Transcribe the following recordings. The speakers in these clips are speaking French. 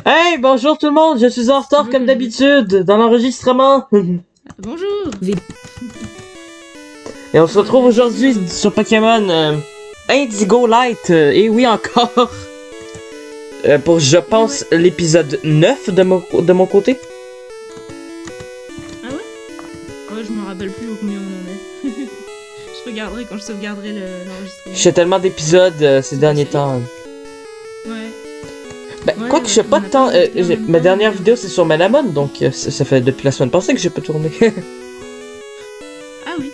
Hey, bonjour tout le monde, je suis en retard comme d'habitude dans l'enregistrement. Bonjour. Et on se retrouve aujourd'hui sur Pokémon Indigo Light. Et oui, encore. Pour, je pense, l'épisode 9 de mon côté. Ah ouais? Ouais, je me rappelle plus combien on en est. Je regarderai quand je sauvegarderai l'enregistrement. Je fais tellement d'épisodes ces derniers temps. Ouais. Ben, Ouais, quoi que je sais pas de temps. Ma dernière vidéo c'est sur Manamon, donc ça fait depuis la semaine passée que j'ai pas tourné. Ah oui.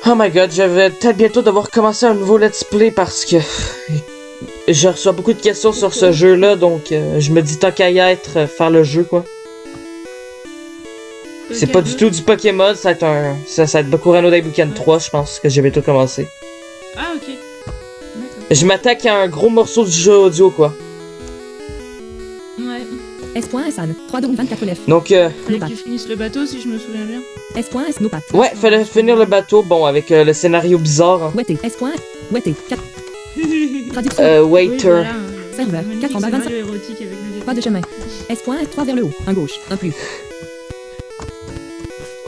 Oh my god, je vais peut-être bientôt devoir commencer un nouveau let's play parce que je reçois beaucoup de questions sur ce jeu-là, donc je me dis tant qu'à y être, faire le jeu quoi. C'est pas du tout du Pokémon, ça va être Bokurano Daibuken 3, je pense, que j'ai bientôt commencé. Ah ok. D'accord. Je m'attaque à un gros morceau du jeu audio quoi. Ouais. S.San, 3 de 24 lèvres. Donc Fallait que tu finisses le bateau si je me souviens bien. S.S. Nopat. ouais, fallait finir le bateau, bon, avec le scénario bizarre. Hein. Wetté. S. Wetté. 4. Traduction. Waiter. Voilà, Serveur, magnifique 4 en bas, scénario érotique avec le Pas de chemin. S. 3 vers le haut. Un gauche. Un plus.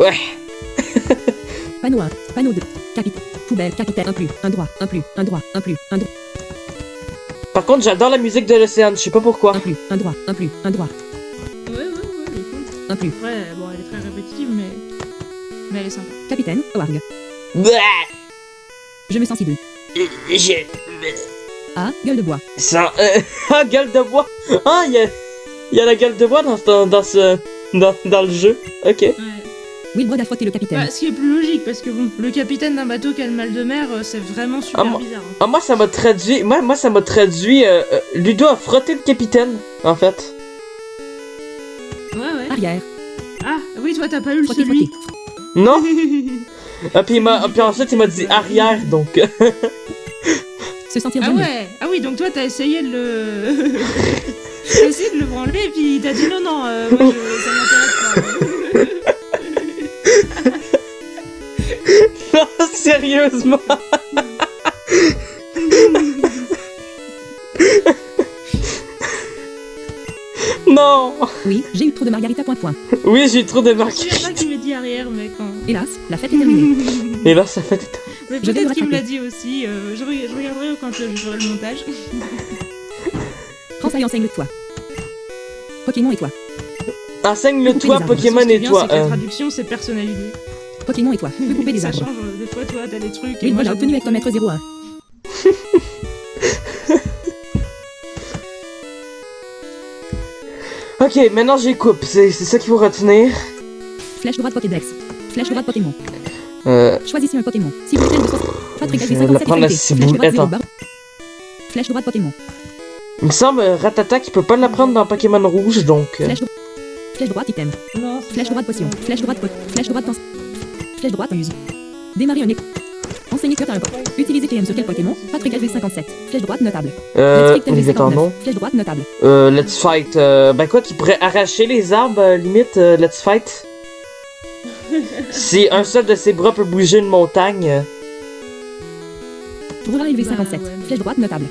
Ouais. Panneau 1. Panneau 2. Capitaine. Poubelle. Capitaine. Un plus. Un droit. Un plus. Un droit. Un plus. Un droit. Par contre, j'adore la musique de l'océan, je sais pas pourquoi. Un plus. Un droit. Un plus. Un droit. Ouais, elle est cool. Un plus. Après, bon, elle est très répétitive, mais elle est sympa. Capitaine. Oarg. Bleh. Je me sens ciblé. J'ai... A. Gueule de bois. Sans... ah, gueule de bois. Ah, il y a la gueule de bois dans le jeu. Ok. Ouais. Wilbrod a frotté le capitaine. Bah, ce qui est plus logique, parce que bon, le capitaine d'un bateau qui a le mal de mer, c'est vraiment super bizarre. Hein. Ah, moi, ça m'a traduit... Moi, ça m'a traduit... Ludo a frotté le capitaine, en fait. Ouais. Arrière. Ah, oui, toi, t'as pas eu le Frotter, celui. frotter. Non? Puis ensuite, il m'a dit arrière, donc... Se sentir Ah gêné. ouais. Ah oui, donc toi, t'as essayé de le... t'as essayé de le branler, et puis t'as dit non, moi, ça m'intéresse pas. Non, sérieusement. Non. Oui, j'ai eu trop de margarita. Oui, j'ai trop de Je marques. sais pas qui me dit arrière, mais quand... Hélas, la fête est terminée. Et là, ça fait... Mais Je vais peut-être le qu'il me l'a rattraper. dit aussi. Je regarderai quand je ferai le montage. Prends ça et enseigne-le-toi. Pokémon et toi. Enseigne-le Couper toi, les arbres. Pokémon Ce qui est et bien, toi. c'est que la traduction, c'est personnalisé. Pokémon et toi. Recouper des Ça arbres. change. Des fois, toi, t'as des trucs. Et moi, Wilbrod a j'ai obtenu hectomètre 01. Ok, maintenant j'ai coupe, c'est ça qu'il faut retenir. Flèche droite Pokédex. Flèche droite Pokémon. Euh... Choisissez un Pokémon. Si vous êtes de 60... Pas très Je vais la prendre la ciboulette. Flèche droite Pokémon. Il me semble Ratata qui peut pas l'apprendre dans Pokémon Rouge, donc... Flèche droite item. Non, c'est Flèche ça. droite potion. Flèche droite Flèche droite pense. Flèche droite use. Démarrer un écran. Enseigner sur un Pokémon. Utiliser TM sur quel Pokémon? Patrick V57. Flèche droite notable. oui, attends, non. Flèche droite notable. Let's fight. Ben quoi, qui pourrait arracher les arbres, limite, let's fight. Si un seul de ses bras peut bouger une montagne... Roura LV57. Bah, ouais. Flèche droite notable.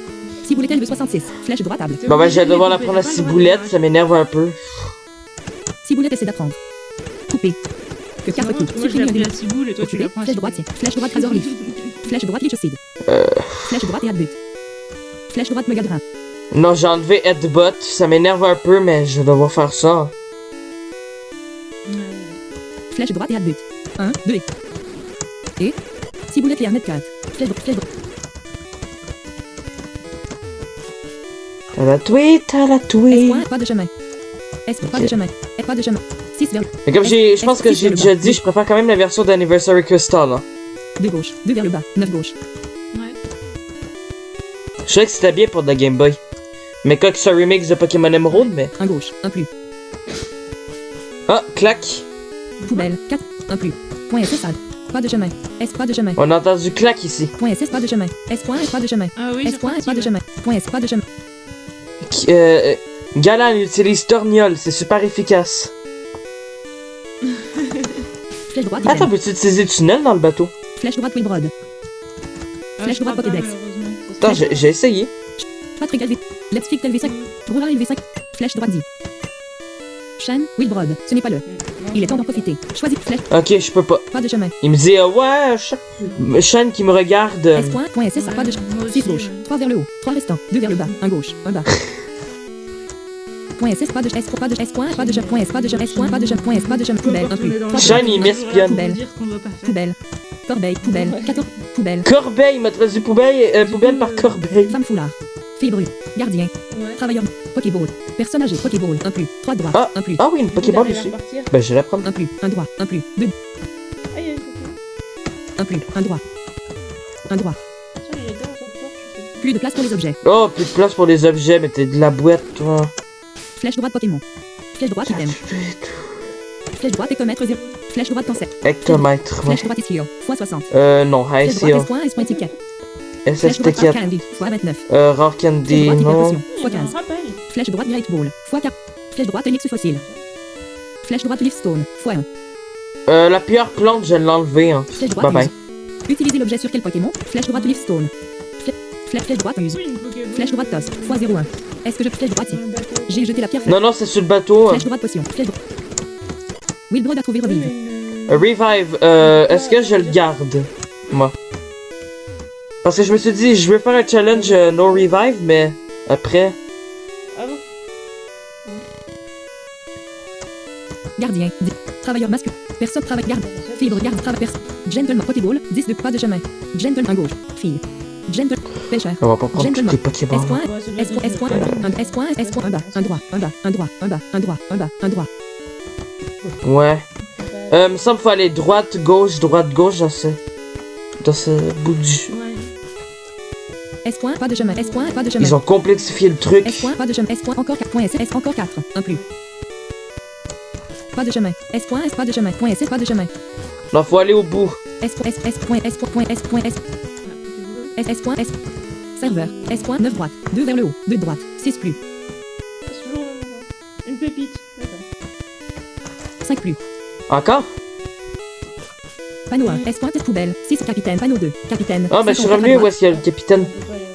Ciboulette LV66. Flèche droite table. Bon ben, je vais devoir la prendre la ciboulette, ça m'énerve un peu. Ciboulette essaie d'apprendre. Couper. Que 4 coups. Moi, je l'ai Supprimer un appris élément. la ciboule et toi, tu Occuper. la prends. Flèche droite. Flèche droite Razor Leaf. Flèche droite Lichocide. Flèche droite et Adbut. Flèche droite Megadrin. Non, j'ai enlevé Headbutt, ça m'énerve un peu, mais je vais devoir faire ça. Flèche droite et Adbut. 1, 2 et... Ciboulette et Arnett 4. Flèche droite. T'as la tweet, t'as la S. tweet. Pas de chemin. S. Pas de chemin. S. Pas de chemin. 6 vers... Mais comme je pense que j'ai déjà dit, je préfère quand même la version d'Anniversary Crystal. Hein. 2 gauche. 2 vers le bas. 9 gauche. Ouais. Je savais que c'était bien pour de la Game Boy. Mais quoi que ce remix de Pokémon Emerald, mais... 1 gauche. 1 plus. Ah, clac. Poubelle. 4. 1 plus. Point SS. Pas de chemin. S. Pas de chemin. On a entendu clac ici. Point SS. Pas de chemin. S. Point S. Pas de chemin. Ah oui, S. c'est Point S. parti, Pas de ouais. chemin. Point S. Pas de chemin. Galan utilise Torgnol, c'est super efficace. Flèche droite. Attends, item. peux-tu utiliser tunnel dans le bateau? Flèche droite Wilbrod. Ah, Flèche je crois droite pas, Pokédex. malheureusement. Attends, j'ai essayé. Pâtre égale V. Let's Fig tel V5. Brouillard LV5. Flèche droite 10. Shan, Wilbrod. Ce n'est pas le. Il est temps d'en profiter. Choisis flèche. Ok, je peux pas. Pas de chemin. Il me dit, ouais, Sean qui me regarde. S point, point SS, pas de chemin. Moi aussi, 6 gauche. 3 vers le haut. 3 restant. 2 vers le bas. 1 gauche. 1 bas. Point SS, pas de S, pas de S, point, pas de je, point S, pas de je, S, point, pas de je, point S, pas de je, poubelle, un plus. Sean, il m'espionne. Poubelle. Dire qu'on va pas faire. Poubelle. Corbeille, poubelle. 14. Poubelle. Corbeille, il m'a traduit poubelle par corbeille. Femme foulard. Fille brute. Gardien. Ouais. Travailleur. Pokéball. Personne âgée. Pokéball. Un plus. 3 droits. Ah. Un plus. Ah oui, une Pokéball Vous allez dessus. repartir. Ben, je vais la prendre. Un plus. Un droit. Un plus. 2. Aïe, aïe, Un plus. Un droit. Un droit. attention, il est dans son porte, je sais. Plus de place pour les objets. Oh, plus de place pour les objets, mais t'es de la boîte, toi. Flèche droite Pokémon. Flèche droite item. Flèche droite hectomètre 0. Flèche droite cancer. Hectomètre, ouais. Flèche droite is heal. X 60. Non, high Flèche droite CO. S point S point ticket. Flèche droite SST4. Arc Candy. X 29. Rare Flèche Candy, droite hyper non. potion. X Il y a un 15. rappel. Flèche droite Great Ball. X 4. Flèche droite Elixir fossile. Flèche droite Leaf Stone. X 1. La pire plante, je l'ai enlevée, hein. Flèche droite Bye bye. use. Utilisez l'objet sur quel Pokémon? Flèche droite Leaf Stone. Flèche droite use. Oui, une Pokéball. Flèche droite toss. X 01. Est-ce que je flèche droite? Un bateau. J'ai jeté la pierre. Non, non, c'est sur le bateau. Flèche droite potion. Flèche droite. Wilbrod a trouvé Oui, revive. mais Revive, est-ce que je le garde? Moi. Parce que je me suis dit, je veux faire un challenge no revive, mais après. Ah bon? Gardien. Travailleur masculin. Personne travaille. Garde. Fibre. Garde. Travail. Personne. Gentleman. Pokéball. 10 de pas de chemin. Gentleman gauche. Fille. Gentle. Pêcheur. On va pas prendre toutes Gentleman. les Pokéballs. S point. Ouais, c'est S point. S point. Un bas. Un S point. S point. Un bas. Un droit. Un bas. Un droit. Un bas. Un droit. Un bas. Un droit. Ouais. Me semble qu'il faut aller droite, gauche, dans ce bout du. Ouais. S point. Pas de chemin. S point. Pas de chemin. Ils ont complexifié le truc. S point. Pas de chemin. S point. Encore 4. Point S. S encore 4. Un plus. Pas de chemin. S point. S pas de chemin. Point S. Pas de chemin. Non, faut aller au bout. S point. S. S point. S point. S point. S. S. S point. S. Serveur. S point. 9 droite. 2 vers le haut. 2 droite. 6 plus. C'est toujours une pépite. D'accord. 5 plus. Encore? Panneau 1. S point. Tête poubelle. 6 capitaine. Panneau 2. Capitaine. Ah, ben je suis 54 à revenu où droite. est-ce qu'il y a le capitaine. On peut pas y aller.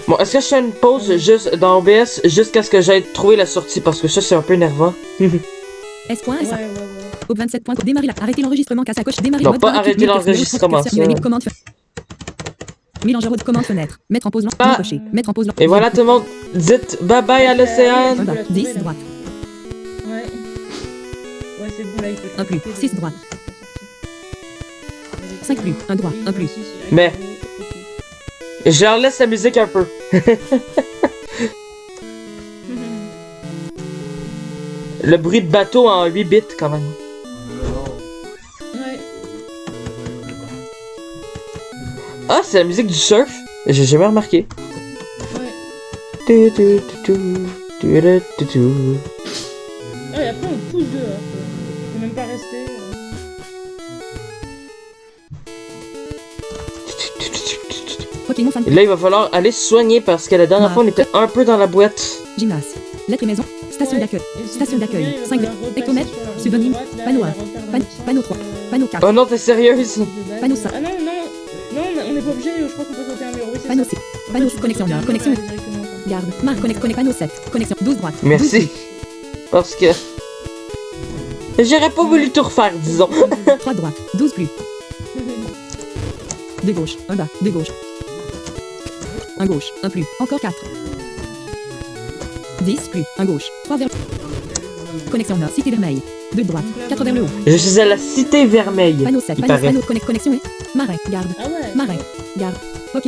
Bon, est-ce que je fais une pause juste dans OBS jusqu'à ce que j'aille trouver la sortie? Parce que ça, c'est un peu énervant. S point. S. Ouais, ouais, ouais. Au 27 points. Démarrer la. Arrêtez l'enregistrement. Casse à coche. Démarrer Non, mode pas barre, arrêter clic, l'enregistrement, curseur, ça. commande. Mélangeur de commande fenêtre. Mettre en pause l'en. Ah. Cocher. Mettre en pause l'en. Et voilà, tout le monde. Dites bye bye à l'océan. Un bas. 10 droite. Ouais. Ouais, c'est bon là, il peut. Un plus. 6 droite. 5 plus. Un droit. Un plus. Mais- Je leur laisse la musique un peu. Le bruit de bateau en 8 bits quand même. Ouais. Ah, c'est la musique du surf. J'ai jamais remarqué. Ouais. Tu, tu, tu, tu, tu, tu, tu, tu. Ah, et après, on pousse dehors. Je peux même pas rester. Pokémon fan. Et là, il va falloir aller se soigner parce que la dernière Ah. fois, on était un peu dans la boîte. Gymnase. Lettre maison. Station Ouais. d'accueil. Et si Station tu d'accueil. veux, 5 il va falloir hectomètres. repasser sur la Pseudonyme. droite, là, Panneau il va 1. refaire dans Pan- le sens, Panneau 3. Panneau 4. Oh non, t'es sérieuse? de base. Panneau 5. Ah non, non. Non, on n'est pas obligé. Je crois qu'on peut sauter un mur. Oui, c'est Panneau ça. 6. En Panneau fait, tu peux connexion sauter un 1. mur, Connexion. aller directement, quoi. Garde. Marque. Connect. Panneau 7. Connexion 12 droite. 12 Merci. Parce que. J'aurais pas voulu tout refaire, disons. 3 droite. 12 plus. De gauche. Un bas. De gauche. Un gauche. Un plus. Encore 4. 10 plus. Un gauche. 3 vers. Connexion nord. Cité vermeille. 2 droite. 4 vers le haut. Je suis à la cité vermeille. Panneau 7. Il Panneau. paraît. Panneau. Connexion. Marin. Garde. Ah ouais. Marin. Garde. Ok.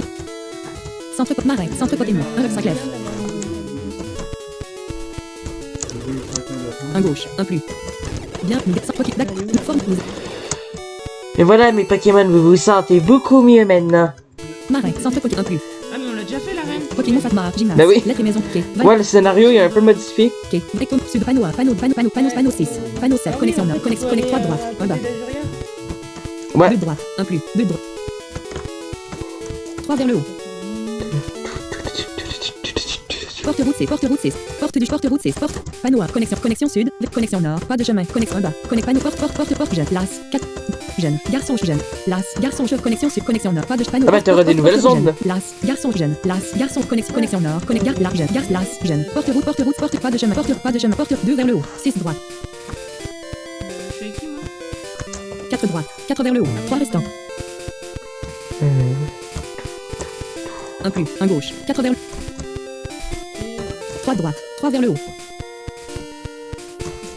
Centre Marin. Centre Pokémon. 1,5 lèvres. Un gauche. Un plus. Bien. Centre Pokémon. D'accord. Forme. Et voilà, mes Pokémon, vous vous sentez beaucoup mieux maintenant. Marin. Centre Pokémon. Un plus. Ah, mais on l'a déjà fait, la reine. Pokémon Fatmar. Gymnase. Ben oui. Lettre et maison. Ok. Ouais, le scénario, il est un peu modifié. Ok. Vecteur. Sud. Panneau 1. Panneau 6. Panneau 7. Connexion nord. Connexion. Connect 3 droite. Un bas. Ouais. 2 droite. Un plus. 2 droite. 3 vers le haut. porte-route C, porte-route C, panneau A, connexion sud, connexion nord, pas de chemin, connexion bas, panneau porte, jeune, las, 4, jeune, garçon jeune, las, garçon jeune, connexion sud, connexion nord, pas de panneau. Ah ben t'auras des nouvelles zones, là. Las, garçon jeune, las, garçon, connexion nord, garde large, las, jeune, porte-route, pas de chemin, porte 2 vers le haut, 6 droite, Je suis avec qui, moi 4 droite, 4 vers le haut, 3 restants. 1 plus, 1 gauche, 4 vers le 3 droite, 3 vers le haut.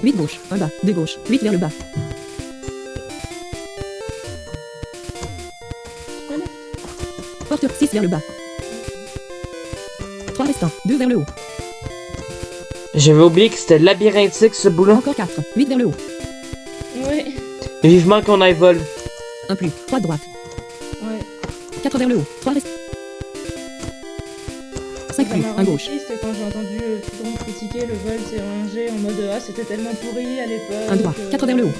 8 gauche, 1 bas, 2 gauche, 8 vers le bas. Porte 6 vers le bas. 3 restants, 2 vers le haut. J'avais oublié que c'était labyrinthique ce bout-là. Encore 4, 8 vers le haut. Ouais. Vivement qu'on aille vol. 1 plus, 3 droite, Ouais. 4 vers le haut, 3 restants. 5 plus, 1 gauche. Triste quand j'ai entendu tout le monde critiquer le vol C1G en mode ah c'était tellement pourri à l'époque. 1 droit, 4 vers le haut.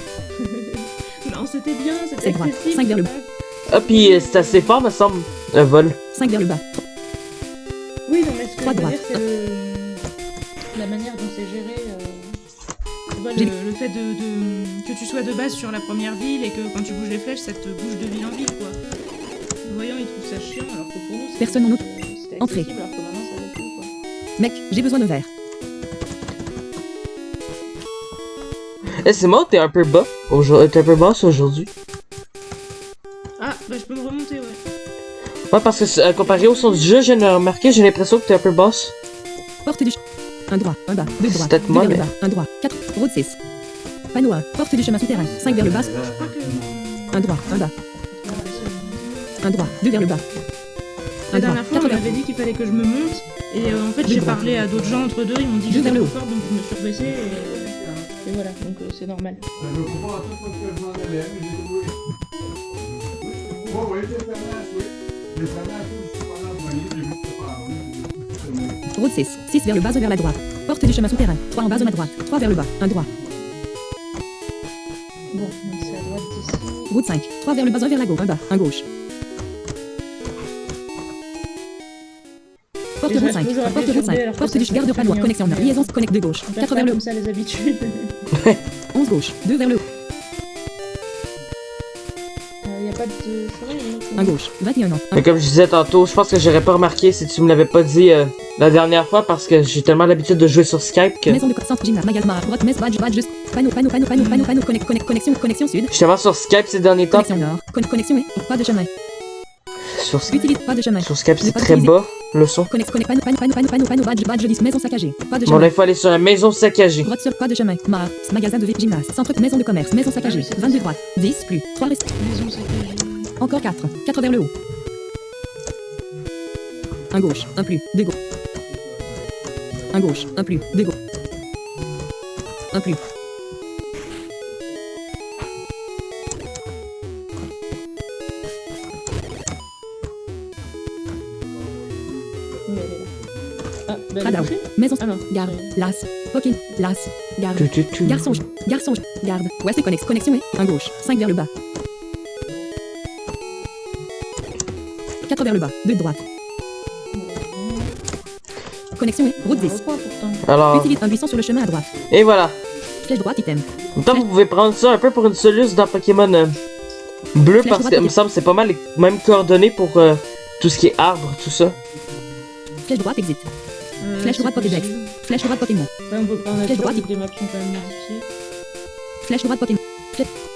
Non c'était bien, c'était C'est droit, accessible. 5 vers le bas. Ah pis c'est assez fort me semble, un vol. 5 vers le bas. Oui non mais ce que je Trois veux droite. dire c'est la manière dont c'est géré. Voilà, J'ai- le fait que tu sois de base sur la première ville et que quand tu bouges les flèches ça te bouge de ville en ville quoi. Le voyant il trouve ça chiant alors que pour nous c'était- Personne en outre. c'était Entrée. accessible alors que maintenant ça l'est plus quoi. Mec, j'ai besoin de verre. Eh c'est moi, t'es un peu bas. T'es un peu basse aujourd'hui. Ah bah je peux me remonter ouais. Ouais parce que comparé au son du jeu, j'ai remarqué, j'ai l'impression que t'es un peu basse. Porte du... 1 droit, 1 bas, 2 droites, peut-être 2 moi, vers le mais- bas, 1 droit, 4, route 6. Panneau 1, porte du chemin souterrain, 5 vers le bas, Je crois que 1 droit, 1 bas, 1 droit, 2 vers le bas. la 1 droit, dernière fois, 4 on vers m'avait dit qu'il fallait que je me monte. Et en fait, Deux j'ai droites. parlé à d'autres gens entre deux. Ils m'ont dit que Deux j'étais vers le trop haut. forte, donc je me suis rebaissée. Et voilà, donc c'est normal. Route 6, 6 vers le bas, 1 vers la droite. Porte du chemin souterrain, 3 en bas, 1 à droite, 3 vers le bas, 1 droit. Bon, donc c'est à droite d'ici. Route 5, 3 vers le bas, 1 vers la gauche, 1 bas, 1 gauche. Porte Et je route reste 5, toujours porte appuyée route sur D 5, alors que porte ça du fait garde très panneau, bien. connexion nord, liaison, connecte de gauche, On perd 4 pas vers le comme haut, ça les habitudes. 11 gauche, 2 vers le haut, Y a pas de chemin, il y a une 1 gauche, 21 ans, Mais comme je disais tantôt, je pense que j'aurais pas remarqué si tu me l'avais pas dit la dernière fois parce que j'ai tellement l'habitude de jouer sur Skype que... maison de centre gymnase, magasin, droite, messe, badge, juste, panneau, connexion sud, J'étais vraiment sur Skype ces derniers temps. connexion nord, connexion et pas de chemin, Sur, utilise pas de chemin, sur Skype c'est Ne pas très utiliser. bas, le son. panneau, badge, 10, maison saccagée, pas de Bon chemin. là il faut aller sur la maison saccagée. Droite sur pas de chemin. Magasin de gymnase. Centre maison de commerce. Maison saccagée. 22 droite. 10 plus. 3 restants. maison saccagée. Encore 4. 4 vers le haut. 1 gauche. 1 plus. 2 gauche. 1 gauche. 1 plus. 2 gauche. 1 plus. Oui, elle est là. Ah, bah elle est Radar. couchée. Maison. Alors, Garde. Las. Poking. Las. Garde. Tu. Garçon. Garçon. Garde. Ouais, c'est connexion et 1 gauche. 5 vers le bas. 4 vers le bas. 2 de droite. Connexion et route 10. pourquoi pourtant Alors, Utilise un buisson sur le chemin à droite. et voilà. Flèche droite, item. En même temps, vous pouvez prendre ça un peu pour une soluce dans Pokémon bleu Flèche parce droite, que il me ok. semble que c'est pas mal les mêmes coordonnées pour tout ce qui est arbre, tout ça. Flèche droite, exit. Flèche droite, Pokédex. Flèche droite, Pokémon. Là, on peut prendre la Flèche flèche droite. droite, les maps sont quand même modifiées. Flèche droite Pokémon.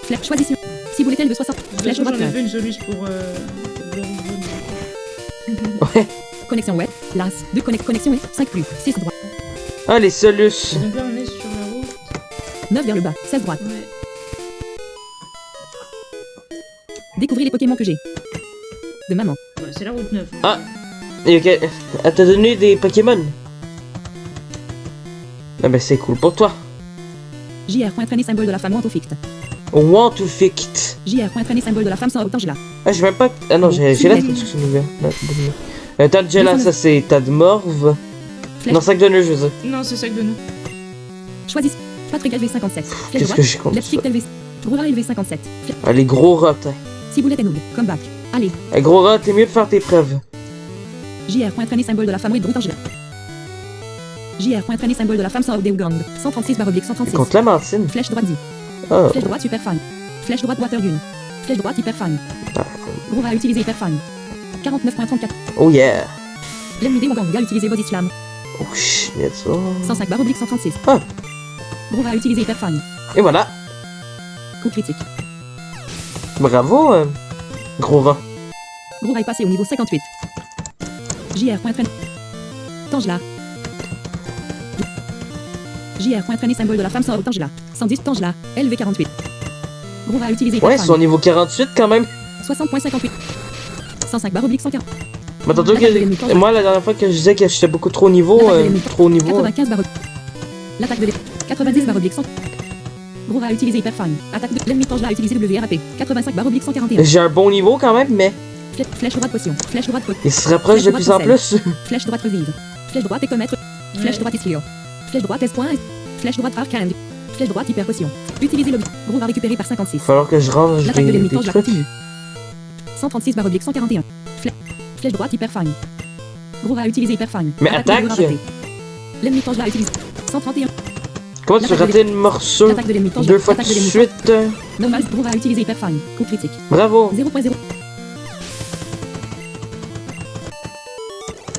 Flèche choisissez. Si vous voulez de 60. De toute Flèche façon, droite j'en ai claire. fait une soluce pour Blurry Zone. Ouais. Connexion web. Las. 2 connexion et 5 plus. 6 droite. Ah, les soluces. Et donc là, on est sur la route. 9 vers le bas. 16 droite. Ouais. Découvrez les Pokémon que j'ai. De maman. Ouais, c'est la route 9. Ah. Et ok, elle t'a donné des Pokémon. Ah ben c'est cool pour toi. JR. Traîné symbole de la femme Wantofict. Want to fict. JR. Traîné symbole de la femme sans Tangela. Ah, j'ai même pas. Ah non, j'ai la traduction nouvelle. Tangela, ça c'est Tadmorve. Flèche. Non, sac de nœud, je veux dire. Non, c'est sac de nous. Choisissez. Patrick LV57. Flèche Qu'est-ce droite. que j'ai contre Lipstick ça? LV. Roura LV57. Ah, les gros rats. Hein. Ciboulette et noob. Comeback. Allez. Les gros rats, t'es mieux de faire tes preuves. JR. Traîné symbole de la femme Tangela. JR, point traîné, symbole de la femme sans Odeugand. 136 barre oblique 136. Contre Clémentine. Flèche droite dit. Ah. Flèche droite super fine. Flèche droite Watergun. Flèche droite hyper fine. Ah. Gros à utiliser hyper fine. 49.34. Oh yeah. L'ennemi Demogang a utilisé body slam. Oh shit, ça. 105 barre oblique 136. Ah. Gros à utiliser hyper fine. Et voilà. Coup critique. Bravo, gros vent. Gros est passé au niveau 58. JR, point traîné. Tangela. JR, point traîné, symbole de la femme sans Tangela. 110 Tangela. LV 48. Gros à utiliser hyper Ouais, fine. ils sont au niveau 48 quand même. 60.58. 105 barre oblique 140. Mais tantôt que moi, la dernière fois que je disais que j'étais beaucoup trop haut niveau, 95 barre. L'attaque de 90 barre oblique 100. Gros à utiliser hyper fine. Attaque de l'ennemi Tangela a utilisé WRAP. 85 barre oblique 141. J'ai un bon niveau quand même, mais Flèche droite potion. Flèche droite potion. il se rapproche de plus en plus. Flèche droite vive. Flèche droite écomètre. Flèche droite ischio. Flèche droite S point. Flèche droite rare candy. Flèche droite hyper potion. Utilisez le gros va récupérer par 56. Il va falloir que je range L'attaque de l'ennemi des Tangela trucs. continue. 136 barre oblique 141. Flèche droite hyper fine. Gros va utiliser hyper fine. Mais de attaque. gros raté. L'ennemi Tangela utilise 131. Comment tu ratais une morsure L'attaque de l'ennemi Tangela. deux fois de L'attaque de l'ennemi suite? Normal, gros va utiliser hyper fine. Coup critique. Bravo. 0.0.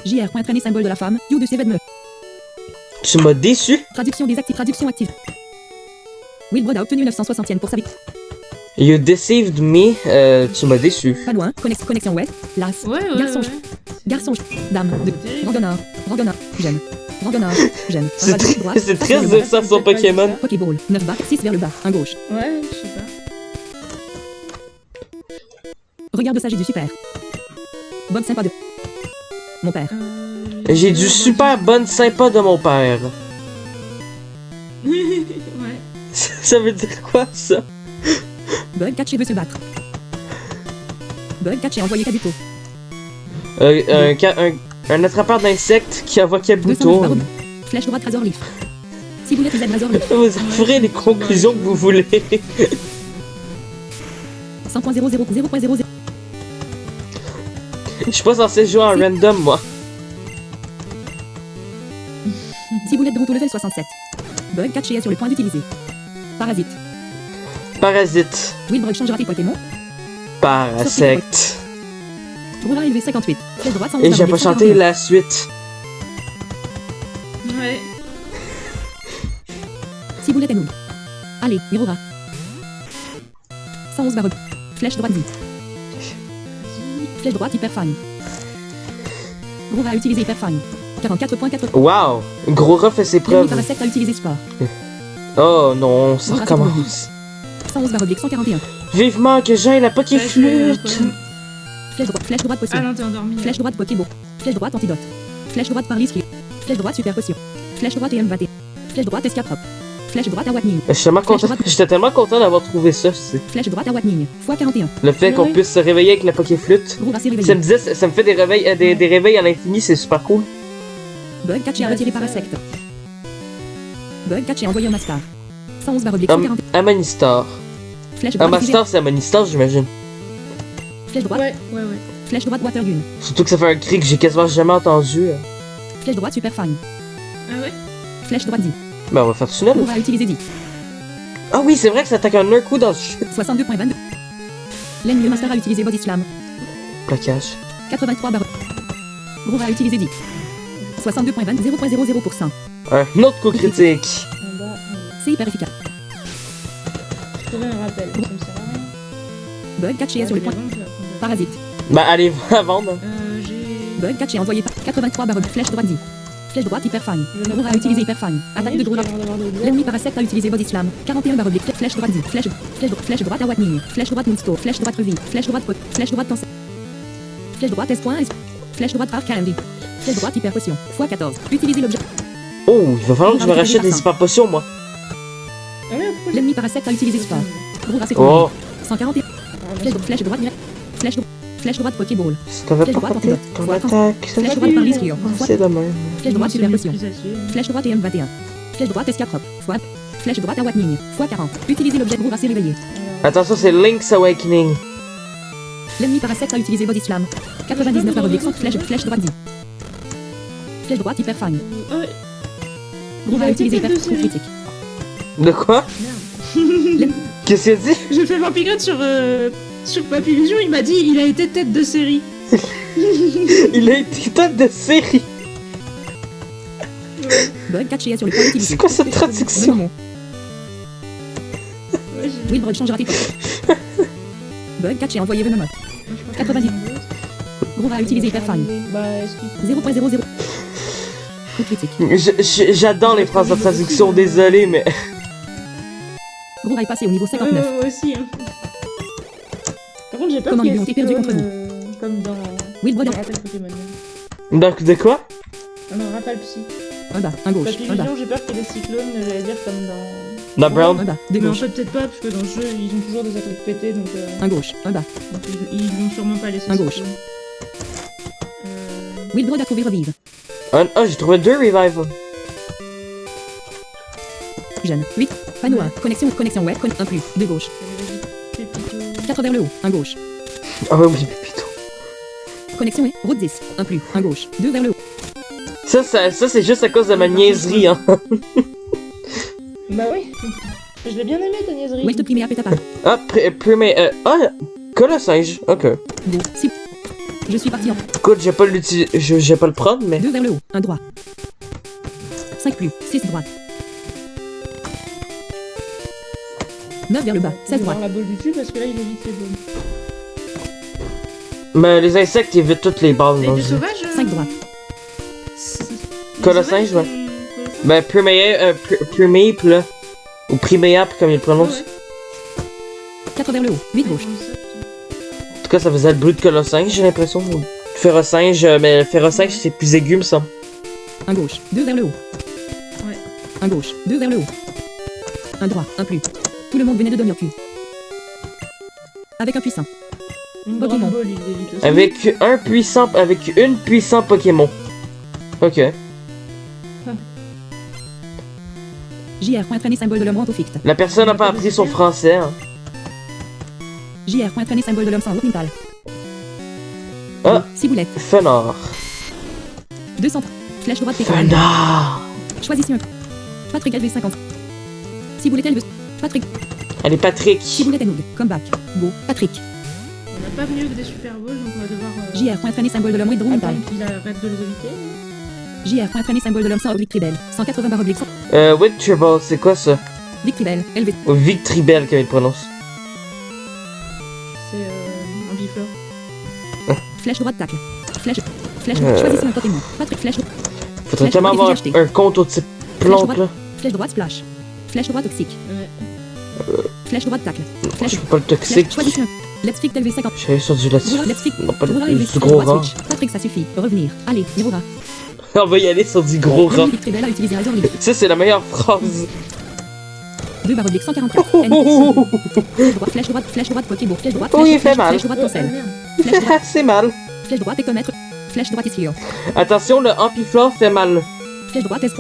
JR, point traîné, symbole de la femme. You de Sevedme. Tu m'as déçu. Traduction désactive. Traduction active. Wilbrod a obtenu 960 yens pour sa victoire. You deceived me. Tu m'as déçu. Pas loin. Connexion ouest. Las. Ouais, ouais, Garçon. ouais. Garçon. Dame. De. Randonneur. Randonneur. Jeune. Randonneur. Jeune. C'est Droite, droite, c'est face triste vers de le bas. ça sur Pokémon. Pokéball. 9 bas. 6 vers le bas. Un gauche. Ouais, je sais pas. Regard de sagesse du super. Bonne sympa de. Mon père. J'ai du super bonne sympa de mon père. Ouais. Ça veut dire quoi ça? Bug catché veut se battre. Bug catché envoyé Kabuto. Un attrapeur d'insectes qui envoie 209 Kabuto. barreaux. Flèche droite Razor Leaf. Si vous êtes Razor Leaf. Vous ferez les conclusions que vous voulez. 100.00. Je suis pas censé jouer en random, moi. Ciboulette Bronto level 67. Bug catché est sur le point d'utiliser. Parasite. Parasite. Wilbrod changera tes Pokémon. Parasect. Roura élevé 58. Flèche droite 111 Et j'ai pas chanté 141. la suite. Ouais. Ciboulette et nous. Allez, Mirora. 111 barre. Flèche droite dit. Flèche droite hyper fine. Roura a utilisé hyper fine. 44.4. Wow. Gros fait ses L'ennemi preuves. Parasect a utilisé sport. Oh non, ça recommence. 111 barre oblique 141. Vivement que j'aille la Pokéflûte. Flèche droite Ah potion. non, t'es endormi. Flèche droite Pokéball. Flèche droite antidote. Flèche droite Paralysque. Flèche droite super potion. Flèche droite EM21. Flèche droite Escaprop. Flèche droite Awatning. J'étais tellement content d'avoir trouvé ça. Flèche droite Awatning. x41. Le fait qu'on Ouais. puisse se réveiller avec la Pokéflûte. Roura s'est Ça réveillé. me disait, ça me fait des réveils, des réveils à l'infini, c'est super cool. Bug catché a retiré Parasect. Bug catché envoyé au Mastar. 111 barre oblique Um, 141. Amanistar. Flèche droite activée. Amanistar, c'est Amanistar, j'imagine. Flèche droite. Ouais, ouais, ouais. Flèche droite Watergun. Surtout que ça fait un cri que j'ai quasiment jamais entendu. Flèche droite super fine. Ah ouais? Flèche droite dit. Ben, on va faire tunnel. Roura a utilisé dit. Ah oui, c'est vrai que ça attaque un coup dans ce jeu. 62.22. L'ennemi Master a utilisé Body Slam. Plaquage. 83 barre. Roura a utilisé dit. 62.20. 0.00%. Un autre coup critique. En bas, C'est hyper efficace. trouver un rappel. Ça me sert à rien. Bug catché est sur le point. Parasite. Ben, allez, va vendre. J'ai. Bug catché envoyé par 83 barre. Flèche droite dit. Flèche droite hyper fine. Roura a utilisé hyper fine. Attaque de gros rap. L'ennemi Parasect a utilisé Body Slam. 41 barre oblique. Flèche droite dit. Flèche droite Awatning. Flèche droite Moonstone. Flèche droite Revie. Flèche droite Pot. Flèche droite Cancer. Flèche droite S. Flèche droite Rare Candy. Flèche droite hyper potion. x14. Utilisez l'objet. Oh, il va falloir que je me rachète des super potions, moi. Ah ouais, pourquoi L'ennemi Parasect a utilisé Sport. Roura s'est Oh, 141. Flèche droite miracle. Flèche droite Pokéball. ça t'avait Flèche pas droite porté antidote. ton attaque. Ça Flèche va droite bien. Paralysque. C'est dommage. Flèche droite super potion. Plus à suivre. Flèche droite EM21. Flèche droite Escaprop. Flèche droite Awatning. x40. Utilisez l'objet Roura s'est réveillé. Attention, c'est Link's Awakening. L'ennemi Parasect a utilisé Body Slam. 99 barre oblique. Flèche droite dit. Flèche droite hyper fine. Ouais. Gros Il à a utiliser été tête de hyper. Coup série. critique. De quoi? Merde. Qu'est-ce qu'il a dit? J'ai fait Vampigode sur Papy Vision, il m'a dit il a été tête de série. Il a été tête de série. Bug catché sur le point d'utiliser. C'est quoi cette Le traduction? moment. Ouais, j'ai... Wilbrod changera tes potes. Bug catché envoyé Venomot. 90. Gros à utiliser hyper fine. Bah, est-ce qu'il 0.00. Coup critique. J'adore les phrases de traduction, désolé, mais. Gros à est passé au niveau Ouais, 59. moi aussi. Hein. Par contre, j'ai peur Comment qu'il y ait ils ont été perdus contre comme dans Wilbrod dans Rappel Pokémon. Donc, de quoi? Non, Rappel Psy. un bas, un gauche, Papy un bas. Vision, j'ai peur qu'il y ait des cyclones, j'allais dire comme dans... Dans Brown? Un bas, de Mais en gauche, fait, peut-être pas, parce que dans le jeu, ils ont toujours des attaques pétées, donc un gauche, un bas. ils vont sûrement pas laisser Un ça. gauche. Wilbrod a trouvé revive. Ah, j'ai trouvé 2 revival. Jeune. 8. Panneau 1. Connexion web. Un plus. De gauche. Pépito. 4 vers le haut. Un gauche. Ah ouais, oui, Pépito. Connexion est. Route 10. Un plus. Un gauche. 2 vers le haut. Ça c'est juste à cause de ma niaiserie, hein. Bah oui. Je l'ai bien aimé, ta niaiserie. Ouest primaire pétapa. Ah, Colossinge, ok. Go. 6. Je suis parti en. Écoute, j'ai pas l'utiliser, j'ai pas le prendre, mais. 2 vers le haut. Un droit. 5 plus. 6 droite. 9 vers le bas. 16 droite. Voir la boule du cul, parce que là, il évite les boules. Mais les insectes évitent toutes les balles Et dans des ce jeu. sauvages 5 droite. Colossinge, ouais. Ben, Primeape, là. Ou Primeape, comme il le prononce. 4 vers le haut. 8 gauche. En tout cas, ça faisait le bruit de Colossinge, j'ai l'impression. Ou Férocinge, mais le Férocinge, c'est plus aigu, me semble. Un gauche. 2 vers le haut. Ouais. Un gauche. 2 vers le haut. Un droit. Un plus. Tout le monde venait de devenir cul. Avec un puissant. Une Pokémon. grande boule, il évite aussi. Avec une puissant Pokémon. Ok. JR. Traîné symbole de l'homme rend au fict. La personne n'a pas appris son français, hein. JR. Traîné symbole de l'homme sans mental. Ah. Ciboulette. Fenard. 200. Flèche droite pétale. Fenard. Choisissez un. Patrick LV50. Ciboulette LV. Patrick. Allez, Patrick. Ciboulette Noog. Comeback. Go. Patrick. On n'a pas mieux que des Super Bowls, donc on va devoir... JR. Traîné symbole de l'homme Withdraw mental. attendre qu'il arrête de les éviter. JR. Traîné symbole de l'homme sans oblique tribel. 180 barre oblique. 100. With Tribble, c'est quoi ça? Victribel. LV. Ou Victribel, comme il le prononce. C'est un bifleur. Flèche droite tacle. Flèche droite. Choisissez un Pokémon. Patrick. Flèche droite. Faudrait Flèche tellement avoir droite, un compte au type plante, là. Flèche droite splash. Flèche droite toxique. Ouais. Flèche droite tacle. Je Flèche. suis pas le Flèche. toxique. Choisissez un. Let's Fick LV50. Je suis allé sur du là-dessus. Let's Fick. Non, pas Aurora du LV. gros Droite rang. switch. Patrick, ça suffit. Revenir. Allez, Aurora. On va y aller sur du gros rang. Victribel a utilisé Razor Leaf. Ça, c'est la meilleure phrase. 2 barre oblique 144. Oh, Flèche droite Pokéball. Flèche droite. Oh, il Flèche fait mal. droite Toncelle. merde. Flèche droite. c'est mal. Flèche droite hectomètre. Flèche droite ischio. Attention, le Ampiflore fait mal. Flèche droite S.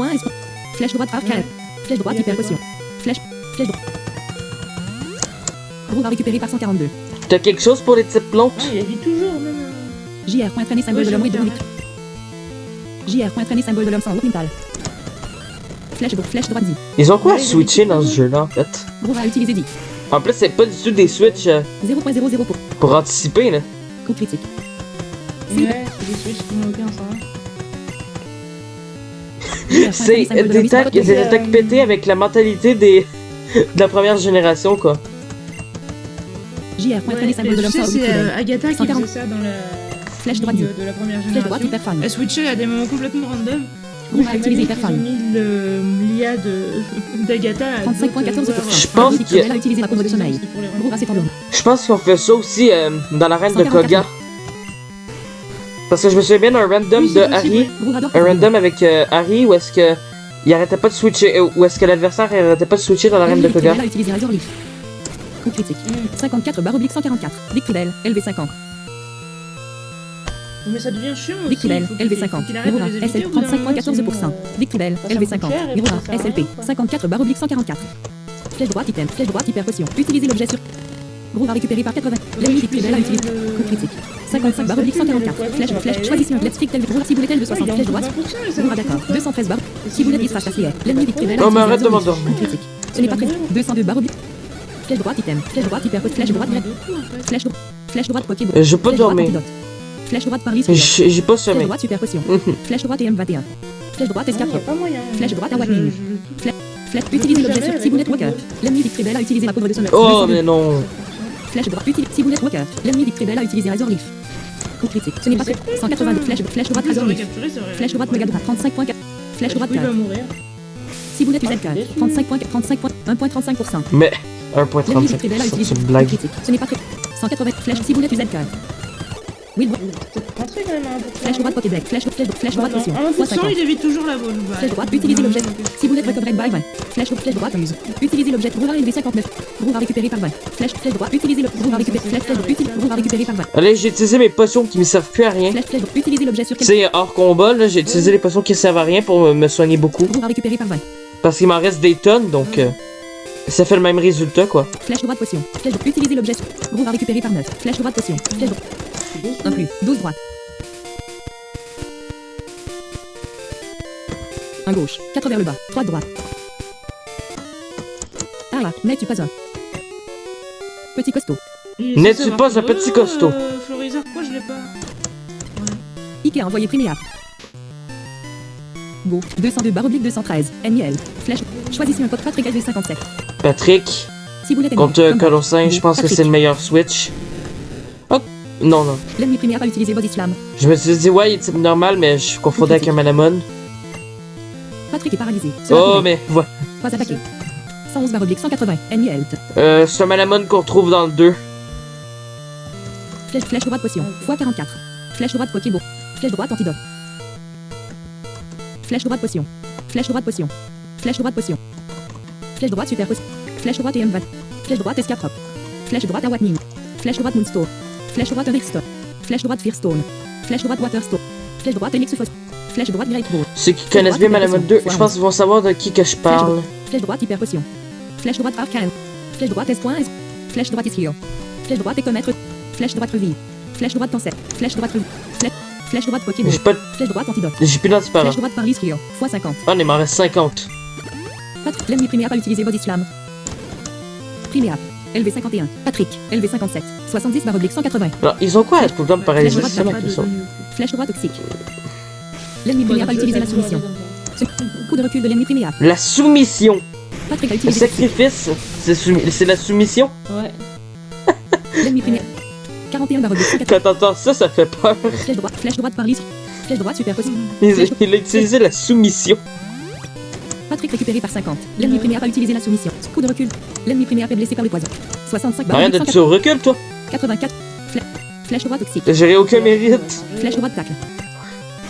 Flèche droite arcade. Flèche droite hyper potion. Flèche droite. Gros va récupérer par 142. T'as quelque chose pour les types plantes? Ah, il évite toujours, même... JR. Traîné symbole de l'homme hydraulique. JR. Traîné symbole de l'homme sans mental. Flèche droite dit. Ils ont quoi à Ouais, switcher dans ce jeu-là, en fait? Gros va utiliser dit. En plus, c'est pas du tout des switches 0.00 pour anticiper, là. coup critique. Ouais, c'est des switches qui n'ont aucun sens. C'est des attaques pétées avec la mentalité des... de la première génération, quoi. JR. Traîné symbole de l'homme sans c'est mental. Agatha qui 140. faisait ça dans la... Flèche droite dit. de la première Flèche droite génération. hyper fan. Elle switchait à des moments complètement random. Gros va utiliser hyper Ils ont fan. mis l'IA d'Agatha à 35.14%. Je pense que- Elle a utilisé la pomme de sommeil. Gros va s'étendre. Je pense qu'on fait ça aussi dans l'arène de 144. Koga. Parce que je me souviens bien d'un random Oui, de c'est possible, Harry. ouais. Gros adore. Un random avec Harry où est-ce que... Il arrêtait pas de switcher... où est-ce que l'adversaire arrêtait pas de switcher dans l'arène de Koga. Elle a utilisé Razor Leaf. Coup critique. 54 barre oblique 144. Victribel. LV50. Mais ça devient chiant aussi. Victribel. Faut qu'il- LV50. faut qu'il arrête de Aurora. les éviter SL au bout d'un moment, 35.14%. sinon, Victribel. ça coûte LV50. cher et puis Aurora. ça sert à SLP. rien, quoi. 54 barre oblique 144. Flèche droite item. Flèche droite hyper potion. Utilisez l'objet sur. Gros va récupérer par 80. L'ennemi Victribel a utilisé. Coup critique. 55 barre oblique 144. Flèche, flèche, choisissez un let's click tel roue, ciboulette de 60, flèche droite. Roue d'accord. 213 barre. Ciboulette espace acier. L'ennemi victime. Non mais arrête de m'endormir. Critique. Ce n'est pas prévu. 202 barre oblique. Flèche droite item. Flèche droite hyper flèche droite direct. Flèche droite. Flèche droite Pokéball. J'ai pas dormi. Flèche droite par liste. J'ai pas Flèche sommeil. droite super potion. Flèche droite et M21. Flèche droite escape. Flèche droite à Watling. Flèche utiliser l'objet sur Ciboulette Walker. L'ennemi Victribel a utilisé la poudre de sommeil. Oh mais non. Flèche droite utiliser Ciboulette Walker. L'ennemi Victribel a utilisé Razor Leaf. Coup critique. Ce n'est pas 182 flèche droite Razor Leaf. Flèche droite Mega Droite 35.4. Flèche droite 4. Ciboulette UZK 1.35%. Mais L'ennemi Victribel a 1.35, utilisé c'est une blague. critique. Ce n'est pas 180 flèche Ciboulette UZK. Oui, flèche droite Pokédex, flèche droite potion, fois 50. Il évite toujours la bonne. Flèche droite, utilisez l'objet. Ciboulette recovered by 20. Flèche droite, use. Utilisez l'objet. Brouhaha élevé 59. Brouhaha récupéré par 20. Flèche droite, utilisez le brouhaha récupéré. Brouhaha récupéré par 20. Allez, j'ai utilisé mes potions qui me servent plus à rien. Flèche droite, utilisez l'objet sur Tu sais, hors combat, là, j'ai utilisé les potions qui servent à rien pour me soigner beaucoup. Brouhaha récupéré par 20. Parce qu'il m'en reste des tonnes, donc ça fait le même résultat, quoi. Flèche droite potion. Flèche droite, utilisez l'objet. Brouhaha récupéré par 9. Flèche droite potion. Flèche droite. Un plus. 12 droite. Un gauche. 4 vers le bas. 3 droite. Ah là, n'es-tu pas un petit costaud? N'es-tu pas un petit costaud? Florizard, pourquoi je l'ai pas? Ikea envoyé Priméa. Go. 202 barre oblique 213. NIL. Flèche. Choisissez un code Patrick LV57. Patrick, Ciboulette contre Colossin, je pense que c'est le meilleur switch. Oh, non, non. L'ennemi Priméa a utilisé Body Slam. Je me suis dit, ouais, il est type normal, mais je confondais avec un Manamon. Patrick est paralysé. Cela Oh, pourrait. mais voilà. 3 attaqués. 111 barre oblique 180. NIL. C'est un Manamon qu'on retrouve dans le 2. Flèche droite potion. x44. Flèche droite Pokéball. Flèche droite antidote. Flèche droite potion. Flèche droite potion. Flèche droite potion. Flèche droite super potion. Flèche droite et M20. Flèche droite Escaprop. Flèche droite Awakening. Flèche droite Moonstone. Flèche droite Rickstone. Flèche droite Fearstone. Flèche droite Waterstone. Flèche droite Elixir. Flèche droite Great Ball. Ceux qui connaissent bien Manamon 2, je pense qu'ils vont savoir de qui que je parle. Flèche droite Hyper Potion. Flèche droite Arcane. Flèche droite S.S. Flèche droite Ischio. Flèche droite Écomètre. Flèche droite Revie. Flèche droite Cancer. Flèche droite Revie. Flèche droite Pokéball. J'ai pas... Flèche droite Antidote. J'ai plus d'antiparent. Flèche droite Parley Ischio. x50. Ah, il m'en reste 50. Patrick, l'ennemi Priméa a utilisé Body Slam. Priméa. LV51. Patrick. LV57. 70 barre oblique 180. Alors, ils ont quoi à tout le temps de paralyser? Flèche C'est droite, ça ma question. Flèche droite toxique. L'ennemi Priméa a utilisé la soumission. Coup de recul de l'ennemi Priméa. La soumission. Patrick a Le utilisé sacrifice, c'est la soumission. Ouais. l'ennemi Priméa. 41 barre oblique 180. Quand t'entends ça, ça fait peur. Flèche droite Parley. Flèche droite super possible. Il a utilisé la soumission. Patrick récupéré par 50. L'ennemi Priméa a utilisé la soumission. Coup de recul. L'ennemi Priméa est blessé par le poison. 65 barre Rien de oblique tu recul, toi. 84. Flèche droite toxique. J'ai aucun mérite. Flèche droite tacle.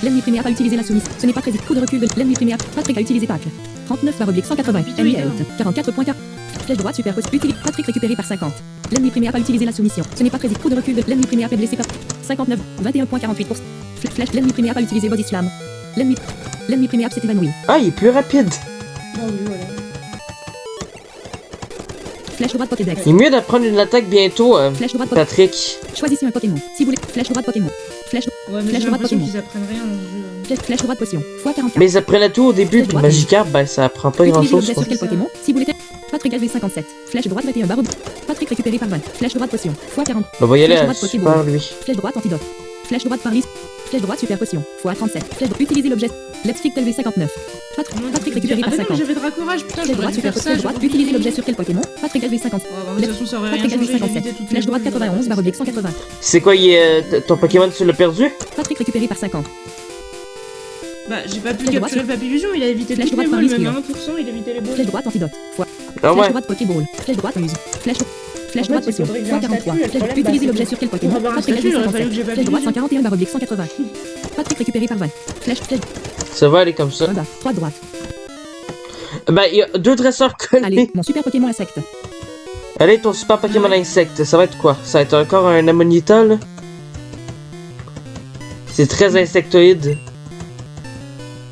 L'ennemi Priméa a utilisé la soumission. Ce n'est pas prévu. Coup de recul de l'ennemi Priméa. Patrick a utilisé tacle. 39 barre oblique 180. Ennemi health. 44.4. Flèche droite super possible. Patrick récupéré par 50. L'ennemi Priméa a utilisé la soumission. Ce n'est pas prévu. Coup de recul de l'ennemi Priméa est blessé par 59. 21.48%. Flèche. L'ennemi Priméa a utilisé Body Slam. L'ennemi Priméa s'est évanoui. Ah, il est plus rapide. Bon, lui, voilà. Flèche droite Pokédex. Il est mieux d'apprendre une attaque bientôt, Flèche droite Pokédex. Patrick. Choisissez un Pokémon. Si vous voulez. Flèche droite Pokémon. Flèche. Ouais, mais Flèche j'ai droite l'impression Pokémon. qu'ils apprennent rien dans le jeu. Flèche droite potion. x44. Mais ils apprennent à tout au début, puis Magikarp, ben ça apprend pas grand Utilisez chose. l'objet sur quel Pokémon? Si vous voulez. Patrick LV57. Flèche droite 21 barre. Patrick récupéré par 20. Flèche droite potion. x40. On va y aller Flèche à droite super Pokéball. lui. Flèche droite antidote. Flèche droite Parley. Flèche droite super potion. x37. Flèche droite. Utilisez l'objet. Let's click LV59. Patrick récupéré par 50. J'avais Dracourage, putain, Flèche droite super potion. Droite. Utilisez l'objet sur quel Pokémon? Patrick LV50. De toute façon, ça aurait rien Patrick changé, j'ai LV57. évité toutes les Flèche droite boules. 91 barre oblique 180. C'est quoi, ton Pokémon, tu l'as perdu? Patrick récupéré par 50. Bah, j'ai pas pu Flèche capturer le Papillusion, il a évité Flèche toutes les droite boules, par même à risque. 1%, il évitait les boules. Flèche droite antidote. Ah Flèche ouais. droite Pokéball. Flèche droite use. Flèche droite potion. faudrait que j'ai un x43. statut, le Flèche. problème, Utilisez bah, l'objet sur quel Pokémon? pour avoir un Patrick statut, il aurait fallu LV57. que j'ai Flèche droite Papillusion. 141 barre oblique 180. Patrick récupéré par 20. Flèche. Ça va aller comme ça. 1 bas. 3 droite. Ben, il y a 2 dresseurs collés. Allez, mon super Pokémon insecte. Allez, ton super Pokémon insecte, ça va être quoi? Ça va être encore un Amonita, là? C'est très insectoïde.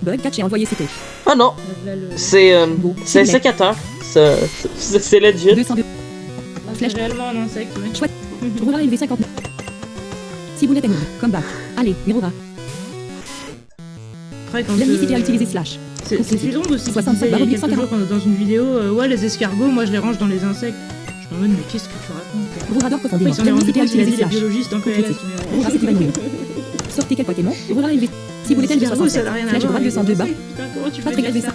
Bug catch et envoyé cité. Ah non, Là, le- c'est Beau. c'est un sécateur. C'est legit. 202. Ah, c'est réellement un insecte, ouais. Chouette. Roulant élevé 59. Ciboulette ennemi. Comeback. Allez, Mirora. Après, quand L'ennemi cité à utiliser slash. c'est Fudong aussi qui 65 disait il y a barres, quelques 140. jours dans une vidéo ouais, les escargots, moi je les range dans les insectes. Je me demande, mais qu'est-ce que tu racontes? Rourador Après, profondément. il s'en est L'ennemi rendu cité à compte, il a utiliser dit les slash. biologistes en PLS. Roura c'est évanoui. Sortez quel Pokémon? Roura élevé. Ciboulette LV Escargot, ça 67. n'a rien à Flèche voir droite avec 202 les bas. insectes. Putain, comment tu peux Patrick dire LV ça?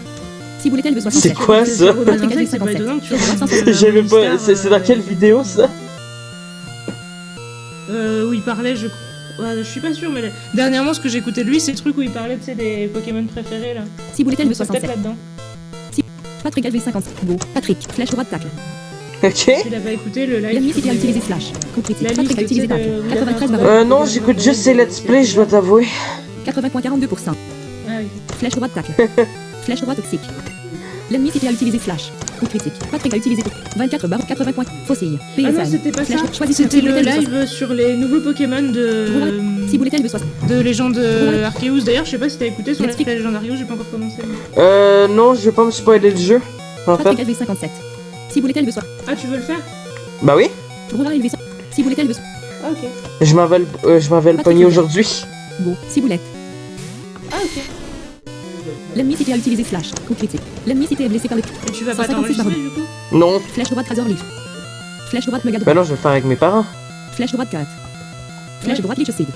Ciboulette LV C'est 67. quoi ça? Patrick LV C'est pas 57. étonnant que tu Flèche droite 160. J'avais pas. C'est dans quelle vidéo ça? Où il parlait, je crois. Ouais, je suis pas sûre, mais dernièrement, ce que j'écoutais de lui, c'est le truc où il parlait, tu sais, des Pokémon préférés là. Ciboulette LV C'est peut-être 67. là-dedans. Patrick LV 50. Go. Patrick. Flèche droite tacle. Ok. Tu l'as pas écouté le live? L'ennemi cité à utiliser slash. Coup critique. La Patrick liste a utilisé de- tacle. où il y avait 93 un- barres. Non, j'écoute juste ces let's play, je dois t'avouer. 80.42%. Ah oui. Flèche droite tacle. Flèche droite toxique. L'ennemi cité à utiliser slash. Coup critique. Patrick a utilisé 24 barres. 80 points. Faucille. Ah non, PSN. c'était pas ça. Flèche. Choisissez C'était le Ciboulette LV live sur les nouveaux Pokémon de Ciboulette LV 60. Légende Ouais. Arceus. D'ailleurs, je sais pas si t'as écouté sur Let's la Légende Arceus, j'ai pas encore commencé. mais- Non, je vais pas me spoiler le jeu. En Patrick fait. LV 57. Ciboulette LV 60. Ah, tu veux le faire? Bah oui. Roura LV 100. Ciboulette LV 60. Ah, ok. Je m'en vais le pogner aujourd'hui. Go. Ciboulette. Ah, ok. L'ennemi cité à utiliser slash. Coup critique. L'ennemi cité est blessé par le Et tu vas pas 156 t'enregistrer du coup? Non. flèche droite Razor Leaf. Flèche droite Mega Bah Drive. non, je vais le faire avec mes parents. Flèche droite Cut. Flèche Ouais. droite Leech Seed.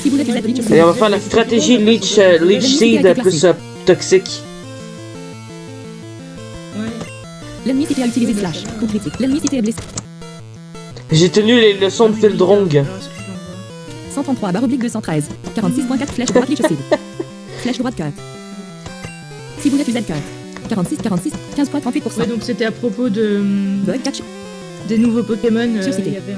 Ciboulette Z Leech Et on va faire la stratégie Leech Seed plus toxique. Ouais. L'ennemi cité à utiliser slash. Coup critique. L'ennemi cité est blessé. J'ai tenu les leçons de Fildrong. Alors, est-ce que je l'envoie? 133 barre oblique 213. 46.4 flèche droite Leech Seed. Flèche droite Cut. Ciboulette Z Cut. 46, 46, 15.38%. Ouais, donc c'était à propos de Bug catch. des nouveaux Pokémon. Surcité. Il y avait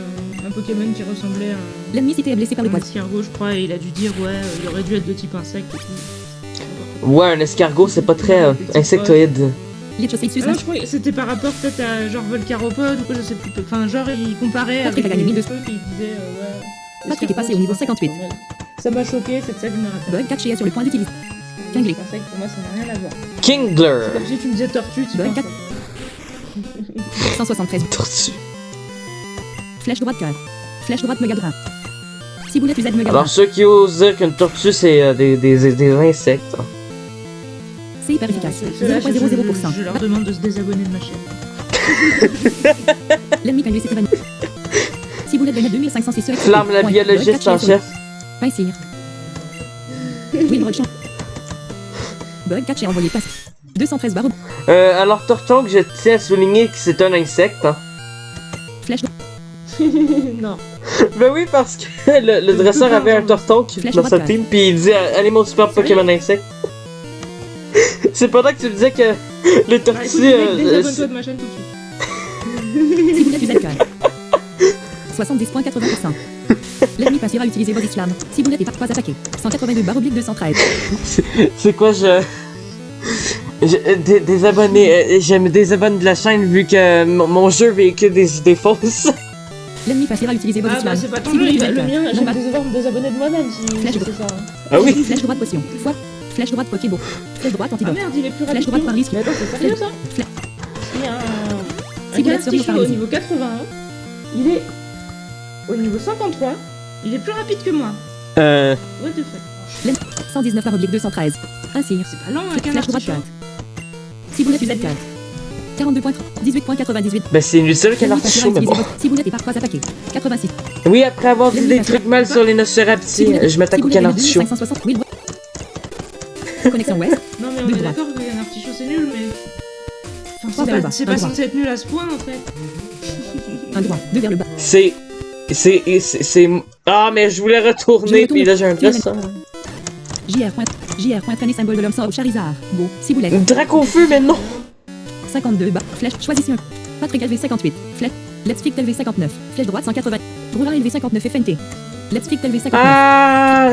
un Pokémon qui ressemblait à L'ennemi cité est blessé par le un poison. escargot, je crois, et il a dû dire ouais, il aurait dû être de type insecte et tout. Ouais, un escargot, c'est pas très insectoïde. Leech Seed Ah sus. non, je crois que c'était par rapport peut-être à genre Volcaropode ou quoi, je sais plus. Enfin, genre il comparait Patrick avec a gagné les 1002. trucs et il disait ouais. Patrick est escargot, passé au niveau c'est 58. normal. Ça m'a choqué, c'est de ça que je me rappelle. Bug catch est sur le point d'utiliser. Kingley. C'est pour moi, ça n'a rien à voir. Kingler. Comme si tu me disais tortue, tu Bug penses. catch. 173. Tortue. Flèche droite Cut. Flèche droite Mega Drive. Ciboulette Z Mega Alors Drive. ceux qui osent dire qu'une tortue c'est des insectes. hein. C'est hyper efficace. Ceux-là, 0.00%. je leur demande de se désabonner de ma chaîne. L'ennemi Kingley s'est évanoui. Ciboulette de 2506 sur Flamme la biologiste en chef. Pincir. Windrush. Bug catch est envoyé passe. 213 barres. Alors Tortongue, je tiens à souligner que c'est un insecte. Hein. Flèche Non. Ben oui, parce que le dresseur avait un torton Flèche dans sa droite. team, puis il disait allez mon super Pokémon insecte. C'est pendant que tu disais que les Bah, écoute, tortues. mec, désabonne-toi de ma chaîne tout de suite. Ciboulette Z Cut. 70.80%. L'ennemi passera à utiliser Body Slam. Ciboulette est pas attaqué. 182 barres oblique 213. C'est quoi, des abonnés, je me désabonne de la chaîne vu que mon jeu véhicule des idées fausses. L'ennemi passera à utiliser Body Ah Slam. bah c'est pas ton jeu, le mien, je Non, vais devoir me désabonner de moi-même si Flèche c'est ça. Ah oui. Flèche droite potion. Fois. Flèche droite Pokéball. Flèche droite Ah antidote. merde, il est plus Flèche rapide. droite que par moi. risque. Mais attends, c'est sérieux ça Flèche. Il y a un Ciboulette sur Galactichou au Paris. niveau 81. Il est au niveau 53. Il est plus rapide que moi. What the fuck. 119 barres oblique 213. Ainsi. C'est pas lent un Flèche droite canard. Cut. Ciboulette Z Cut. 18.98. Ben c'est inutile qu'elle L'ennemi passera à artichaut, mais utiliser bon. Body- Ciboulette est parfois attaqué. 86. Oui, après avoir dit des trucs mal sur les Nocerapitis, je m'attaque au canard de chaud. 560 Will. Connexion Ouest. Non mais on De est droite. d'accord que un artichaut c'est nul mais. Enfin, Trois vers le bas, c'est un pas droit. censé être nul à ce point en fait. Un droit. 2 vers le bas. C'est. Ah, mais je voulais retourner, puis là j'ai un dresseur. JR. Traîné symbole de l'homme sans au Charizard. Beau. Ciboulette. Dracofeu, mais non! 52 bas. Flèche. Choisissez un. Patrick LV 58. Flèche. Let's Fick LV 59. Flèche droite 180. Roulin LV 59 FNT. Let's Fick LV 59. Ah,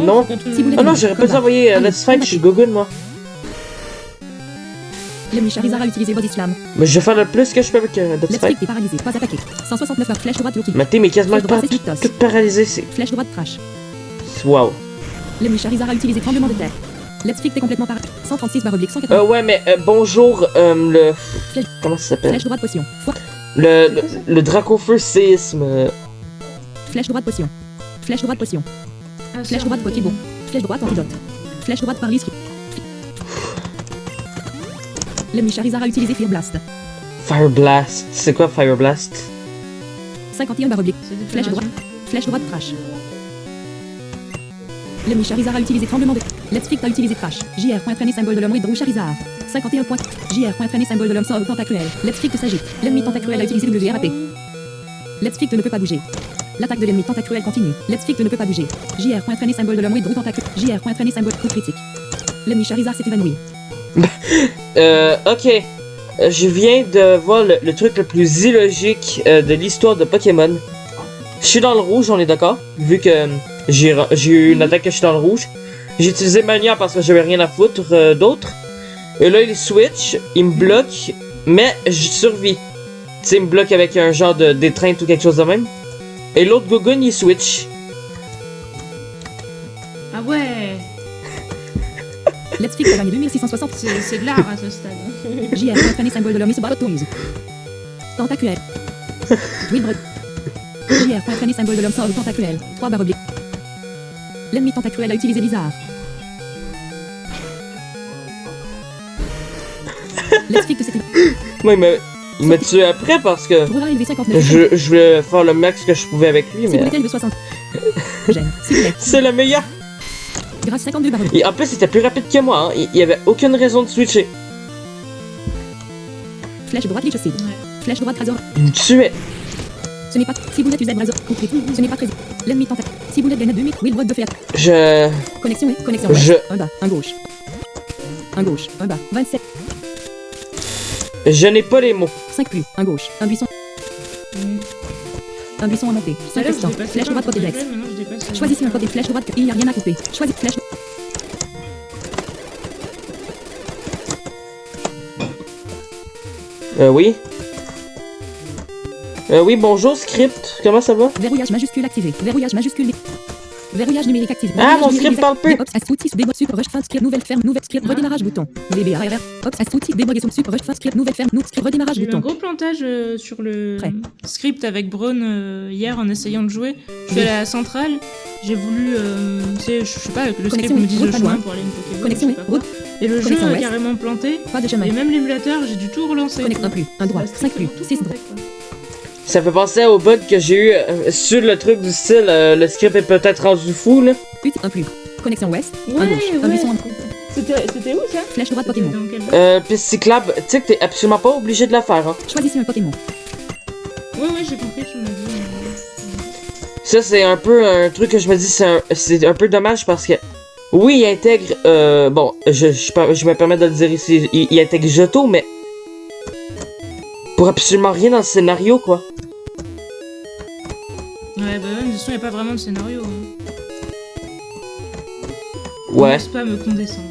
non. Ciboulette. Ah non, j'aurais pas dû envoyer Let's Fight, je suis gogun moi. L'ennemi Charizard a utilisé Body Slam. Mais je vais faire le plus que je peux avec Let's Let's Fight. Fick est paralysé. Pas attaqué. 169 barres. Flèche droite Loki. Ma team est quasiment Flèche droite, pas c'est Victos. toute paralysée, c'est. Flèche droite Crash. Wow. L'ennemi Charizard a utilisé tremblement de terre. Let's Fick est complètement paralysé. 136 barres oblique 180. Ouais, mais bonjour, le. Comment ça s'appelle? Flèche droite potion. Fois. Le Dracofeu séisme. Flèche droite potion. Flèche droite potion. Ah, Flèche ça, droite oui. Pokéball. Flèche droite antidote. Flèche droite paralyse. L'ennemi Charizard a utilisé Fear Blast. Fire Blast. C'est quoi Fire Blast? 51 barre oblique. C'est des Flèche droite. fédérations. Flèche droite Crash. L'ennemi Charizard a utilisé Tremblement de... Let's Fict a utilisé Crash. JR. Traîné symbole de l'homme Hydro Charizard. 51 points. JR. Traîné symbole de l'homme sans tentacruel. Let's Fict s'agite. L'ennemi tentacruel a utilisé WRAP. Let's Fict ne peut pas bouger. L'attaque de l'ennemi tentacruel continue. Let's Fict ne peut pas bouger. JR. Traîné symbole de l'homme Hydro tentacruel. JR. Traîné symbole coup critique. L'ennemi Charizard s'est évanoui. Ok. Je viens de voir le truc le plus illogique de l'histoire de Pokémon. Je suis dans le rouge, on est d'accord? Vu que j'ai eu une attaque que je suis dans le rouge. J'ai utilisé Mania parce que j'avais rien à foutre d'autre. Et là, il switch, il me bloque, mais je survis. Tu sais, il me bloque avec un genre d'étreinte ou quelque chose de même. Et l'autre Gogun, il switch. Ah ouais. Let's Fict a gagné 2660. C'est de l'art à ce stade. Hein. JR. Traîné symbole de l'homme Isobot Toys. Tentacruel. Wilbrut. JR. Traîné symbole de l'homme sans tentacruel. 3 barres obliques. L'ennemi tentacruel a utilisé Blizzard. Let's Fict s'est Moi, il m'a tué après parce que Brouhaha élevé 59. je voulais faire le max que je pouvais avec lui, mais Sécurité élevé 60. J'aime. Sécurité. c'est le meilleur. Grâce 52 barres. Et en plus, il était plus rapide que moi. Hein. Il y avait aucune raison de switcher. Flèche droite Leech Seed. Ouais. Flèche droite Razor. Il me tuait. Ce n'est pas. Si vous êtes usé Razor. Compris. Ce n'est pas très. L'ennemi tentacle. Si vous êtes gagné 2000. Wilbrut de fer. Je... Connexion et connexion. Ouais. Je... Un bas. Un gauche. Un gauche. Un bas. 27. Je n'ai pas les mots. 5 plus. Un gauche. Un buisson. Un buisson à monter. 5 Là, je restants. dépasse Flèche pas, droite côté je Dex. dépasse, maintenant, je dépasse. Choisissez un côté flèche droite. Il n'y a rien à couper. Choisissez flèche. Oui. Oui, bonjour, script. Comment ça va? Verrouillage majuscule activé. Verrouillage majuscule. Verrouillage numérique activé. Ah, Verrouillage mon numérique script parle plus. Ops, outil, débug, sucre, rush, fin, script, nouvelle ferme, nouvelle script, redémarrage, bouton. VBARR. Ops, outil, débug, sucre, rush, fin, script, nouvelle ferme, script, redémarrage, J'ai eu un bouton. gros plantage sur le Prêt. script avec Braun hier en essayant de jouer. Je suis allée à la centrale, j'ai voulu, tu sais, je sais pas, que le script Connexion, me dise le route pas chemin loin. pour aller une Pokéball. Connexion, je sais pas route. quoi. Et le jeu Connexion a ouest. carrément planté. Pas de chemin. Et même l'émulateur, j'ai dû tout relancer. Connecte un plus, un droit, Ouais, 5 plus, tout 6 planté, droits. quoi. Ça fait penser au bug que j'ai eu sur le truc du style le script est peut-être rendu fou, là. Un plus. Connexion ouest. Ouais, Un gauche. Un buisson en C'était où ça? flèche droite Pokémon. Dans quel bar? Puis Cyclable, tu sais que t'es absolument pas obligé de la faire, hein. Choisissez un Pokémon. Ouais, j'ai compris, tu m'as dit. Ça, c'est un peu un truc que je me dis, c'est un peu dommage parce que... Oui, il intègre... bon, je me permets de le dire ici, il intègre Johto, mais... Pour absolument rien dans le scénario, quoi. Ouais, bah même, de toute façon, y a pas vraiment de scénario. Hein. Ouais. Commence pas à me condescendre.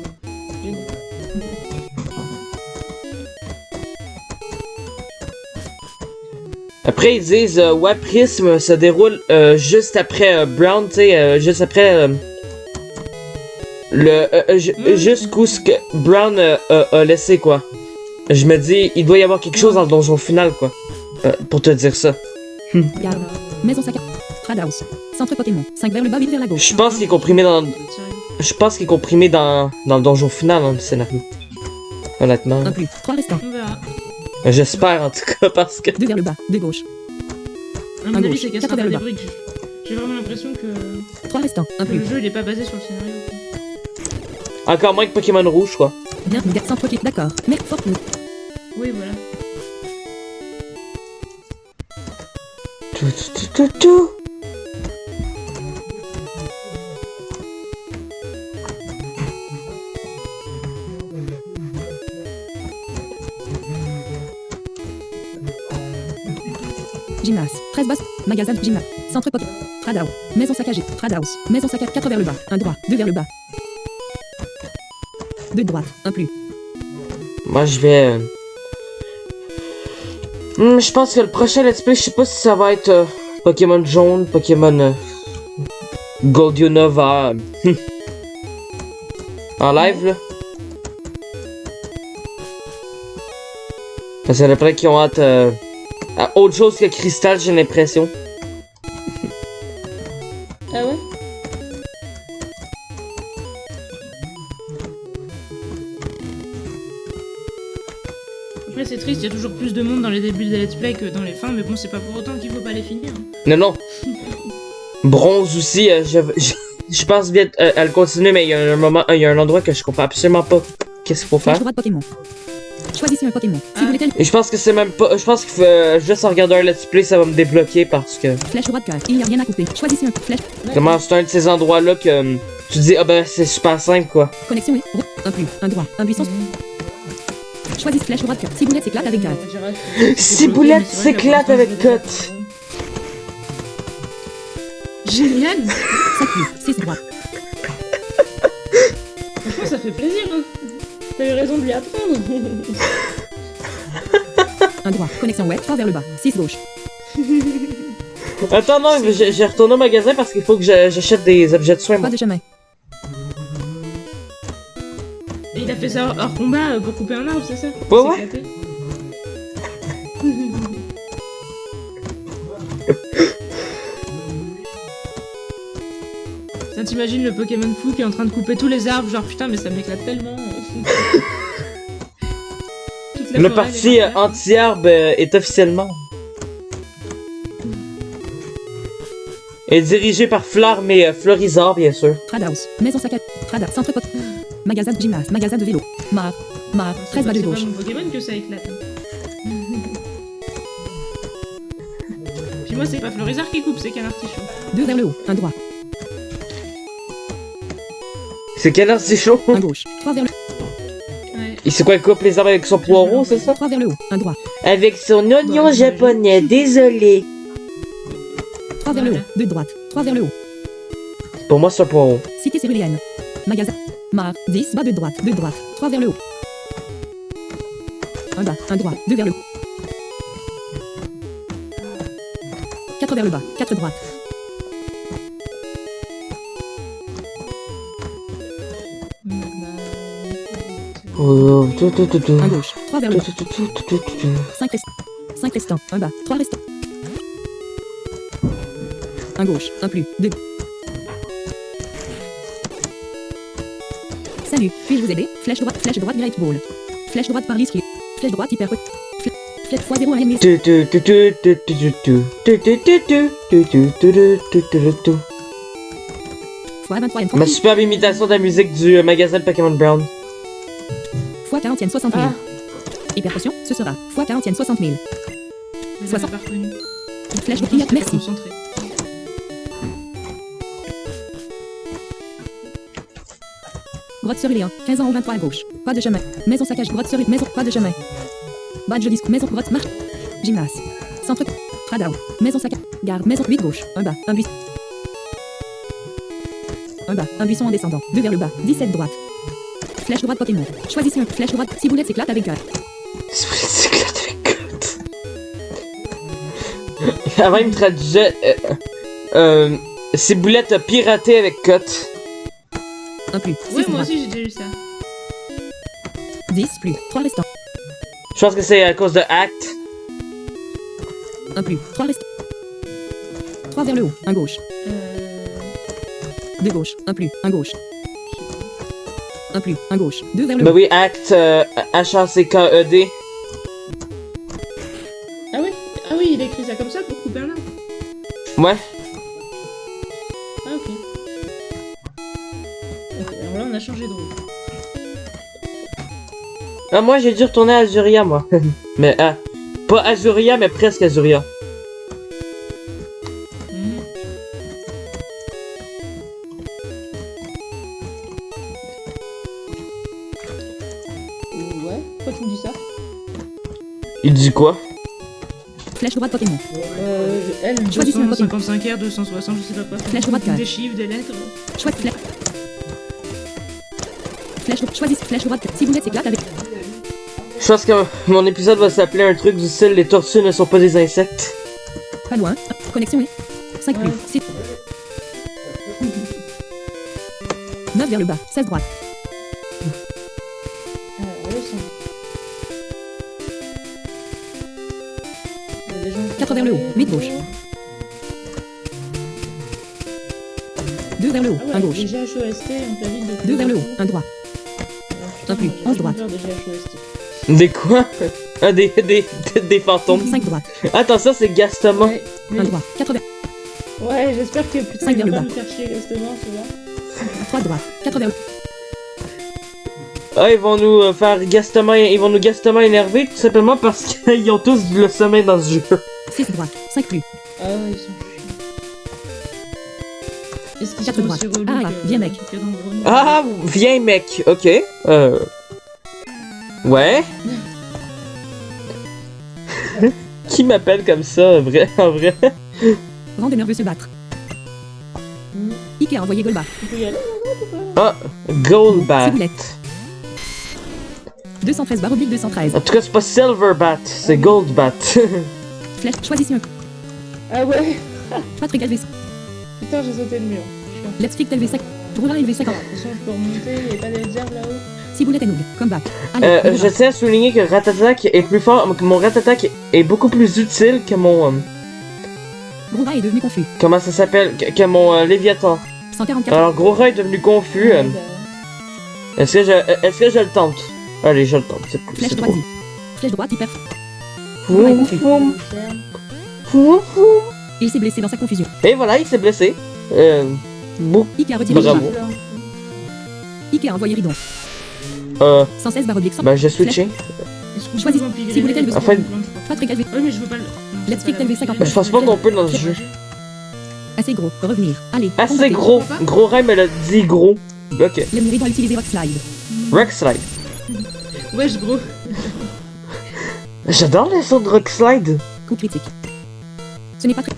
Après, ils disent, ouais, Prism se déroule juste après Brown, tu sais, juste après jusqu'où ce que Brown a laissé, quoi. Je me dis, il doit y avoir quelque chose dans le donjon final, quoi. Pour te dire ça. Garde. Maison Saka. Fradhouse. Centre Pokémon. 5 vers le bas, 8 vers la gauche. Je pense qu'il est comprimé dans... Je pense qu'il est comprimé dans le donjon final, hein, le scénario. Honnêtement. Un plus. 3 restants. On verra. J'espère, en tout cas, parce que... 2 vers le bas, 2 gauche. À mon Un avis, gauche, c'est qu'à 4 sortir vers le des bas. briques. J'ai vraiment l'impression que 3 restants. Un plus. le jeu il est pas basé sur le scénario. Encore moins que Pokémon Rouge, quoi. Bien, centre Pokémon. D'accord. Mais forte nous. Oui, voilà. Tout. Gymnase. 13 boss. Magasin. Gymnase. Centre Pokémon. Fradhouse. Maison saccagée. Fradhouse. Maison saccagée. 4 vers le bas. Un droit. 2 vers le bas. 2 de droite. Un plus. Moi, je vais... je pense que le prochain let's play, je sais pas si ça va être Pokémon jaune, Pokémon Goldionova. En live, là. Parce qu'il y en a plein qui ont hâte à autre chose que Crystal, j'ai l'impression. Ah ouais? Après, c'est triste, il y a toujours plus de monde dans les débuts des let's play que dans les fins, mais bon, c'est pas pour autant qu'il faut pas les finir. Non, non. Bronze aussi, je pense bien à le continuer, mais il y a un moment, il y a un endroit que je comprends absolument pas qu'est-ce qu'il faut Flèche faire. droite Pokémon. Choisissez un Pokémon. Si Ah. vous voulez tel... Et je pense que c'est même pas. Je pense qu'il faut juste en regarder un let's play, ça va me débloquer parce que. Flèche droite cœur. Il n'y a rien à couper. Choisissez un flèche. Comment c'est un de ces endroits-là que tu te dis, ah ben c'est super simple quoi. Connexion et un plus, un droit, un buisson. Choisissez flèche droite cœur. Ciboulette s'éclate avec cœur. Ciboulette s'éclate avec cut. Génial. 5 plus, 6 droite. Franchement, ça fait plaisir, hein. T'as eu raison de lui apprendre. Un droit. Connexion web, 3 vers le bas. 6 gauche. Attends, non, j'ai retourné au magasin parce qu'il faut que j'achète des objets de soins. Moi. Pas de chemin. Et il a fait ça hors combat pour couper un arbre, c'est ça? Ouais, ouais. S'éclater. Ça, t'imagines le Pokémon fou qui est en train de couper tous les arbres, genre putain, mais ça m'éclate tellement. Toute la Le forêt, parti les arbres. anti-arbre est officiellement. Est dirigé par Flarm et Florizard, bien sûr. Fradhouse. Maison saccade. Frada. Centre pot. Magasin de gymnase. Magasin de vélo. Mar. Mar. C'est 13 bas de pas gauche. mon Pokémon que ça éclate. Puis moi, c'est pas Florizard qui coupe, c'est qu'un artichaut. 2 vers le haut. Un droit. C'est quel artichaut? Un gauche. 3 vers le Ouais. Il sait quoi, il coupe les arbres avec son poireau, c'est ça? 3 vers le haut. Un droit. Avec son oignon japonais, désolé. 3 vers le haut. 2 droite. 3 vers le haut. Pour moi, c'est un poireau. Cité céruléenne. Magasin. Mar. 10 bas de droite. 2 droite. 3 vers le haut. Un bas. Un droit. 2 vers le haut. 4 vers le bas. 4 droite. Un gauche. 3 vers le bas. 5 restants. 5 restants. Un bas. 3 restants. Un gauche. Un plus. 2. Salut. Puis-je vous aider? Flèche droite. Flèche droite. Great Ball. Flèche droite par Liski. Flèche droite hyper. Flèche x0 à l'ennemi. Fois 23 N. Ma superbe imitation de la musique du magasin de Pokémon Brown. Fois 40 60 000. Ah. Hyper potion. Ce sera. Fois 40 60 000. Je 60. l'avais pas reconnu. Une flèche de Pourtant, prière. c'était Merci. concentré. Grotte sur Léon. 15 ans au 23 à gauche. Pas de chemin. Maison saccage. Grotte sur Maison. Pas de chemin. Badge disque. Maison. Grotte. Marche. Gymnase. Centre. Fradao. Maison saccage. Garde. Maison. 8 gauche. Un bas. Un buisson. Un bas. Un buisson en descendant. 2 vers le bas. 17 droite. Flèche droite Pokémon. Choisissez un. Flèche droite. Ciboulette s'éclate avec cœur. Ciboulette s'éclate avec cut. Avant, il me traduisait. Ciboulette a piraté avec cut. Un plus. 6 Ouais, moi droite. aussi j'ai déjà eu ça. 10 plus. 3 restants. Je pense que c'est à cause de Act. Un plus. 3 restants. 3 vers le haut. Un gauche. 2 gauche. Un plus. Un gauche. Un plus. Un gauche. 2 vers le Ben haut. oui, Act, H-A-C-K-E-D. Ah oui? Ah oui, il a écrit ça comme ça pour couper un arbre. Ouais. Ah ok. Ok, alors là on a changé de route. Ah, moi, j'ai dû retourner à Azuria, moi. Mais, pas Azuria, mais presque Azuria. Mhm. Ouais, pourquoi tu me dis ça? Il dit quoi? Flèche droite Pokémon. Elle, Choisissez un Pokémon. 255 R, 260, je sais pas quoi. Flèche droite cœur. Des chiffres, des lettres. Chouette flèche. Flèche droite. Choisissez flèche droite. Ciboulette s'éclate avec. Je pense que mon épisode va s'appeler un truc du style Les tortues ne sont pas des insectes. Pas loin. Connexion est. 5 plus. Ouais. 6. 9 vers le bas. 16 droite. Alors, le son. Il y a des gens qui 4 vers le haut. 8 gauche. 2 vers le haut. Ah ouais, Un gauche. les GHOST, donc la ville de 2 vers le haut. Un droit. Putain, Un plus, j'ai 11 droite. peur des GHOST. Des quoi? Ah, des fantômes. 5 droite. Attends, ça c'est Gastama. Ouais, mais- 1 droit. 80. Ouais, j'espère que putain, Cinq il vers va le pas bas. nous faire chier justement, tu vois. 3 droite. 80. Ah, ils vont nous faire Gastama, ils vont nous Gastama énerver tout simplement parce qu'ils ont tous le sommeil dans ce jeu. 6 droite. 5 plus. Ah ouais, ils sont chiants. Est-ce qu'ils Quatre sont droite. aussi relous Ah, que- viens, mec. que dans Grenouille? Ah, viens mec, ok. Ouais. Qui m'appelle comme ça, en vrai? Rang de nerveux se battre. Hmm. Ike a envoyé Golba. Tu peux y aller? Ah, Goldbat. Ciboulette. 213 barre oblique 213. En tout cas, c'est pas Silverbat, c'est Goldbat. Flèche. Choisissez un. Ah ouais. 4 égale V. Putain, j'ai sauté le mur. Chiant. Let's Flick LV5. Brouillard LV50. Attention, je peux remonter, il y a pas de diable là-haut. Ciboulette et Noog. Combat. Allez, Je Brouillard. tiens à souligner que Ratatak est plus fort, que mon Ratatak est beaucoup plus utile que mon... Brouillard est devenu confus. comment ça s'appelle? Que mon Léviathan. 144. Alors, Gros Rat est devenu confus. Ouais, bah, Est-ce que je le tente? Allez, je le tente, c'est plus. Flèche c'est droite trop. 10. Flèche droite hyper. Brouillard est confus. Foum, ferme. foum, foum. Il s'est blessé dans sa confusion. Et voilà, il s'est blessé. Bon. Ike a retiré Bravo. Golba. Ike a envoyé Ridon. 116 barre oblique 100. Bah, j'ai switché. Est-ce qu'on Choisis. peut empirer Si vous voulez, les elle veut En fait- 4 égale V. Ouais, mais je veux pas le. Non, Let's c'est pas Flick la- LV50. Je pense pas qu'on peut dans ce jeu. Assez gros. Revenir. Allez. Assez combattez. gros. Gros Rat me l'a dit gros. Ok. L'ennemi doit utiliser Rock Slide. Rock Slide. Wesh, gros. J'adore les sons de Rock Slide. Coup critique. Ce n'est pas très.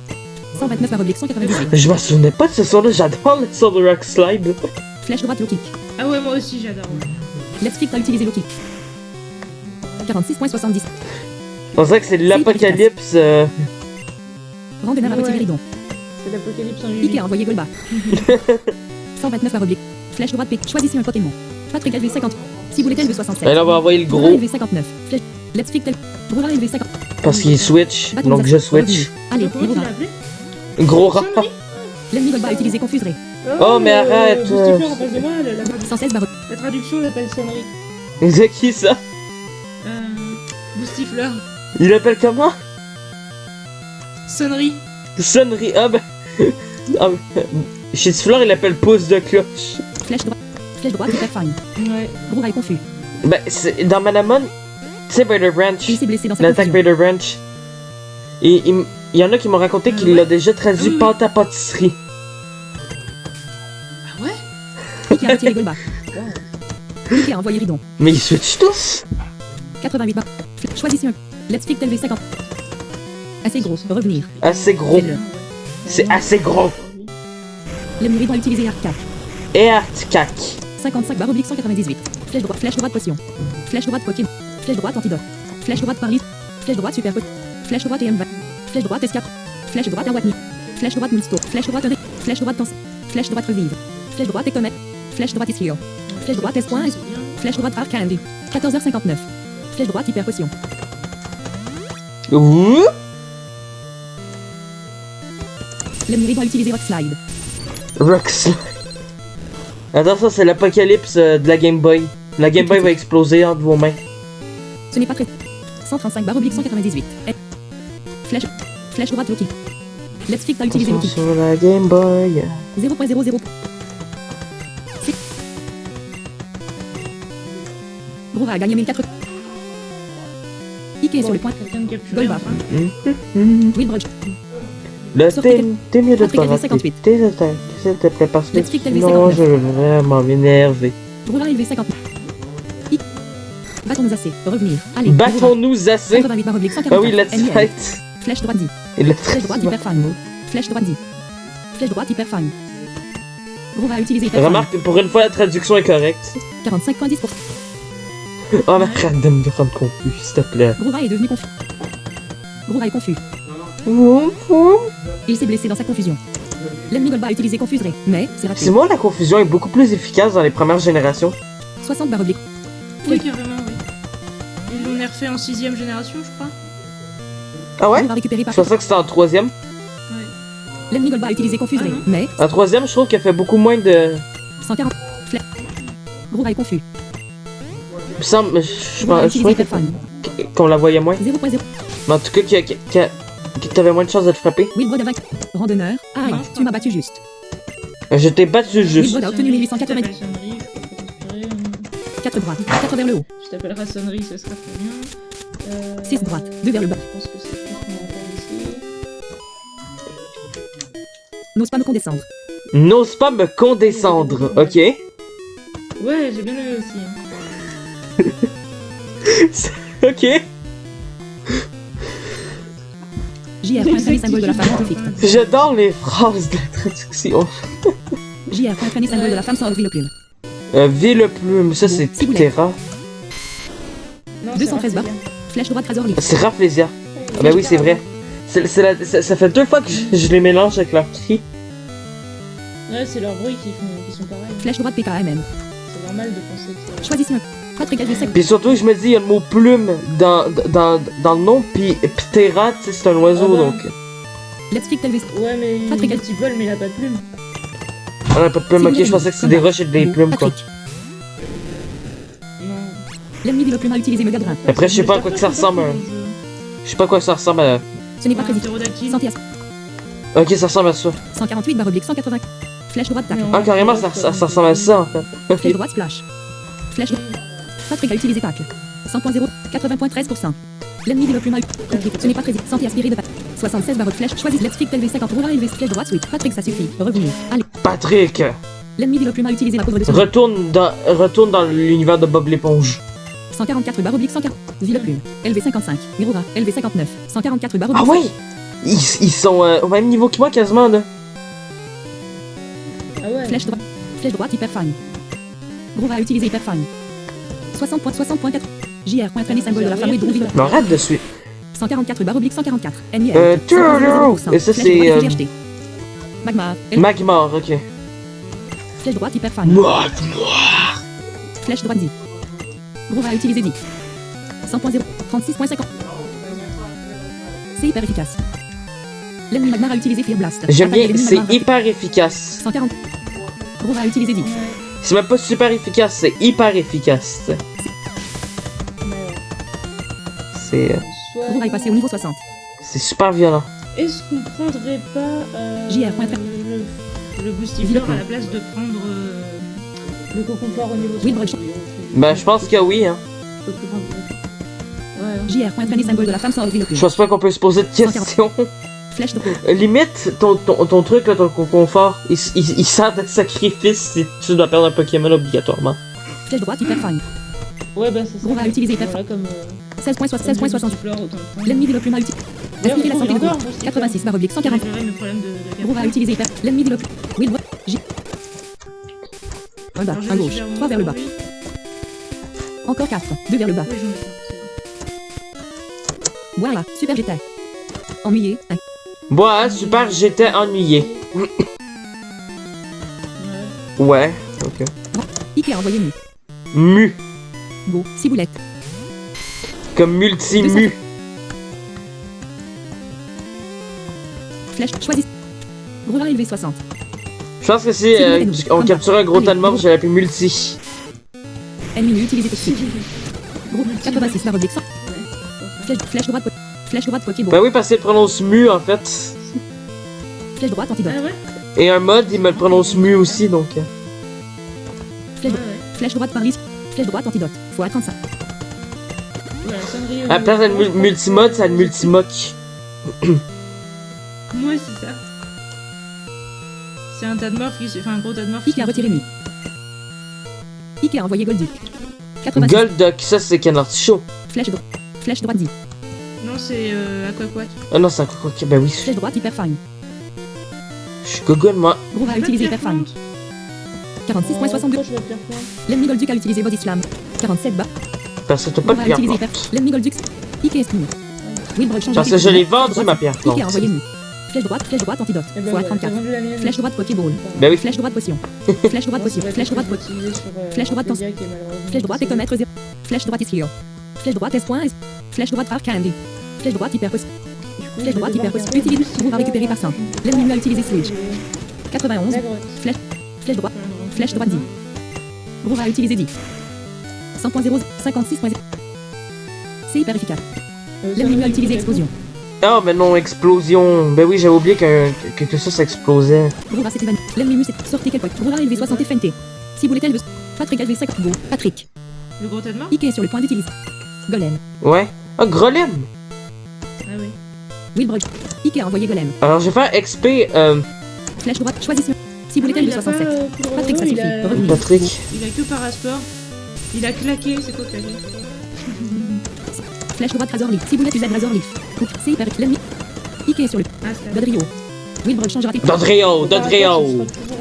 129 barre oblique 198. Je me souvenais pas de ce son-là. J'adore les sons de Rock Slide. Flèche droite low kick. Ah ouais, moi aussi, j'adore. Ouais. Let's Flick a utilisé low kick. 46.70. On dirait que c'est l'apocalypse. Rang de nerf à Ouais. retirer Ridon. C'est l'apocalypse en Ike a envoyé Golba. 129 barre oblique. Flèche droite P. Choisissez un Pokémon. 4 égale V50. Si vous voulez LV 67. Et là, on va envoyer le Brouillard gros. LV 59. Flèche. Let's Flick tel. Brouillard LV 50. Parce qu'il switch. Bâton Donc aux je assaut. switch. Revenu. Allez, Comment tu Brouillard. l'as appelé? Gros rat. Sonnerie. L'ennemi Golba a utilisé Confuserai. Oh, mais arrête, Boostifleur en face de moi, la 116 barre. la traduction l'appelle sonnerie. C'est qui ça? Boostifleur. Il appelle comment? Sonnerie. Sonnerie. Ah ben. Ah, chez Tifleur, il appelle pouce de cloche. Flèche droite. Flèche droite hyper fine. Ouais. Brouillard est confus. Ben, dans Manamon, tu sais, Raider Branch. Il s'est blessé dans sa L'attaque confusion. Raider Branch. Et il y en a qui m'ont raconté qu'il Ouais. l'a déjà traduit Oui. pâte à pâtisserie. Ah ouais? Ike a retiré Golba. Ike a envoyé Ridon. Mais ils switchent tous. 88 barres. Choisissez un. Let's Flick LV 50. Assez gros. Revenir. Assez gros. C'est l'heure. C'est assez gros. L'ennemi Ridon a utilisé Arc 4. Et Artcac. 55 barre oblique 198. Flèche droite potion. Flèche droite Pokémon. Flèche droite antidote. Flèche droite Parlise. Flèche droite super potion. Flèche droite EM20. Flèche droite S4. Flèche droite Awatni. Flèche droite Moonstone. Flèche droite Rick. Flèche droite Tens. Flèche droite Revive. Flèche droite Ectomètre. Flèche droite Ischio. Flèche droite S. Flèche droite Arc Candy. 14h59. Flèche droite hyper potion. Ouh. L'ennemi Ridon a utilisé Rock Slide. Rock Slide. Attends, ça c'est l'apocalypse de la Game Boy. La Game Boy va exploser entre vos mains. Ce n'est pas très. 135 barre oblique 198. Flèche. Flèche droite Loki. Let's Flick a utilisé Loki. Sur la Game Boy. 0.00. Brouillard a gagné 1004. Ike est sur le point. Quelqu'un de capturé. Golba. enfin. Willbridge. Le Sortez t'es mieux de Patrick pas avait rater 58. tes attaques, s'il te plaît, parce que Let's Flick avait sinon 59. je vais vraiment m'énerver. Brouillard élevé 50. Ike. Battons-nous assez. Revenir. Allez. Brouillard. Battons-nous assez. 88 barre oblique 144. Ah oui, let's NIL. fight. Flèche droite 10. Et le Flèche droite hyper fine. Flèche droite 10. Flèche droite hyper fine. Brouillard a utilisé hyper fine. Remarque, pour une fois, la traduction est correcte. 45.10%. Oh, mais arrête de me rendre confus, s'il te plaît. Brouillard est devenu confus. Brouillard est confus. Il s'est blessé dans sa confusion. L'ennemi Golba a utilisé Confuserai, mais c'est raté. C'est moi, la confusion est beaucoup plus efficace dans les premières générations. 60 barre oblique. Oui, carrément, oui. Ils l'ont nerfé en 6ème génération, je crois. Ah ouais? Brouillard récupéré par. Je pensais que c'était en troisième. Ouais. L'ennemi Golba a utilisé Confuserai, Ah non. mais En troisième, je trouve qu'elle fait beaucoup moins de... 140. Flèche. Brouillard est confus. me semble, je Gros à utiliser crois Hyperfang. qu'on la voyait moins. 0.0. Mais en tout cas, que t'avais moins de chances de te frapper. Wilbrod a vaincu. Randonneur. Aïe, Non, tu m'as battu juste. Je t'ai battu juste. Wilbrod a obtenu 1880. Je t'appelle sonnerie, je peux récupérer. 4 droite, 4 vers le haut. Je t'appellerai sonnerie, ce sera très bien. 6 droite, 2 vers le bas. Je pense que c'est tout ce qu'on va faire ici. N'ose pas me condescendre. N'ose pas me condescendre, ok? Ouais, j'ai bien aimé aussi. Ok. JR point traîné symbole de la femme antifixe. J'adore les phrases de la traduction. JR point traîné symbole de la femme sans le plume. Ville plume, ça c'est Ciboulette. Ptera. Non, 213 c'est bas. Flèche droite Razor Leaf. C'est Rafflesia. Ah ben oui, c'est vrai. Ça fait 2 fois que je les mélange avec leur cri. Ouais, c'est leurs bruits qui sont pareils. Flèche droite PKMM. C'est normal de penser que c'est... Choisissez un. 4 égale V5. Puis surtout, je me dis, il y a le mot plume dans le nom, puis Ptera, tu sais, c'est un oiseau, Ah ben. donc... Let's Fick Telvis. Ouais, mais il Patrick, a un petit vol, mais il a pas de plume. On a pas de plume, ok, je pensais que c'était des roches et des plumes, quoi. Patrick. Non. L'ennemi dit le plume à utiliser Megadrin. Après, je sais pas à quoi que ça ressemble, hein. Je sais pas à quoi ça ressemble à... Ce n'est pas Un précis. ptérodactyle. Santé à Ok, ça ressemble à ça. 148 barre oblique 180. Flèche droite tac. Non. Ah, carrément, ça ressemble à ça, en fait. Flèche droite splash. Flèche droite. Patrick a utilisé tac. 100.0. 80.13%. L'ennemi dit le plume à utiliser. Ce n'est pas précis. Santé aspirée de pack. 76 barre flèche. Choisis Let's Fick Telvis 50. Roulard élevé. Flèche droite suite. Patrick ça suffit. Revenir. Allez. Patrick, L'ennemi dit le plume à utiliser ma pauvre de retourne dans l'univers de Bob l'éponge. 144 barre oblique 140. Ville plume. LV55. Mirora. LV59. 144 barre Ah oblique. ouais! Ils sont au même niveau que moi, quasiment, là. Ah ouais. Flèche droite. Flèche droite hyperfine. Gros à utiliser hyperfine. 60.4. JR point traîné symbole de la femme et ville. Mais arrête de suivre. 144 barre oblique 144. Ennemi Turlo. Et ça, c'est, Magma. Magmar, ok. Flèche droite hyperfine. Magmar. Flèche droite dit. Gros à utiliser dit. 100.0. 36.50. C'est hyper efficace. L'ennemi Magmar a utilisé Fear Blast. J'aime bien, Attaque de l'ennemi c'est Magmar. hyper efficace. 140. Gros à utiliser dit. C'est même pas super efficace, c'est hyper efficace. Mais C'est Gros à est passé au niveau 60. c'est super violent. Est-ce qu'on prendrait pas JR. le boostifleur à la place de prendre le coconfort au niveau Oui, 60? bref. Ben, je pense que oui, hein. Ouais. JR point traîné symbole de la femme sans le Je plume. pense pas qu'on peut se poser de questions. Flèche droite. Limite, ton truc, là, ton confort, il sert de sacrifice si tu dois perdre un Pokémon obligatoirement. Flèche droite hyperfine. Ouais, bah c'est ça. Gros va utiliser Voilà, hyper. comme 16.60. boostifleur, autant le prendre. L'ennemi dit le plume à utiliser. Aspirer la santé de gros. 86 barre oblique 140. J'ai géré mes problèmes de Gros va utiliser hyper. L'ennemi dit le plume. Will J. Un bas, Alors, je un vais gauche, super 3 vers le bas. Oui, Encore 4, 2 vers le bas. j'en ai pas. Voilà, super j'étais. Ennuyé, hein. Moi, super, j'étais ennuyé. Ouais. Ouais, ok. Ike a envoyé mu. Mu, Go, ciboulette. comme multi-mu. Flèche, choisis. Gros va élevé 60. Je pense que si on capturait un gros tas de morts, j'aurais pu multi. Ennemi utilisé toxique. Gros, 86 barre oblique 100. Flèche droite Pokéball. Ben oui, parce qu'il prononce mu en fait. Flèche droite antidote. Ah ouais? Et un mode, il me le prononce mu aussi, donc. Flèche, Ouais, flèche droite par risque. Flèche droite antidote. Fois 35. Voilà, sonnerie. À la place d'un multimode, c'est un multimoc. Moi, c'est ça. C'est un tas de morphes qui se fait un gros tas de morphes. Ike a retiré mu. Ike a envoyé Golduc. 86. Golduck, ça c'est Canard Chaud. Flèche droite dit. Non, c'est Aquaquack. Ah non, c'est un quoi. Ben oui, Flèche droite hyperfine. je suis Google moi. Gros va utiliser hyperfine. 46.62. L'ennemi Golduc a utilisé Body Slam. 47 bas. Parce que t'as Gros pas de va pierre utiliser forte. hyper. L'ennemi Golduc. Ike est mu. Wilbrod change. Parce que je l'ai vendu ma pierre Ike a forte. envoyé mu. Flèche droite antidote. Fois 34. Flèche droite Pokéball. Ben oui. Flèche droite potion. Flèche droite potion. Flèche droite potion. Flèche droite tension. Flèche droite hectomètre 0. Flèche droite Ischio. Flèche droite S. Flèche droite Hard Candy. Flèche droite hyper potion. Flèche droite hyper potion. Utilise. Gros va récupérer par 100. L'ennemi a utilisé Sludge. 91. Flèche droite. Flèche droite 10. Gros va utiliser 10. 100.0, 56.0. C'est hyper efficace. L'ennemi a utilisé explosion. Ah, mais non, explosion. Ben oui, j'avais oublié que ça explosait. Brura s'est évanoui. L'ennemi s'est sorti quel point. Brura élevé 60 FNT. Ciboulette élevé. Patrick élevé 5. Go. Patrick. Le gros tas de mort? Ike est sur le point d'utiliser. Golem. Ouais. Ah, Grolem. Ah oui. Wilbrod. Ike a envoyé Golem. Alors, je vais faire XP, Flèche droite. Choisissez. Ciboulette élevé 67. Patrick, ça suffit. Revenu. Patrick. Il a que Parasport. Il a claqué, c'est quoi claqué? Flèche droite Razor Leaf. Ciboulette UZ Razor Leaf. Coupe. C'est hyper. L'ennemi. Ike est sur le. Ah, c'est la Dodrio. Wilbrod changera tes. Dodrio.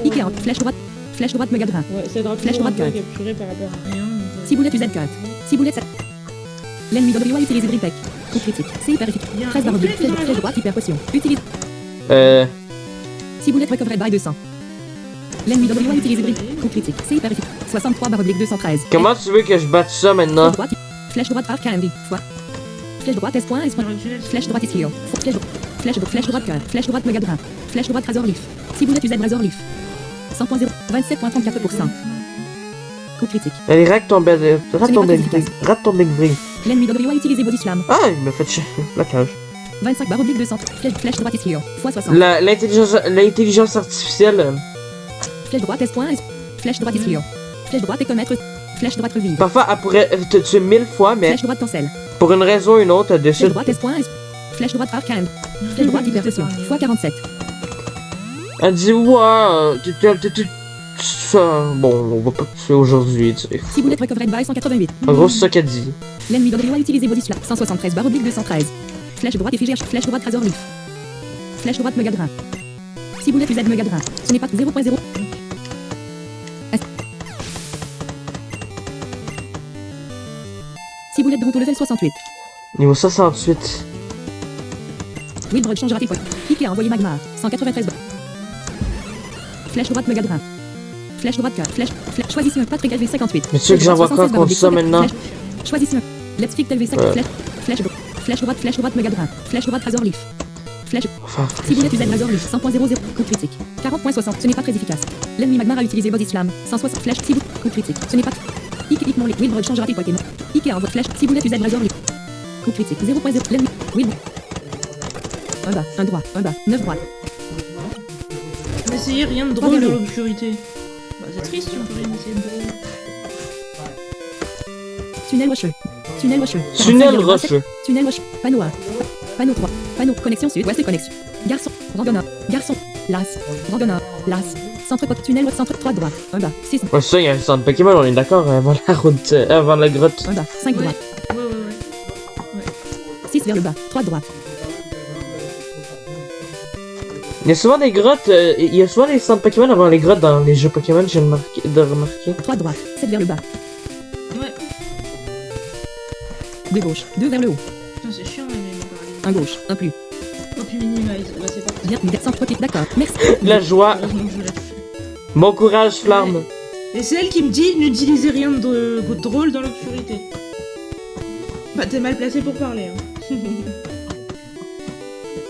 Ike a. Flèche droite. Flèche droite Megadrin. Ouais, ça devra Flèche toujours un droite peu cut. capturé par rapport à rien. Ciboulette UZ cut. Ciboulette. L'ennemi Dodrio a utilisé Gripec. Coup critique. C'est hyper efficace. Il y a un 13 barres complet flèche dans la flèche droite hyper potion. Utilise. Ciboulette recovered by 200. L'ennemi Dodrio a utilisé Gripec. Coup critique. C'est hyper efficace. 63 barres 213. Comment tu veux que je batte ça maintenant? Flèche droite Arc Candy. Fois. Flèche droite S. S. Flèche droite is heal. Flèche droite cœur. Flèche droite Megadrin. Flèche droite Razor Leaf. Ciboulette UZ Razor Leaf. 100.0. 27.34%. Coup critique. Allez, rate ton big bring. L'ennemi Dodrio a utilisé Body Slam. Ah, il m'a fait chier. La cage. 25 barres 200. Flèche droite is heal. Fois 60. L'intelligence artificielle. Flèche droite S. Flèche droite is heal. Flèche droite et commettre. Flèche droite revive. Parfois, elle pourrait te tuer 1000 fois, mais Flèche droite cancel. pour une raison ou une autre, elle Flèche décide. droite S. Flèche droite Arc Hand. Flèche droite hyper potion. Fois 47. Elle dit, ouais, ça. Bon, on va pas te tuer aujourd'hui, tu sais. Ciboulette recovered by 188. En gros, c'est ça qu'elle dit. L'ennemi Dodrio a utilisé Body Slam. 173 barres 213. Flèche droite et figère. Flèche droite Razor Leaf. Flèche droite Megadrin. Ciboulette UZ Megadrin. Ce n'est pas 0.0. Ciboulette Bronto level 68. Niveau 68. Wilbrod changera tes points. Ike a envoyé Magmar. 193 barres. Flèche droite Megadrin. Flèche droite cœur. Flèche. Choisissez un Patrick LV 58. Mais tu veux que j'envoie quoi contre ça maintenant? Choisissez un. Let's Pick LV 58. Flèche droite Megadrin. Flèche droite Razor Leaf. Flèche. Enfin, Ciboulette UZ Razor Leaf. 100.00. Coup critique. 40.60. Ce n'est pas très efficace. L'ennemi Magmar a utilisé Body Slam. 160. Flèche. Ciboulette. Coup critique. Ce n'est pas. Ike mon Wilbrod changera tes points. Ike envoie flèche. Ciboulette UZ Razor Leaf. Coup critique. 0.0. L'ennemi. Wilbrod. Un bas. Un droit. Un bas. 9 droites. N'essayez rien de drôle dans l'obscurité. Bah, c'est triste, on peut rien essayer de drôle. Tunnel rocheux. Tunnel rocheux. tunnel rocheux. Tunnel rocheux. Panneau 1. Panneau 3. Panneau. Connexion sud-ouest et connexion. Garçon. Randonneur. Garçon. Las. Randonneur. Las. Centre pot. Tunnel. Centre 3 droite. Un bas. 6. Ouais, ça, il y a un centre Pokémon, on est d'accord, avant la route, avant la grotte. Un bas. 5 Ouais. droite. Ouais. 6 vers le bas. 3 droite. Il y a souvent des grottes, il y a souvent des centres Pokémon avant les grottes dans les jeux Pokémon, j'ai remarqué. 3 droite. 7 vers le bas. Ouais. 2 gauche. 2 vers le haut. Putain, c'est chiant, mais 1 gauche. 1 plus. Oh, puis minimise. Bah, c'est parti. Bien. Centre poté. D'accord. Merci. La joie, Heureusement que je l'ai fait. bon courage, Flamme. Et c'est elle qui me dit n'utilisez rien de drôle dans l'obscurité. Bah, t'es mal placé pour parler, hein.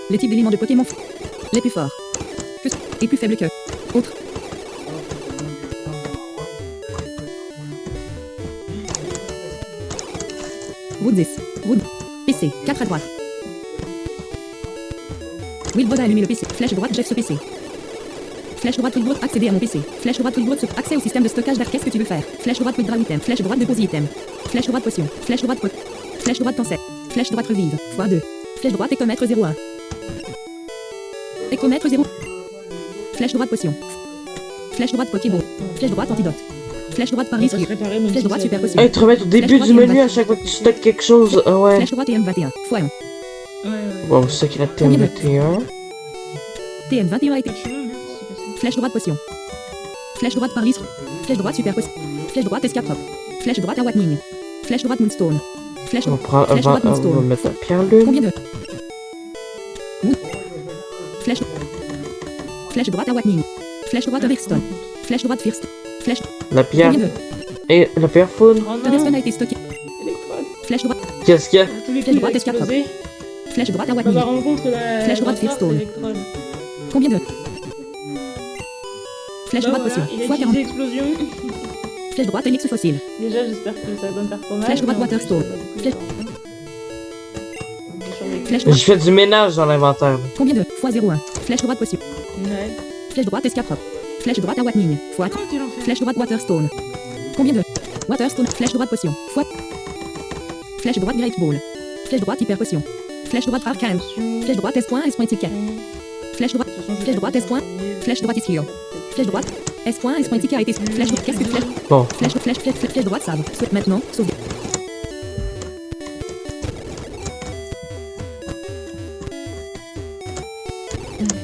Les types d'éléments de Pokémon. Les plus forts. Et plus faibles que. Autres. Route 10. Route. PC. 4 à droite. Wilbrod a allumé le PC. Flèche droite, Jeff ce PC. Flèche droite, Wilbrod, accéder à mon PC. Flèche droite, Wilbrod, accès au système de stockage d'art. Qu'est-ce que tu veux faire? Flèche droite, withdraw item. Flèche droite, déposer item. Flèche droite, potion. Flèche droite, pot. Flèche droite, cancel. Flèche droite, revive. x2. Flèche droite, écomètre 01. Écomètre 0. Flèche droite, potion. Flèche droite, Pokéball. Flèche droite, antidote. Flèche droite, Paris. Flèche droite, super potion. Hey, te remettre au début du menu à chaque fois que tu stockes quelque chose, ouais. Flèche droite, TM21. x1. Ouais. Wow, c'est ça qu'il a TM21. TM21 a été. Chemin, merde, c'est passé. Flèche droite, potion. Flèche droite, Paris. Flèche droite, super potion. Flèche droite, escape. Flèche droite, Awakening. Flèche droite, Moonstone. Flèche On prend, Flèche droite, on va Moonstone. mettre la pierre lune. Combien de. Flèche. Flèche droite, Awakening. Flèche droite, Rickstone. Flèche droite, First. Flèche. La pierre. Combien de. Et la pierre faune. Oh Redstone non, a été stocké. électrode. Flèche droite. Qu'est-ce qu'il y a? Tous les Flèche coups, droite, il a escape. explosé. Flèche droite, On va Awakening. rencontre la... Flèche droite, la Firstone. électrode. Combien de. Flèche Bah droite, voilà, potion. il a Fois utilisé 40. explosion. Flèche droite, elixir fossile. Déjà, j'espère que ça va pas me faire trop mal. Flèche droite, mais water stone. Flèche- Flèche Je droite. fais du ménage dans l'inventaire. Combien de fois 0,1. Flèche droite, potion. Ouais. Flèche droite, escape. Flèche droite, awakening. Fois Comment t'es l'enfer? Flèche droite, waterstone. Combien de Waterstone, flèche droite, potion. Fois. Flèche droite, great ball. Flèche droite, hyper potion. Flèche droite, arcane. Flèche droite, S point ticket. Flèche droite, flèche droite, S point. Flèche droite, is here. Flèche droite, S point ticket a été. Flèche droite, qu'est-ce que flèche? Bon. Flèche droite, save. Souhaite maintenant, sauve.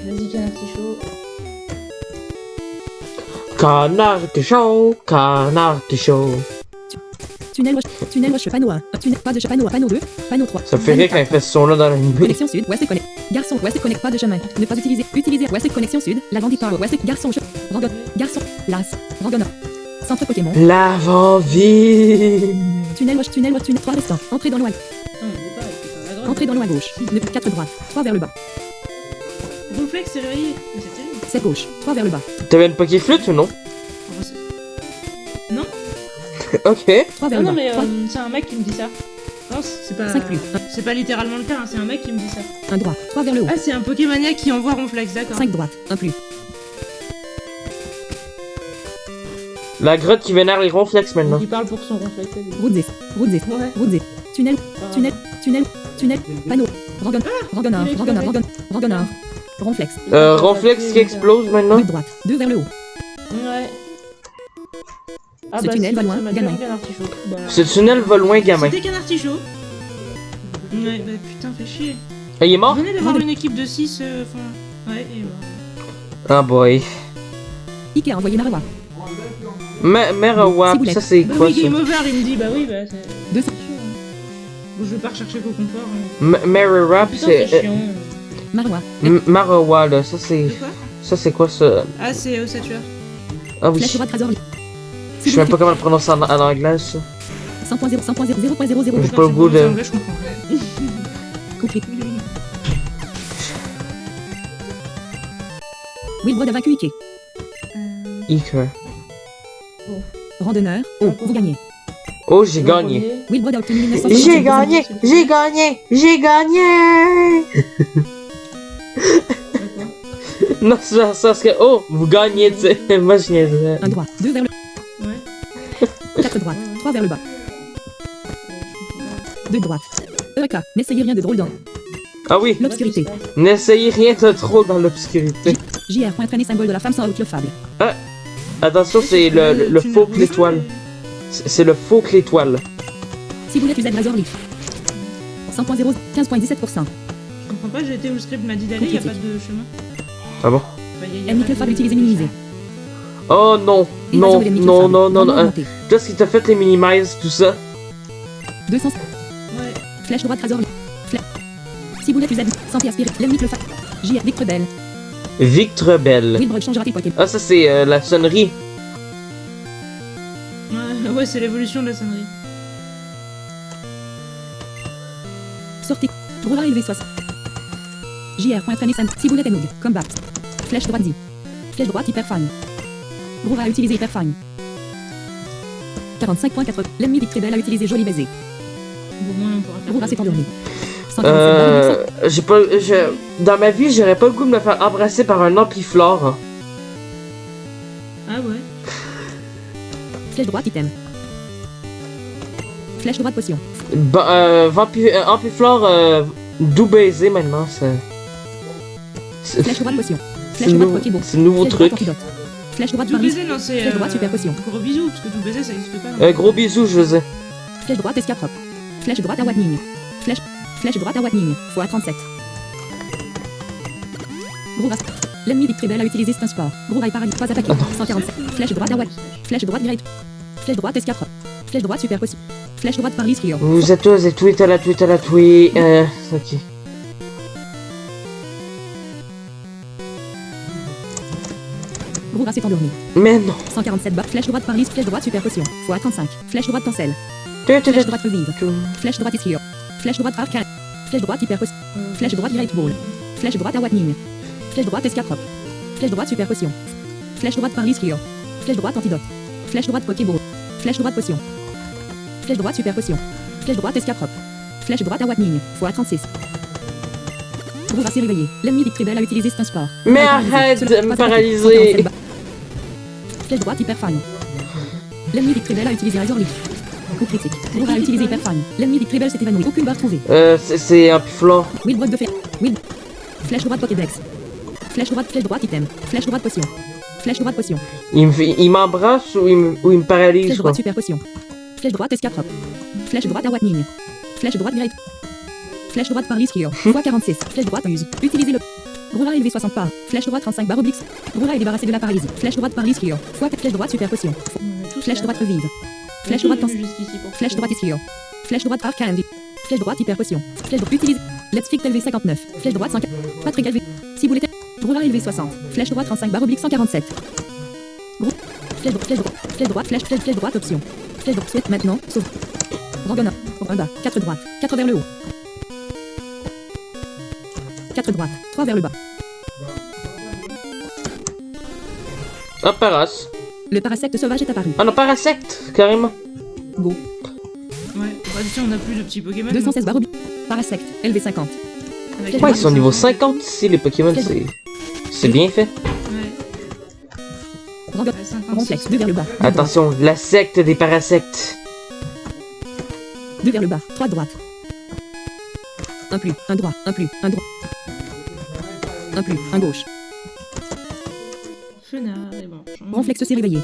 Vas-y, canard artichaut. Canard de chaud, canard de chaud. Tunnel, panneau 1. Tunnel, pas de panneau 1, panneau 2, panneau 3. Ça me fait rire quand il fait ce son-là dans l'anime. Connexion sud, West connect. Garçon, West connect, pas de chemin. Ne pas utiliser. Utiliser West connexion sud. La Grande Tower, West, garçon, Rangon, garçon, Las, Rangonor. Centre Pokémon. L'avant-vie. Tunnel, 3 restants. Entrée dans l'eau à Non, il est pas, il est à droite. Entrée dans l'eau à gauche. 4 droite. 3 vers le bas. Ronflex, c'est réveillé. Mais c'est terrible. 7 gauche. 3 vers le bas. T'avais une Pokéflute ou non? Enfin, c'est- Non? Ok. 3 vers Ah le non, bas. mais 3, c'est un mec qui me dit ça. Non, c'est pas. 5 plus. C'est pas littéralement le cas, hein, c'est un mec qui me dit ça. 1 droit. 3 vers le haut. Ah, c'est un Pokémania qui envoie Ronflex, d'accord. 5 droite. 1 plus. La grotte qui vénère les ronflex maintenant. Il parle pour son Ronflex. lui. Route 10. Route 10. Ouais. Route 10. Tunnel. Ah. Tunnel. Panneau. Rangon. Rangonor. il est Rangonor. explosé. Rangonor. Ronflex. Ronflex qui explose maintenant. Rue droite. 2 vers le haut. Ouais. Ah Ce tunnel va loin, ça m'a gamin. fait un canard artichaut. Bah, Ce tunnel va loin, gamin. C'était canard artichaut. Ouais, bah putain, fait chier. Ah, il est mort? Venez d'avoir une équipe de 6. Enfin. Ouais, et bah. Ah boy. Ikea envoyé Narawa. Merawap, ça c'est Bah quoi oui, ça? game over, il me dit, bah oui, bah c'est. 200. C'est chiant, hein. Bon, je vais pas rechercher qu'au confort. Hein. Merawap, Putain, c'est c'est. chiant. Marawa. Marawa, là, ça c'est. De quoi? Ça c'est quoi ça? Ah, c'est Ossature. Ah oui. Flèche droite, Razor. Je sais même pas comment le prononcer en anglais ça. 100.0, 100.0, 0.00. J'ai pas le goût de. En anglais, je comprends. Compris. Wilbrod a vaincu Ike. Iker. Randonneur. Oh. Vous gagnez. Oh, j'ai gagné. Wilbrod a obtenu 1900. J'ai gagné! J'ai gagné! J'ai gagné! Non, c'est genre ça, parce que. Oh, vous gagnez, tu sais. Moi, je niaisais. 1 droit. 2 vers le Ouais. 4 droite. 3 vers le bas. 2 droite. Eureka. N'essayez rien de drôle dans Ah oui, l'obscurité. n'essayez rien de trop dans l'obscurité. JR. Traîner symbole de la femme sans outlook fable. Attention, c'est le faux que l'étoile. C'est le faux que l'étoile. Si vous voulez plus Razor Leaf. 100.0, 15.17%. Je comprends pas, j'ai été où le script m'a dit d'aller, y a pas de chemin. Ah bon? Enfin, y a Ennemi pas que de- fable utilisé minimisé. Oh non, Évasion non, de l'ennemi non, Club non, Fable. non, Rendement non. augmenté. Qu'est-ce qui t'a fait les minimize, tout ça? 200. Ouais. Flèche droite Razor Leaf. Si vous voulez plus sans aspirer. L'ennemi que fable. JR. Victre Belle. Victre Belle. Wilbrod changera tes Pokémon. Ah, ça c'est la sonnerie. Ouais, c'est l'évolution de la sonnerie. Sortez. Brouhaha élevé 60. JR. Traîner symbole. Si vous voulez Tenog. Combat. Flèche droite 10. Flèche droite hyperfine. Brouhaha utilisé hyperfine. 45.4. L'ennemi Victre Belle a utilisé joli baiser. Bon, moi, on pourra faire. Brouhaha s'est endormi. 147. J'ai pas. Dans ma vie, j'aurais pas le goût de me faire embrasser par un ampiflore. Hein. Ah ouais. Flèche droite item. Flèche droite potion. Ampiflore, doux baiser maintenant, c'est. Flèche droite potion. C'est Flèche droite nou- Pokéball. c'est nouveau Flèche truc. droite antidote. Flèche droite Tout Paris. baiser, non, c'est. Flèche droite super potion. Gros bisous, parce que tout baiser, ça existe pas. Non. Gros bisous, je veux dire. Flèche droite escape. Flèche droite awakening. Flèche droite awakening. Fois 37. Gros ras. L'ennemi Victre Belle a utilisé Stun Sport. Gros rail paralyse. Pas attaqué. 147. Flèche droite awakening. Flèche droite great. Flèche droite escape. Flèche droite super potion. Flèche droite Paris Rio. Vous êtes tous et tweet à la tweet à la tweet. Ok. Gros ras s'est endormi. Mais non. 147 bas. Flèche droite Paris. Flèche droite super potion. Fois 35. Flèche droite Tancel. Flèche droite revive. Flèche droite is here. Flèche droite arcane. Flèche droite hyper potion. Flèche droite great ball. Flèche droite awakening. Flèche droite escape. Flèche droite super potion. Flèche droite Paris Rio. Flèche droite antidote. Flèche droite Pokéball. Flèche droite potion. Flèche droite super potion. Flèche droite escape. Flèche droite à Watning. x36. Gros s'est réveillé. L'ennemi Victory Bell a utilisé Stun Sport. Mais arrête de me paralyser. Flèche droite hyper fan. L'ennemi Victory Bell a utilisé Razor Leaf. Coup critique. Gros a utilisé hyper fan. L'ennemi Victory Bell s'est évanoui. Aucune barre trouvée. C'est un piflon. Will bloc de fer. Will. Flèche droite Pokédex. Flèche droite item. Flèche droite potion. Flèche droite potion. Il m'embrasse ou il me paralyse, Flèche quoi. droite super potion. Flèche droite escape. Flèche droite à Watning. Flèche droite Great. Flèche droite par Cure. x46. Flèche droite use. Utilisez le. Groura élevé 60 pas. Flèche droite 35 barre oblique. Groura est débarrassé de la paralysie. Flèche droite par Cure. Flèche droite super potion. Flèche droite revive. Flèche droite tense. Flèche droite Cure. Flèche droite par Candy. Flèche droite hyper potion. Flèche droite utilise. Let's Fix LV 59. Flèche droite 5. Patrick LV. Ciboulette. Groura élevé 60. Flèche droite 35 barre oblique 147. Flèche droite option. Flèche droite souhaite maintenant. Sauve. Rangona. Un bas. 4 droite. 4 vers le haut. 4 droite. 3 vers le bas. Ah, Paras. Le parasecte sauvage est apparu. Ah non, Parasect, carrément. Go. Ouais, bah tiens, on a plus de petits Pokémon. 216 barre oblique. Parasecte. LV 50. Avec Ouais, ils sont niveau 50 ici, les Pokémon, c'est bien fait. Ouais. Rangona. 56. Ronflex. 2 vers le bas. Attention, la secte des Parasectes. 2 vers le bas. 3 droite. Un plus. Un droit. Un plus. Un droit. Un plus. Un gauche. Fenard et bon. Ronflex s'est réveillé.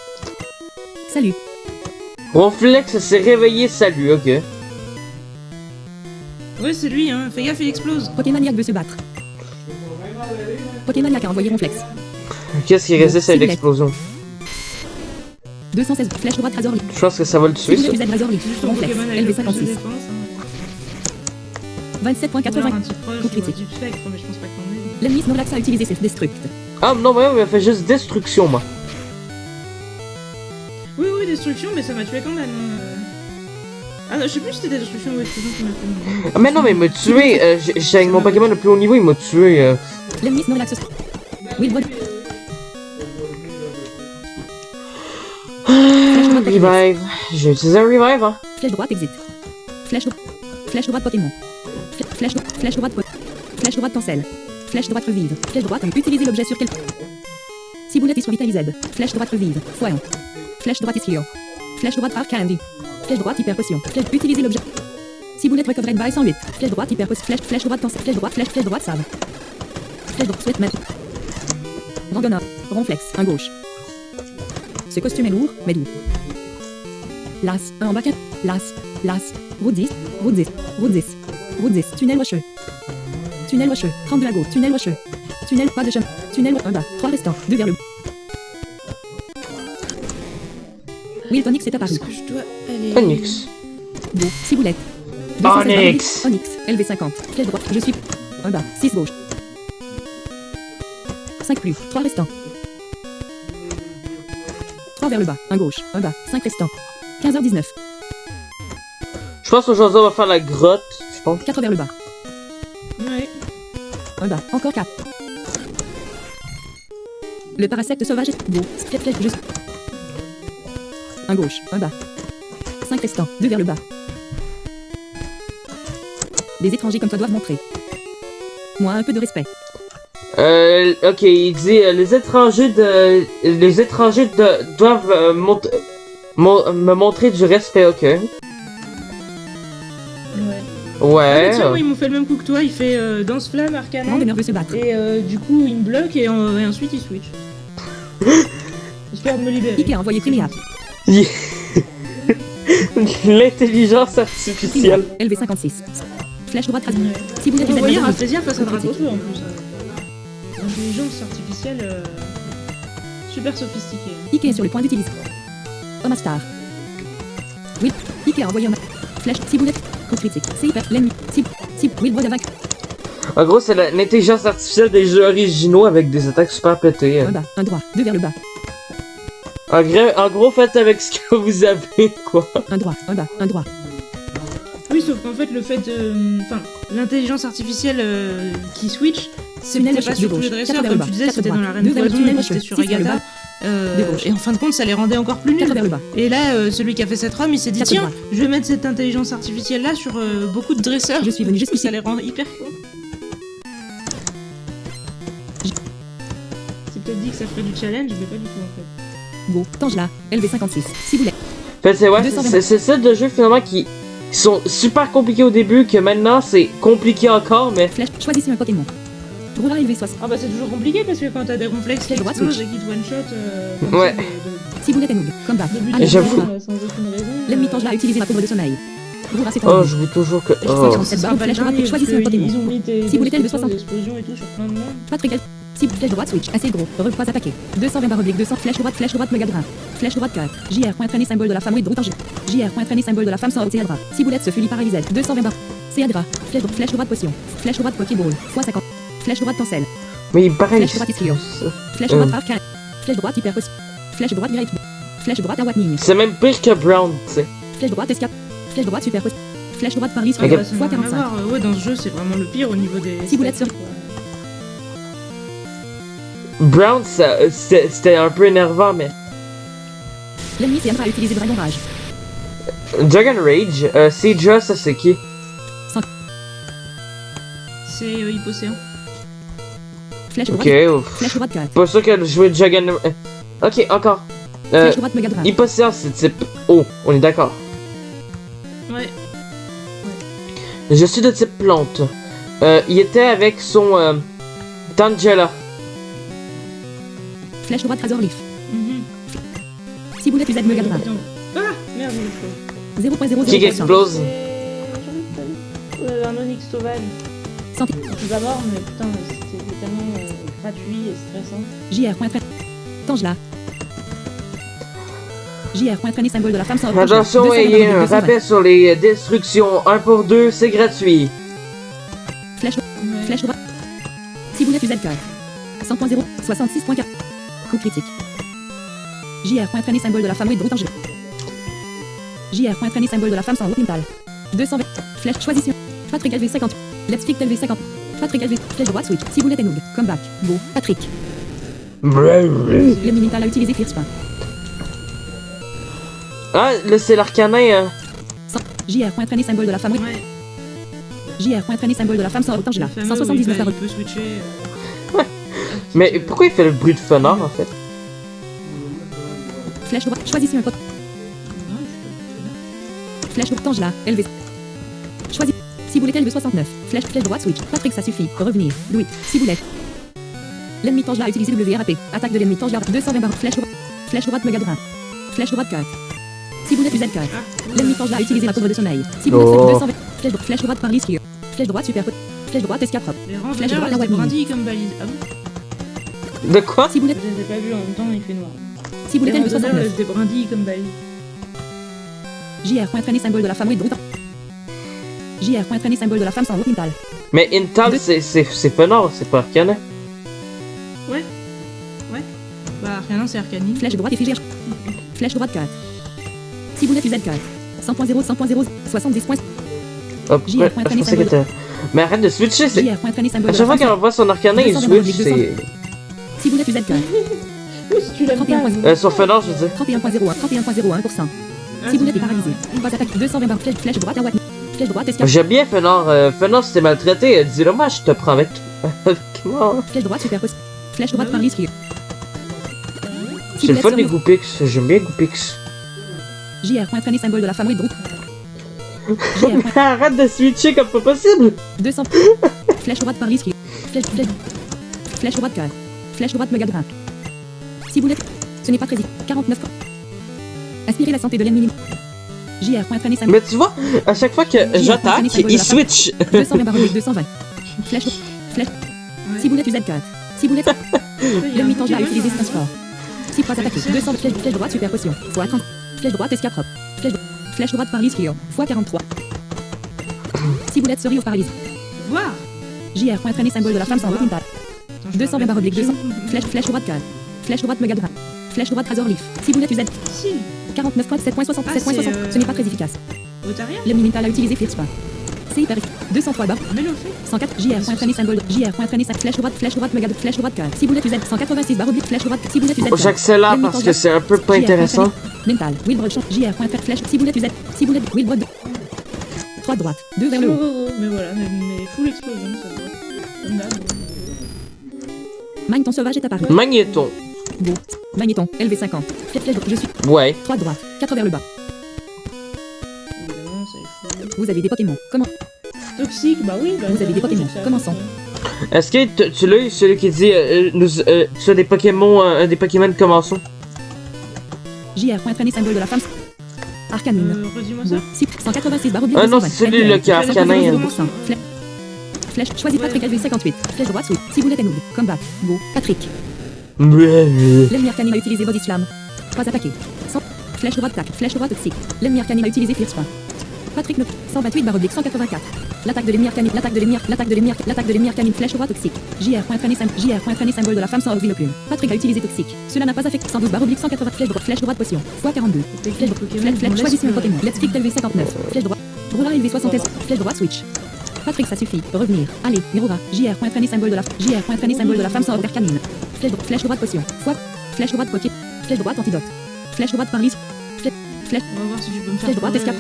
Salut. Ronflex s'est réveillé, salut, ok. Ouais, c'est lui, hein. Fais gaffe, il explose. Pokémaniac veut se battre. Pokémaniac a envoyé Ronflex. Qu'est-ce qui résiste à l'explosion? 216. Flèche droite Razor Leaf. Je pense que ça va le tuer, ça. Ciboulette Razor Leaf. C'est juste un Ronflex. Pokémon avec LV le plus de 56. défense. Hein. 27.80. Un petit proche, Coup critique. du spectre, mais je pense pas qu'on ait. L'ennemi Snorlax a utilisé Self-Destruct. Ah non, mais il a fait juste destruction, moi. Oui, destruction, mais ça m'a tué quand même. Ah non, je sais plus si c'était destruction ou explosion qui m'a fait. Ah, mais non, mais il m'a tué. J'ai avec mon Pokémon le plus haut niveau, il m'a tué. L'ennemi Snorlax. Will Blood. Revive. J'ai utilisé un revive, hein. Flèche droite exit. Flèche droite Pokémon. Flèche droite Flèche droite cancel. Flèche droite revive. Flèche droite utiliser l'objet sur quel. Ciboulette is Revitalize. Flèche droite revive. Foyon. Flèche droite is Lure. Flèche droite Arc Candy. Flèche droite hyper potion. Flèche utiliser l'objet. Ciboulette recovered by 108. Flèche droite hyper potion. Flèche droite cancel. Flèche droite save. Flèche droite souhaite mettre. Rangona. Ronflex. Un gauche. Ce costume est lourd, mais doux. Las. Un en bas 4. Las. Route 10. Route 10. Route 10. Route 10. Tunnel rocheux. Tunnel rocheux. 30 de la gauche. Tunnel rocheux. Tunnel pas de chemin. Tunnel un bas. 3 restants. 2 vers le bas. Wiltonix est apparu. Est-ce que je dois aller. Onyx. Go. Ciboulette. Onyx. Onyx. LV 50. Flèche droite. Je suis. Un bas. 6 gauche. 5 plus. 3 restants. 3 vers le bas. Un gauche. Un bas. 5 restants. 15h19. Je pense qu'aujourd'hui, on va faire la grotte, je pense. 4 vers le bas. Ouais. Un bas. Encore 4. Le parasecte sauvage est. Go. Flèche juste. Un gauche. Un bas. 5 restants. 2 vers le bas. Des étrangers comme toi doivent montrer. Moi, un peu de respect. Ok, il dit les étrangers doivent me montrer du respect, ok. Ouais. Ah, mais Ouais. tiens, moi, ils m'ont fait le même coup que toi. Il fait danse flamme, arcana. Rang de nerveux se battre. Et du coup, il me bloque et ensuite il switch. J'espère de me libérer. Ike a envoyé Priméa. L'intelligence artificielle. LV 56. Flèche droite Razor. Ouais. Si vous êtes Vous voyez des Rafflesia face à Dracofeu en plus. Intelligence artificielle super sophistiquée. Ike est sur le point d'utiliser. Omastar. Oui. Ike a envoyé un. Flèche. Si vous êtes. Coup critique. C'est hyper. L'ennemi. Si. Will Blood avec. En gros, c'est l'intelligence artificielle des jeux originaux avec des attaques super pétées. Un bas. Un droit. 2 vers le bas. En gros, faites avec ce que vous avez, quoi. Un droit. Un bas. Un droit. Oui, sauf qu'en fait, le fait de. Enfin, l'intelligence artificielle qui switch, c'est Tunnel pas rocheux, sur tous gauche. les dresseurs. 4 vers Comme le tu bas, disais, 4 c'était droite. dans la reine 2 vers le poison, tunnel et rocheux. c'était sur 6 vers le Agatha. bas. gauche. Et en fin de compte, ça les rendait encore plus 4 nuls. vers le bas. Et là, celui qui a fait cette ROM, il s'est dit 4 tiens, droite. je vais mettre cette intelligence artificielle là sur beaucoup de dresseurs. Je suis venu Parce que jusqu'ici. ça les rend hyper cons. C'est peut-être dit que ça ferait du challenge, mais pas du tout en fait. Go. Tangela. LV56. Ciboulette. En fait, c'est ouais, 220. c'est ça de jeux finalement qui sont super compliqués au début, que maintenant c'est compliqué encore, mais Flèche. Choisissez un Pokémon. Roura LV60. Ah bah c'est toujours compliqué parce que quand t'as des ronflex qui Quel droit explosent switch. et qui te one-shot, Ouais. Ciboulette et Noog. Combat. Début Allez, de j'avoue. sans aucune raison. L'ennemi Tangela a utilisé ma courbe de sommeil. Roura c'est oh, je veux toujours que. Oh. 57 barres. Flèche droite. Choisissez un Pokémon. Ils ont mis des Si vous voulez, destructions, de 60. des explosions et tout sur plein de monde. Patrick L. Cible. Flèche droite switch. Assez gros. Pas attaqué. 220 barres oblique. 200. Flèche droite Megadra. Flèche droite 4. JR. Point traîné symbole de la femme. Oui, droite en G. JR. Point traîné symbole de la femme sans Céadra. Ciboulette se fulit paralysée. 220 barres. Céadra. Flèche droite potion. Flèche droite Pokéball. x50. Flèche droite cancel. Mais il paraît. Flèche droite Ischio. Flèche droite Arcane. Flèche droite hyper potion. Flèche droite Great. Flèche droite Awatning. C'est même pire que Brown, tu sais. Flèche droite Escape. Flèche droite super potion. Flèche droite Paris. Ok. Bah, ça n'a rien à x45. voir. Ouais, dans ce jeu, c'est vraiment le pire au niveau des. Ciboulette sur- statistiques, quoi. Brown, c'était un peu énervant, mais. L'ennemi Céadra a utilisé Dragon Rage. Dragon Rage, Seja, ça c'est qui? C'est Hypocéan. Flèche droite. Ok, ouf. Flèche droite 4. Pas sûr qu'elle jouait Dragon. Ok, encore. Flèche droite Megadra. Hypocéan, c'est type eau, on est d'accord. Ouais. Je suis de type plante. Il était avec son Tangela. Flèche droite Razor Leaf. Mhm. Ciboulette UZ Megadra. Ah merde, j'ai le faux. 0.00%. Qui explose. Un Onyx sauvage. Santé. Tout d'abord, mais putain, c'était tellement gratuit et stressant. JR. Tangela. JR. Traîné symbole de la femme sans Attention, 220 ayez un 220. rappel sur les destructions. 1 pour 2, c'est gratuit. Flèche Ouais. Flèche droite. Ciboulette UZ4. 100.0. 66.4. Coup critique. JR. Traîné symbole de la femme. Oui, brut en jeu. JR. Traîné symbole de la femme sans Wopintal. 220. Flèche choisissez. Patrick LV50. Let's Pick LV50. Patrick LV. Flèche droite switch. Ciboulette et Noog. Comeback. Go. Patrick. L'ennemi mental a utilisé Fierce Pain. Ah, là c'est l'arcanin. JR. Traîné symbole de la femme. Oui. Ouais. JR. Traîné symbole de la femme sans Le Tangela. fameux, 179 il barres. peut switcher. Mais pourquoi il fait le bruit de fenard en fait? Flèche droite. Choisissez un pote. Non, je Flèche droite Tangela. LV. Choisis. Ciboulette LV69. Flèche droite switch. Patrick, ça suffit. Revenir. Louis. Ciboulette. L'ennemi Tangela a utilisé WRAP. Attaque de l'ennemi Tangela. 220 barres. Flèche droite Megadra. Flèche droite 4. Ciboulette UZ4. peux. L'ennemi Tangela a utilisé la courbe de sommeil. Ciboulette Oh. 220. Flèche droite par risque. Flèche droite super. Flèche droite escape. Les Flèche rangers, droite là, à c'est Wadney. brindille comme balise. Ah bon? De quoi? Ciboulette. Je les ai pas vus en même temps, il fait noir. Ciboulette Les rangers, LV69. c'est des brindilles comme balise. JR. Traîné symbole de la femme. Oui, brut. JR. Traîné symbole de la femme sans Wopintal. Mais Intal, De- c'est fenard, c'est pas arcanin. Bah, rien, c'est Arcanine. Flèche droite et figère. Flèche droite 4. Ciboulette UZ4. 100.0. 70 points. Hop, JR. ouais, je pensais que t'as. Mais arrête de switcher, c'est. JR. Traîné symbole À de chaque la fois femme qu'on voit son arcanin, il 220 switch, avec c'est. Ciboulette UZ4. Oui, si tu l'aimes 31 pas. Sur fenard, je veux dire. 31.01. 31.01%. Ciboulette est paralysée. Pas attaque. 220 barres. Flèche droite à Watney. Flèche droite escape. J'aime bien fenard. Fenard, si t'es maltraité, dis-le moi, je te prends avec toi. Comment? Flèche droite super post. Flèche droite par risque. C'est le fun des Goupix, j'aime bien Goupix. JR. Traîné symbole de la femme. Oui, groupe. JR. Arrête de switcher comme pas possible! 200. Flèche droite par risque. Flèche droite 4. Flèche droite Megadra. Ciboulette. Ce n'est pas très vite. 49. Aspirer la santé de l'ennemi. JR. Traîné symbole. Mais tu vois, à chaque fois que j'attaque, il switch. 220 barres oblique 220. Flèche. Ciboulette UZ4. Ciboulette. L'ennemi Tangela a utilisé ce transport. 6 phrases attaquées. 200 flèche droite super potion. X 30. Flèche droite escape. Flèche droite paralyse X 43. Ciboulette souris au paralysie. Voir. JR. Traîné symbole de la femme sans Wopintal. 220 barres oblique 200. Flèche droite 4. Flèche droite Megadra. Flèche droite Razor Leaf. Ciboulette UZ. Si. 49.7.60. Ah, c'est, 7.60. Ce n'est pas très efficace. Otaria. L'ennemi mental a utilisé Fierce Pain. C'est hyper. 203 barres. Mais le fait. 104 JR. Traîner symbole. JR. Traîner flèche droite, mega flèche droite, cœur. Ciboulette UZ. 186 barre oblique, flèche droite, ciboulette UZ. J'accélère parce que c'est un peu pas intéressant. Mental. Wilbrod champ. JR. Flèche. Ciboulette UZ. Ciboulette. Wilbrod. 3 droite. 2 vers le haut. Mais voilà, mais full explosion, ça doit. Comme d'hab. Magneton sauvage est apparu. Magnéton. Go. Magnéton. LV50. Flèche droite. Je suis. Ouais. 3 droite. 4 vers le bas. Évidemment, ça est fou. Vous avez des Pokémon. Comment? Toxique, bah oui. Bah, Vous avez des Pokémon. Commençons. Est-ce que tu l'as eu, celui qui dit tu as des Pokémon, des Pokémon commençons? JR. Traîner symbole de la femme. Arcanine. Redis-moi ça. 186 barre oblique. Ah non, c'est celui-là qui a Arcanin. Flèche. Choisis Patrick LV58. Flèche droite, sweep. Ciboulette et Noog. Combat. Go. Patrick. L'ennemi arcanine a utilisé Body Slam. 3 attaqués. 100. Flèche droite tac. Flèche droite toxique. L'ennemi arcanine a utilisé Fierce Fin. Patrick 9. 128 barre oblique 184. L'attaque de l'ennemi arcanine. L'attaque de l'ennemi arcanine. Flèche droite toxique. JR. Traîner symbole de la femme sans orville plume. Patrick a utilisé toxique. Cela n'a pas affecté. 112 barre oblique 180. Flèche droite potion. x42. Flèche choisissez un Pokémon. Let's Pick LV59. Flèche droite. Roulard LV60. Flèche droite switch. Patrick, ça suffit. Revenir. Allez, Mirora. JR. Traîner symbole de la femme sans orville canine. Flèche droite potion. Flèche droite poké. Flèche droite antidote. Flèche droite paralyse. Flèche. On va voir si tu peux me faire. Flèche droite escape.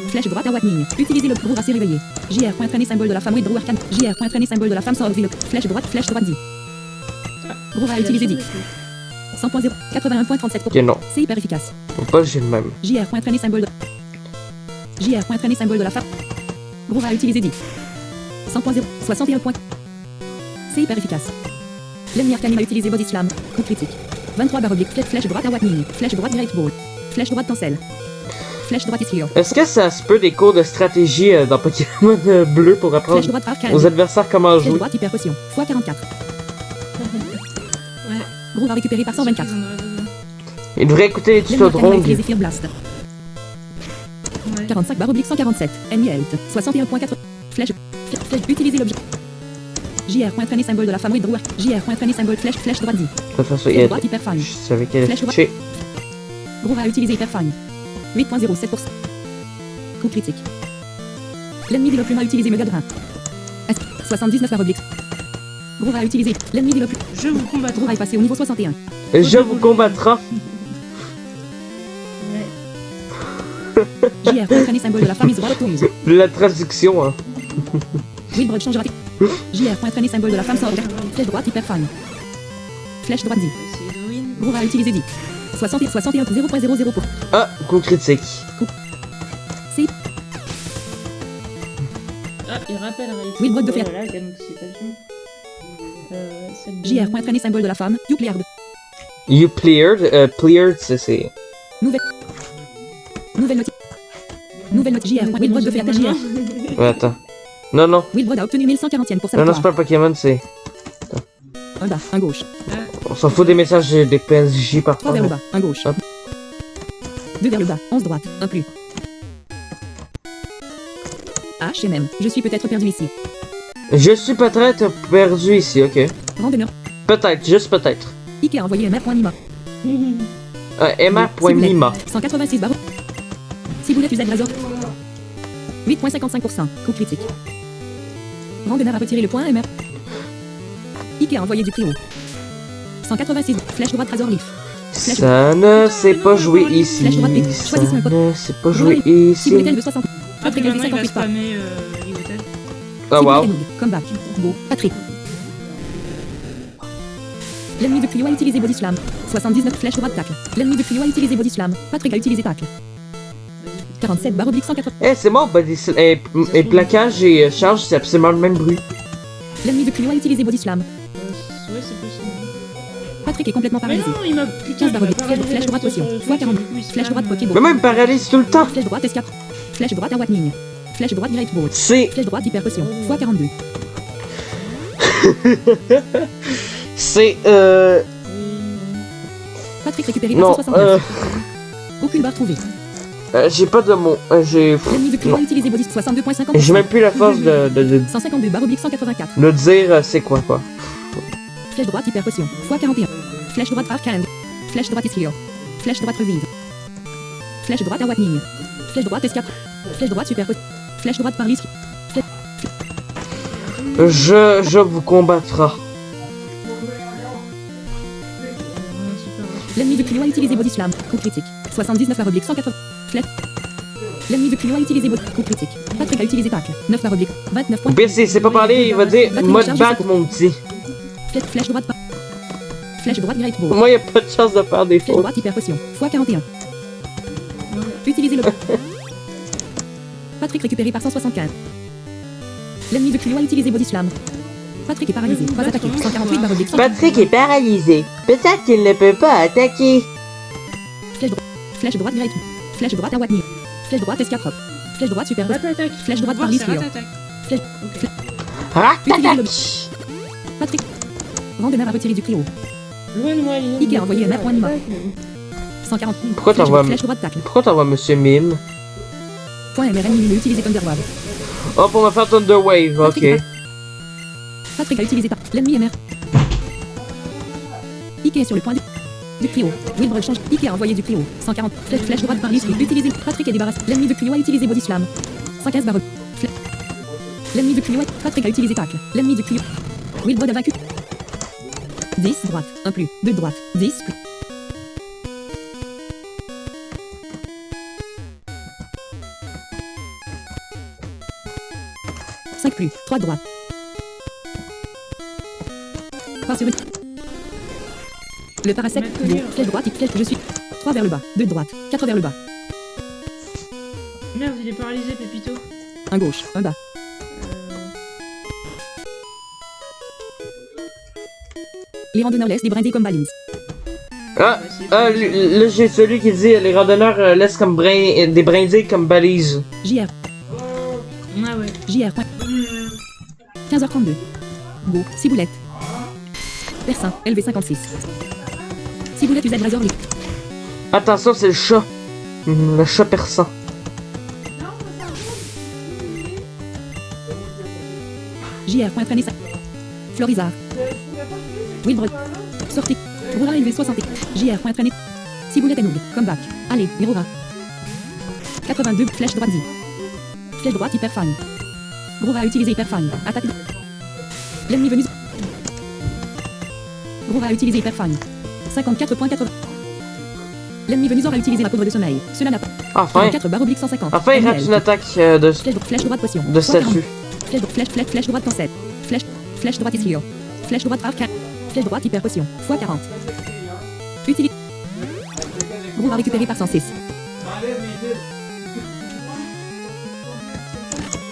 Flèche droite à Watning. Utilisez le gros assez réveillé. JR. Traîner symbole de la femme. Withdraw arcane. JR. Traîner symbole de la femme sans orville. Flèche droite 10. Gros à utiliser 10. 100.0. 81.37. Ok, non. C'est hyper efficace. Faut pas j'ai le même. JR. Traîner symbole de. JR. Traîner symbole de la femme. Gros à utiliser 10. 100.0. 61 points. C'est hyper efficace. L'ennemi arcanine a utilisé Body Slam. Coup critique. 23 barre oblique. Flèche droite à Watning. Flèche droite Great Ball. Flèche droite Tancel. Flèche droite Islio. Est-ce que ça se peut des cours de stratégie dans Pokémon bleu pour apprendre Flèche droite Arcane. aux adversaires comment Flèche jouer? droite Hyper Potion. x44. Ouais. Gros va récupérer par 124. Il devrait écouter les tutos de L'ennemi arcanine a Rong. utilisé Fear Blast. Ouais. 45 barre oblique 147. Ennemi health. 61.4. Flèche. Utilisez l'objet. JR. Traîner symbole de la femme Withdraw. JR. Traîner symbole flèche droite 10. De toute façon, Flèche droite Hyper Fine. je savais qu'elle Flèche allait toucher. Gros va utiliser Hyper Fine. 8.07%. Coup critique. L'ennemi Viloplume a utilisé Mega Drain. 79 barre oblique. Gros va utiliser. L'ennemi Viloplume. Je vous combattrai. Gros va est passé au niveau 61. Je vous combattra. Ouais. JR. Traîner symbole de la femme is droite to use. La traduction, hein. Wilbrod changera. JR. Traîner symbole de la femme sans order. Flèche droite Hyper Fine. Flèche droite 10. C'est Edoine. Gros va utiliser 10. 61 0.00 pour. Ah, coup critique. C'est Ah, il rappelle la réalité. Oui, le mode de fer. Voilà, quelle anticipation. JR. Traîner symbole de la femme. You cleared. You cleared, cleared, c'est... Nouvelle note. JR. Wilbrod de fer. JR. Ouais, attends. Non. Wilbrod a obtenu 1140 pour sa Non, c'est victoire. pas un Pokémon, c'est... Un bas, un gauche. On s'en fout des messages des PNJ 3 parfois. vers le bas, un gauche. Hop. 2 vers le bas, 11 droite, un plus. H et même. Je suis peut-être perdu ici. Je suis peut-être perdu ici, ok. Rang d'honneur. Peut-être, juste peut-être. Ike a envoyé MR.Nima. MR.Mima. 186 barreaux. Ciboulette UZ Razor. 8.55%. Coup critique. Rang d'honneur a retiré le point MR. Ike a envoyé du plus haut. 186. Flèche droite Razor Leaf. Ça ne s'est pas joué ici. Flèche droite, Ça choisissez un pote. ne s'est pas joué ici. Ciboulette de 60. Ah, Patrick puis a dit maintenant, il va 58 pas. spammer Ligotel. Ah, wow. Comeback. Go. Patrick. L'ennemi de Clio a utilisé Body Slam. 79 flèche droite tacle. L'ennemi de Clio a utilisé Body Slam. Patrick a utilisé tacle. 47 barre oblique 180. Eh, c'est bon, et plaquage et charge, c'est absolument le même bruit. L'ennemi de Clio a utilisé Body Slam. Ouais, c'est possible. Patrick est complètement Mais paralysé. non, il m'a. Putain, 15 barre oblique. Flèche droite potion. x42. Flèche droite Pokéball. Mais même paralyse tout le temps. Flèche droite escape. Flèche droite à Watning. Flèche droite Great Ball. C'est... Flèche droite hyper potion. x42. C'est, Patrick récupéré par Non, 169. Aucune barre trouvée. j'ai pas de mots. J'ai... L'ennemi de Clio Non. a utilisé Body 62.50. J'ai même plus la force de 152 barre oblique 184. dire c'est quoi. Flèche droite hyper potion. x41. Flèche droite Arcane. Flèche droite Islio. Flèche droite revive. Flèche droite à Watning. Flèche droite escape. Flèche droite super potion. Flèche droite par risque. Je vous combattra. L'ennemi de Clio a utilisé body slam. Coup critique. 79 barre oblique 180. Flèche. L'ennemi de Clio a utilisé body. Coup critique. Patrick a utilisé tacle. 9 barre oblique. 29 points. Au pire, s'il sait pas parler, il va dire mode back, mon petit. Flèche droite. Flèche droite great ball. Moi, il a pas de chance de faire des Flèche fautes. droite hyper potion. X 41. Utilisez le. Patrick récupéré par 175. L'ennemi de Clio a utilisé body slam. Patrick est paralysé. Pas attaqué. 148 barre oblique. Patrick est paralysé. Peut-être qu'il ne peut pas attaquer. Flèche droite great. Flèche droite à Watney. Flèche droite S4. Flèche droite super. Rat-attaque. Flèche droite Voir, par c'est Trio. rat-attaque. Flèche. Ok. Ratatac. Patrick. Randonneur a retiré du Clio. Loin de moi, Lina. Ike a envoyé un air point de 140. Pourquoi Flèche t'envoies droite, flèche droite tacle. Pourquoi t'envoies Monsieur Mime? Point MRN lumineux utilisé Thunderwave. Oh, pour me faire Thunder Wave, ok. Patrick a utilisé l'ennemi MR. Ike est sur le point du Clio. Wilbur change. Ike a envoyé du Clio. 140. Flèche droite par l'esprit. Utilisé. Patrick est débarrassé. L'ennemi de Clio a utilisé body slam. 115 barre. L'ennemi de Clio a... Patrick a utilisé tacle. L'ennemi de Clio. Wilbur a vaincu. 10 droite. 1 plus. 2 droite. 10 plus. Plus, 3 droite. Pas sur une. Le parasec, bon, flèche droite, flèche, je suis. 3 vers le bas, 2 droite, 4 vers le bas. Merde, il est paralysé, Pépito. Un gauche, un bas. Les randonneurs laissent des brindilles comme balises. Ah, là j'ai celui qui dit les randonneurs laissent comme des brindilles comme balises. JR. Ah ouais. JR. 15h32. Go, ciboulette. Persin, LV56. Ciboulette usage Razor Leaf. Attention, c'est le chat. Le chat persan. JR. Traîné ça. Florizard. Wilbur. Sortie. Roura LV60. JR. Traîné. Ciboulette Anoug. Comeback. Allez, Mirora. 82, flèche droite 10. Flèche droite hyper fan. Gros va utiliser hyper fan. Attaque. L'ennemi venu. Gros va utiliser hyper fan. 54.80. L'ennemi venu va utiliser la poudre de sommeil. Cela n'a pas. Enfin. 4 barre oblique 150. Enfin, il rate une attaque Flèche droite potion. de statue. Flèche droite en 7. Flèche droite islio. Flèche droite arc. Flèche droite hyper potion. X 40. Utilise. Gros va récupérer par 106.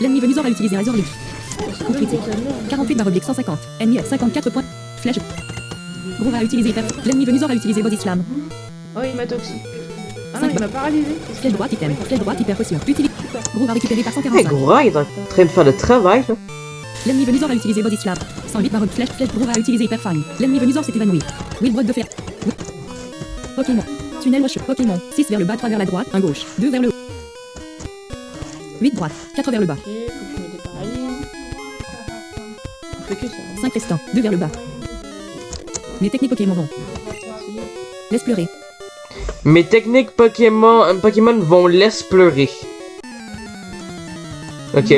L'ennemi venu va utiliser Razor Leaf. Coup critique. 48 barre oblique 150. Ennemi à 54 points. Flèche. Gros va utiliser hyper. L'ennemi venu va utiliser body slam. Oh, il m'a toxi. Ah non, il m'a paralysé. Flèche droite item. Flèche droite hyper potion. Utilise. Gros va récupérer par Hey, 145. Gora, il est en train de faire le travail, là. L'ennemi venu va utiliser body slam. 108 barre flèche. Gros va utiliser hyper fan. L'ennemi venu s'est évanoui. Wilbrod de fer. Pokémon. Tunnel rocheux. Pokémon. 6 vers le bas, 3 vers la droite, 1 gauche, 2 vers le haut. 8 droite, 4 vers le bas. Ok, faut que je me déparalyse. On fait que ça. 5 restants, 2 vers le bas. Mes techniques Pokémon vont. Laisse pleurer. Mes techniques Pokémon vont laisse pleurer. Ok.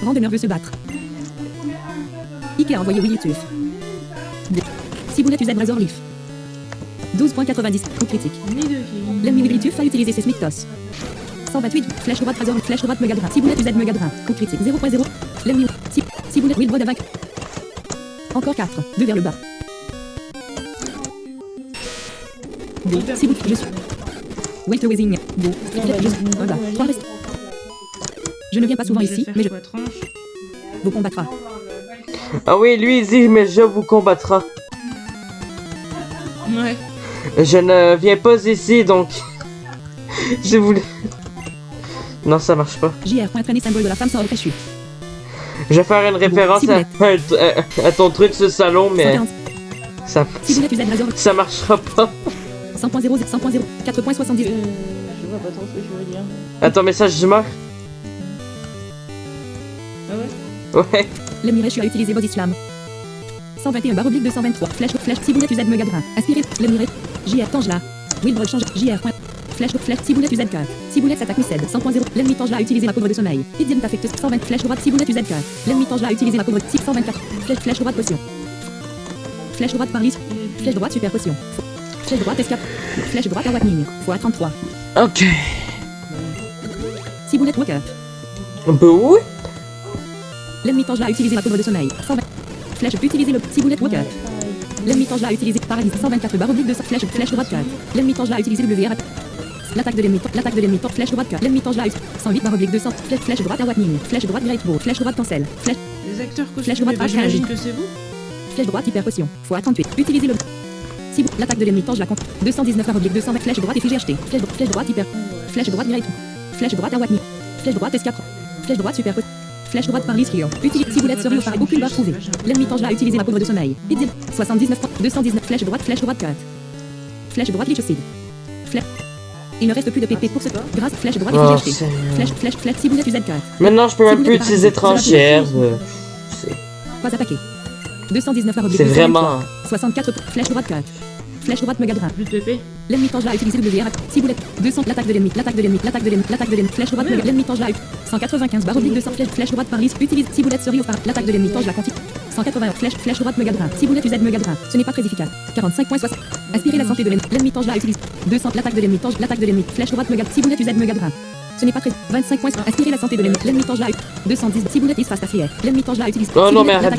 Randonneur veut se battre. Ike a envoyé Willy Tuf. Ciboulette usage Razor Leaf. 12.90, coup critique. Ni de vie. L'ennemi Willy Tuf a utilisé ses Smictos. 128, flèche droite Razor, flèche droite Megadra. Ciboulette usage Megadra, coup critique. 0.0. L'ennemi Ciboulette Wilbrod a vaincu. Encore 4, 2 vers le bas. Go, Ciboulette, je suis. Wait the Wazing. Go, je suis. Un bas, 3 restes. Je ne viens pas souvent ici, mais je vous combattra. Ah oui, lui il dit mais je vous combattra. Ouais. Je ne viens pas ici donc. Je voulais. Non, ça marche pas. JR. Traîné symbole de la femme sans cachu. Je vais faire une référence à ton truc sur le salon, mais 140. Ciboulette usage Razor. ça marchera pas. 100.0, 100.0, 4.70. Je vois pas trop ce que je veux dire. Attends, message d'humeur. Ah ouais? Ouais. L'ennemi Rechu a utilisé body slam. 121 barre oblique 223. Flèche, Ciboulette usage Megadra. Aspiré. L'ennemi Rechu. JR Tangela. Wilbrod change. JR. Flèche, ciboulette UZ4. Ciboulette s'attaque Missed, 100.0. L'ennemi Tangela a utilisé ma pauvre de sommeil. Idiom t'affecte 120. Flèche droite, ciboulette UZ4. L'ennemi Tangela a utilisé ma pauvre 124. Flèche droite potion. Flèche droite par risque. Flèche droite super potion. Flèche droite escape. Flèche droite à Watning. x33. Ok. Ciboulette Walker. Un peu où? L'ennemi Tangela a utilisé ma pauvre de sommeil. 120. Flèche, utiliser le ciboulette Walker. L'ennemi Tangela a utilisé paradis 124 barre oblique de flèche droite 4. L'ennemi Tangela a utilisé WR. L'attaque de l'ennemi, flèche droite 4. L'ennemi Tangela a utilisé 108 barre oblique 200. Flèche droite à Watning. Flèche droite Great Bow. Flèche droite cancel. Flèche Les acteurs Flèche costumés, droite bah, à j'imagine 15. que c'est vous. Flèche droite hyper potion. x38. Utilisez le cible. L'attaque de l'ennemi Tangela compte 219 barre oblique 220. Flèche droite et FGHT. Flèche droite hyper. Flèche droite Great. Flèche droite à Watning. Flèche droite escape. Flèche droite super potion. Flèche droite par risque. Utilise ciboulette sur par aucune barre trouvée. L'ennemi Tangela a utilisé ma pauvre de sommeil. Idiom 79 219 flèche droite 4. Flèche droite Lichocide. Flèche. Il ne reste plus de PP pour ce grâce flèche droite Oh, FGHT. Seigneur. Flèche ciboulette UZ4. Maintenant, je peux même plus utiliser tranchère. Pas attaqué. 219 barre oblique. C'est 223. vraiment. 64 flèche droite 4. Flèche droite Megadra. Plus de PP. L'ennemi Tangela a utilisé WR. Ciboulette. 200. L'attaque de l'ennemi. Flèche droite. L'ennemi Tangela a eu 195 barre oblique 200. Flèche droite par risque. Utilise ciboulette sur par l'attaque de l'ennemi Tangela continue. 180 flèche droite Megadra. Ciboulette UZ Megadra. Ce n'est pas très efficace. 45.60. Aspirer la santé de l'ennemi Tangela a utilisé 200. L'attaque de l'ennemi flèche droite Megadra. Ciboulette UZ Megadra. Ce n'est pas très 25 points. Aspirer la santé de l'ennemi Tangela a eu 210. Ciboulette Isfast Afier. L'ennemi Tangela a utilisé. Oh non, mais arrête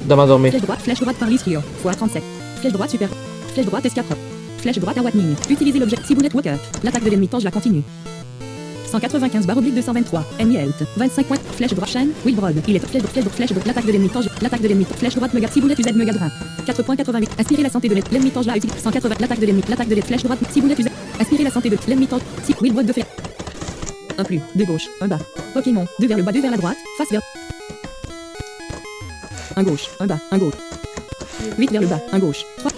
de m'endormir. Flèche droite par risque. x37. Flèche droite super. Flèche droite S4. Flèche droite à Watning. Utilisez l'objet ciboulette Walker. L'attaque de l'ennemi Tangela continue. 195 barre oblique 223. Ennemi Health. 25 points. Flèche droite chaîne. Wilbrod. Il est flèche droite. L'attaque de l'ennemi Tangela. L'attaque de l'ennemi. Flèche droite Mega. Ciboulette UZ Megadra. 4.88. Aspirer la santé de l'ennemi Tangela. Utilise 180. L'attaque de l'ennemi. Flèche droite. Ciboulette UZ. Aspirer la santé de l'ennemi Tangela. Wilbrod de fer. Un plus. De gauche. Un bas. Pokémon. 2 vers le bas. 2 vers la droite. Face vers. Un gauche. Un bas. Un gauche. 8 vers le bas. Un gauche. 3.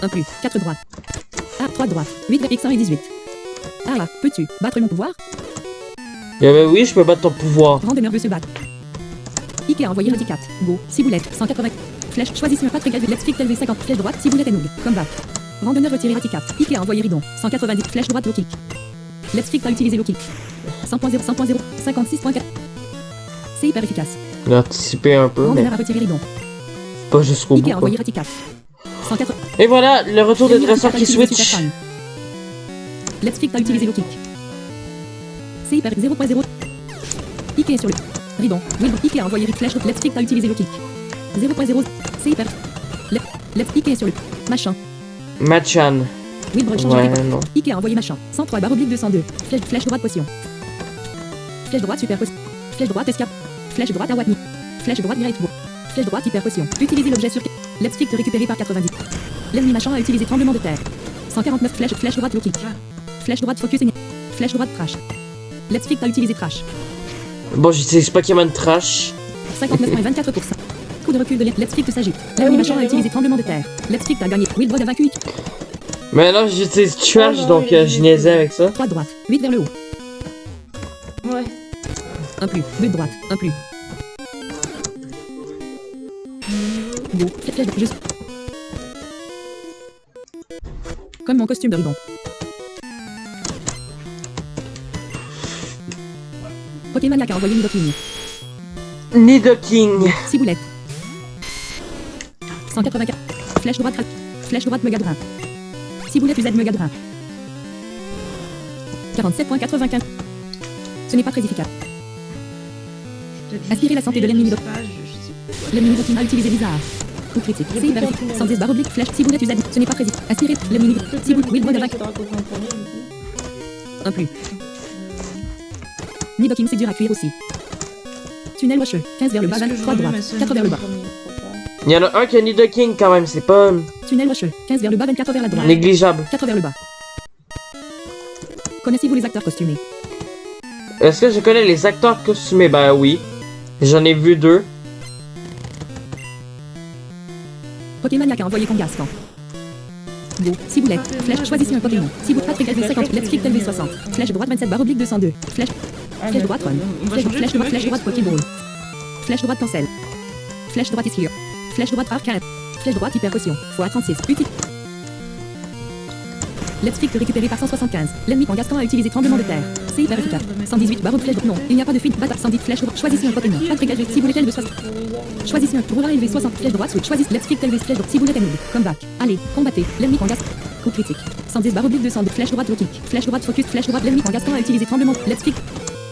Un plus. 4 droite. A, 3 droite. 8 vers X1 et 18. Ah, peux-tu battre mon pouvoir? Oui, je peux battre ton pouvoir. Randonneur veut se battre. Ike a envoyé le 4. Go. Ciboulette. 180. Flèche. Choisissez un pas égal. Let's click LV 50. Flèche droite. Ciboulette et Noog. Combat. Randonneur retiré le 4. Ike a envoyé Ridon. 190. Flèche droite low kick. Let's click a utilisé low kick. 100.0. 100.0. 56.4. C'est hyper efficace. Il a anticipé un peu, mais Randonneur a retiré Ridon. pas jusqu'au Ike bout. a Quoi. envoyé le 4. 180. Et voilà, le retour de dresseur qui switch. Let's Fix a utilisé low kick. C'est hyper 0.0. Ike est sur le Ridon. Ike a envoyé flèche. Let's Fix a utilisé low kick. 0.0. C'est hyper. Let's Ike est sur le machin. Machan. Wilbroy change Ouais, de non. Ike a envoyé machin. 103 barre oblique 202. Flèche droite potion. Flèche droite super potion. Flèche droite escape. Flèche droite à Watney. Flèche droite Great Bow. Flèche droite hyper potion. Utilisez l'objet sur Let's Fix récupéré par 90. L'ennemi machin a utilisé tremblement de terre. 149 flèche droite low kick. Flèche droite focus et flèche droite trash. Let's Fix a utilisé trash. Bon, j'utilise Pokémon Trash. 59.24%. Coup de recul de Let's Fix s'agite. L'ennemi machin a utilisé tremblement de terre. Let's Fix a gagné. Wilbrod a vaincu. Mais là, j'utilise Trash, Oh non, donc il a je niaisais avec ça. 3 droite. 8 vers le haut. Ouais. 1 plus. 2 droite. 1 plus. Go. Flèche juste. Comme mon costume de Ridon. Pokémon a envoyé Nidoking. Nidoking. Ciboulette. 184. Flèche droite. Flèche droite Megadra. Ciboulette UZ Megadra. 47.95. Ce n'est pas très efficace. Aspirer la santé de l'ennemi Nidoking. L'ennemi Nidoking a utilisé bizarre. Coup critique. C'est hyper efficace. 110 barre oblique. Flèche. Ciboulette UZ. Ce n'est pas très efficace. Aspirer l'ennemi Nidoking. Ciboulette. Wilbrod a vaincu. Un plus. Nidoking c'est dur à cuire aussi. Tunnel Washeux. 15 vers le bas, 23 droite. 4 vers le bas. Il y en a un qui a Nidoking quand même, c'est pas Tunnel Washeux. 15 vers le bas, 24 vers la droite. négligeable. 4 vers le bas. Connaissez-vous les acteurs costumés? Est-ce que je connais les acteurs costumés? Ben oui. J'en ai vu 2. Pokémaniac a envoyé Kangaskhan. Go. Ciboulette. Flèche. Choisissez un Pokémon. Ciboulette. Patrick LV 50. Let's Click LV 60. Flèche droite 27 barre oblique 202. Flèche. Flèche droite Run. Flèche droite Pokéball. Flèche droite Cancel. Flèche droite Ischio. Flèche droite Arcade. Flèche droite Hyper Potion. x36. Let's Flick récupéré par 175. L'ennemi Kangaskhan a utilisé tremblement de terre. C'est hyper efficace. 118 barreaux de flèche. Non, il n'y a pas de fil. Bataille 110 flèches. Choisissez un Pokémon. Patrick Alger. Si vous voulez de 60. Choisissez un. Brouhaha élevé 60. Flèche droite. Switch. Choisissez. Let's Flick élevé flèche droite. Si vous voulez noob. Comeback. Allez, combattez. L'ennemi Kangaskhan. Coup critique. 110 barreaux de 200. Flèche droite. Low kick. Flèche droite. Focus. Flèche droite. L'ennemi Kangaskhan a utilisé tremblement. Let's Flick.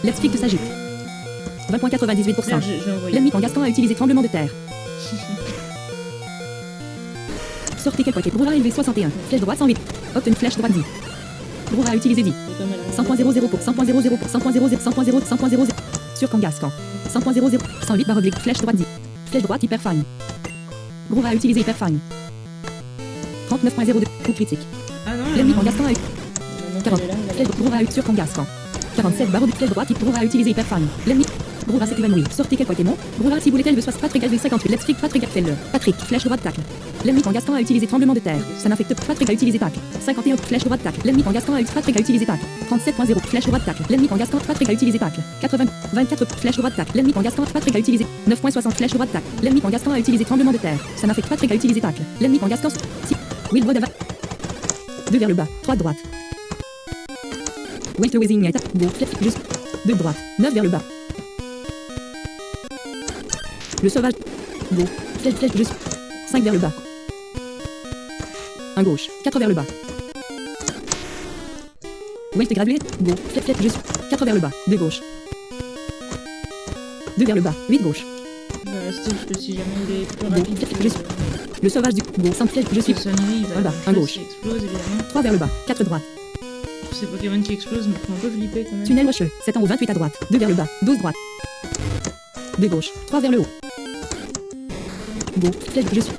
Let's Flick de s'agit. 20,98%. Merde, je l'ai envoyé. L'ennemi Kangaskhan a utilisé tremblement de terre. Sortez quel Pokémon. Brouhaha élevé 61. Flèche droite 108. Obtenu flèche droite 10. Brouhaha utilisé 10. 100.00 pour 100.00 pour 100.00 100.0 100.00 sur Kangaskhan. 100.00 108 barre oblique flèche droite 10. Flèche droite hyper fine. Brouhaha utilisé hyper fine. 39.02 coup critique. Ah non, L'ennemi Kangaskhan a eu 40. Flèche Brouhaha sur Kangaskhan. 47 barre oblique flèche droite Brouhaha utilisé hyper fine. L'ennemi Brouhaha s'est évanoui. Sortez quel Pokémon. Brouhaha si vous voulez veut soit Patrick LV 58. Let's Flick Patrick Axel. Patrick flèche droite tacle. L'ennemi Kangaskhan a utilisé tremblement de terre. Ça n'affecte pas. Patrick a utilisé tacle. 51 flèche droite tacle. L'ennemi Kangaskhan a utilisé Patrick a utilisé tacle. 37.0 flèche droite tacle. L'ennemi Kangaskhan Patrick a utilisé tacle. 80 24 flèche droite tacle. L'ennemi Kangaskhan Patrick a utilisé 9.60 flèche droite tacle. L'ennemi Kangaskhan a utilisé tremblement de terre. Ça n'affecte pas. Patrick a utilisé tacle. L'ennemi Kangaskhan 6 Wilbro 2 vers le bas, 3 droite. Wait Wazing go flèche juste 2 droite, 9 vers le bas. Le sauvage go flèche juste 5 vers le bas. 1 gauche, 4 vers le bas. Wait gradué go flèche juste 4 vers le bas, 2 gauche. 2 vers le bas, 8 gauche. Je vais rester parce que si jamais il est plus Go rapide. flèche juste le sauvage du go sans flèche je suis Sonnerie, il va un bas, avoir un quelque gauche. chose qui explose évidemment. 3 vers le bas, 4 droite. Tous ces Pokémon qui explosent me font un peu flipper quand même. Tunnel rocheux, 7 en haut, 28 à droite, 2 vers le bas, 12 droite. 2 gauche, 3 vers le haut. Go, flèche, je suis.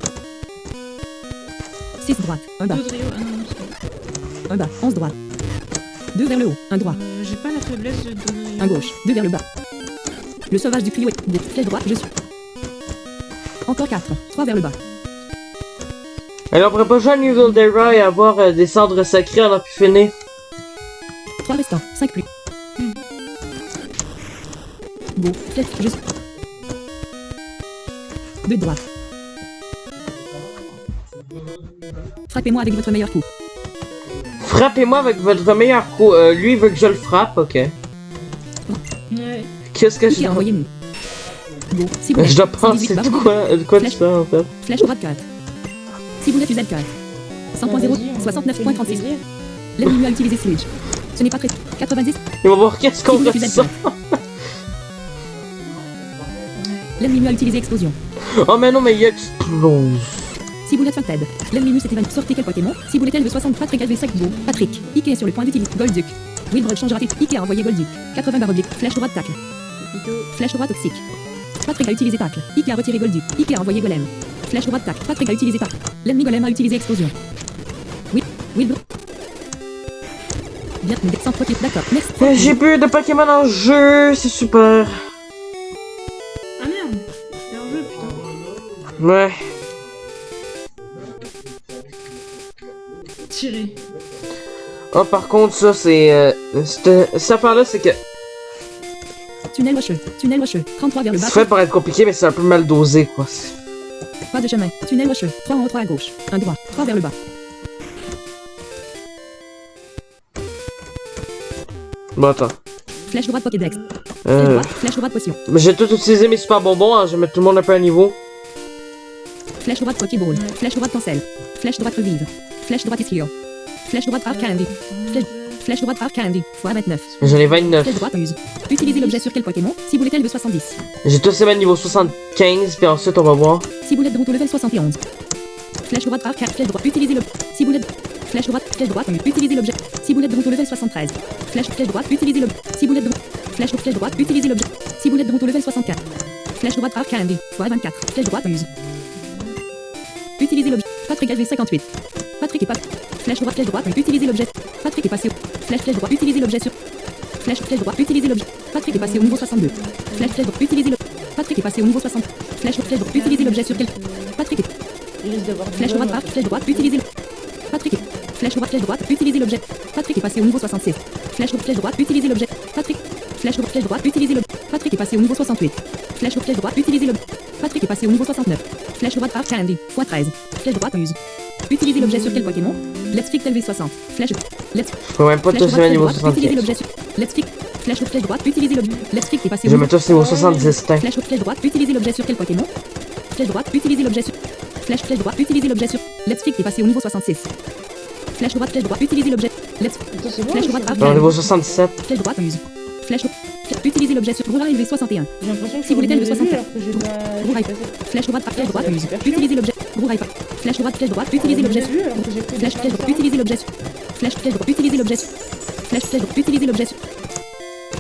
6 droite, 1 bas, Dodrio, ah non, c'est pas. 1 bas, 11 droite. 2 vers le haut, 1 droit, J'ai pas la faiblesse de Dodrio. 1 gauche, 2 vers le bas. Le sauvage du Clio, go, flèche droite, je suis. Encore 4, 3 vers le bas. Alors, on pourrait pas jouer à New Goldera et avoir des cendres sacrées en a pu finir. 3 restants, 5 plus. Go, flèche, je suis. 2 droite. Frappez-moi avec votre meilleur coup. Frappez-moi avec votre meilleur coup. Lui, il veut que je le frappe, ok. Ouais. Qu'est-ce que je Qui a dois... envoyé nous. Go, si vous Je dois penser de quoi tu fais, en fait. Flèche droite cut. Si vous n'êtes cut. 100.0, 69.36. L'ennemi a utilisé Sludge. Ce n'est pas très... 90. Il va voir qu'est-ce qu'on Si vous ressent. L'ennemi a utilisé Explosion. Oh mais non, mais il explose. Si vous l'êtes Fated. L'ennemi s'est évanoui. Sortez quel Pokémon. Si vous l'êtes le 60 Patrick LV5 Go. Patrick. Ike est sur le point d'utiliser Golduck. Wilbur changera titre. Ike a envoyé Golduck. 80 barre oblique. Flèche droite tacle. Flèche droite toxique. Patrick a utilisé tacle. Ike a retiré Golduck. Ike a envoyé Golem. Flèche droite tacle. Patrick a utilisé tacle. L'ennemi Golem a utilisé Explosion. Oui. Wilbur. Bien, sans profit. D'accord. Merci. J'ai plus de Pokémon en jeu, c'est super. Ah merde, c'est en jeu putain. Ouais. Tiré. Oh, par contre, ça, c'est... cette affaire-là, c'est que... Tunnel rocheux. Tunnel rocheux. 33 vers le bas. C'est fait pour être compliqué, mais c'est un peu mal dosé, quoi. Pas de chemin. Tunnel rocheux. 3 en haut, 3 à gauche. 1 droit. 3 vers le bas. Bon, attends. Flèche droite Pokédex. Flèche droite. Flèche droite potion. Mais j'ai tout utilisé mes super bonbons, hein. Je vais mettre tout le monde un peu à niveau. Flèche droite Pokéball. Flèche droite cancel. Flèche droite revive. Flèche droite Islio. Flèche droite Hard Candy. Flèche droite Hard Candy. Fois 29. J'en ai 29. Flèche droite use. Utilisez l'objet sur quel Pokémon. Si vous l'êtes level 70. J'ai tous ces niveau 75, puis ensuite on va voir. Si vous l'êtes Druto level 71. Flèche droite Hard Candy. Flèche droite. Utilisez le. Si vous l'êtes. Flèche droite. Flèche droite. Utilisez l'objet. Si vous l'êtes Druto level 73. Flèche droite. Utilisez l'objet. Si vous l'êtes Flèche droite. Utilisez l'objet. Si vous l'êtes Druto level 64. Flèche droite Hard Candy. Fois 24. Flèche droite use. Utilisez l'objet. Patrick LV 58. Patrick est pas. Flèche droite, utilisez l'objet. Patrick est passé au. Flèche droite, utilisez l'objet sur. Flèche droite, utilisez l'objet. Patrick est passé au niveau 62. Flèche droite, utilisez le. Patrick est passé au niveau 60. Flèche droite, utilisez l'objet sur quel. Patrick est. Flèche droite, utilisez le. Patrick est. Flèche droite, utilisez l'objet. Patrick est passé au niveau 66. Flèche droite, utilisez l'objet. Patrick. Flèche droite, utilisez le. Patrick est passé au niveau 68. Flèche droite, utilisez le. Patrick est passé au niveau 69. Flèche droite Hard Candy, x 13. Flèche droite use. Utilisez l'objet sur quel Pokémon. Let's fix LV60. Flèche. Let's. Je peux même pas Flèche tous droite, les flèche niveaux droite, utiliser 75. l'objet sur. Let's fix. Flèche droite, utiliser l'objet. Let's fix est passé Je vais au mettre tous les niveaux 70, tiens. flèche droite, utiliser l'objet sur quel Pokémon? Flèche droite, utiliser l'objet sur. Flèche droite, utiliser l'objet sur. Let's fix est passé au niveau 66. Flèche droite, utiliser l'objet. Let's. Attends, c'est bon, Flèche ou droite, c'est- après. Dans le niveau 77. Flèche droite, amuse. Flèche. Utiliser l'objet sur. Roura élevé 61. J'ai l'impression que Si vous je voulez suis au tel de début, 64. alors que j'ai pas... Roura j'ai passé- Flèche droite, flèche droite, Ça va amuse. être super Utiliser l'objet. Roura flèche droite, utiliser l'objet sur. Au début, alors que j'ai pris des Flèche chemins droite, utiliser l'objet sur. Flèche droite, utiliser l'objet sur. Flèche droite, utiliser l'objet sur.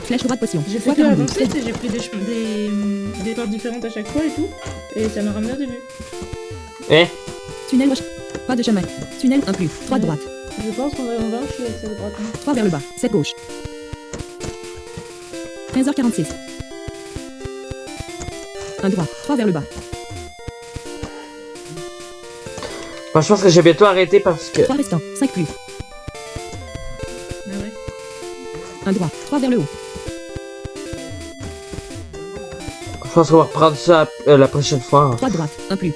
Flèche droite, potion. J'ai Fois fait que 42. avant et j'ai pris des portes différentes à chaque fois et tout. Et ça m'a ramené au début. Hein? Tunnel gauche. Pas de chemin. Tunnel 1 plus. 3 droite. Je pense qu'on va je suis avec cette droite. 3 vers le bas. 7 gauche. 15h46. 1 droit. 3 vers le bas. Bon, je pense que j'ai bientôt arrêté parce que. 3 restants. 5 plus. Ah ouais. 1 droit. 3 vers le haut. Je pense qu'on va reprendre ça la prochaine fois. Hein. 3 droite. 1 plus.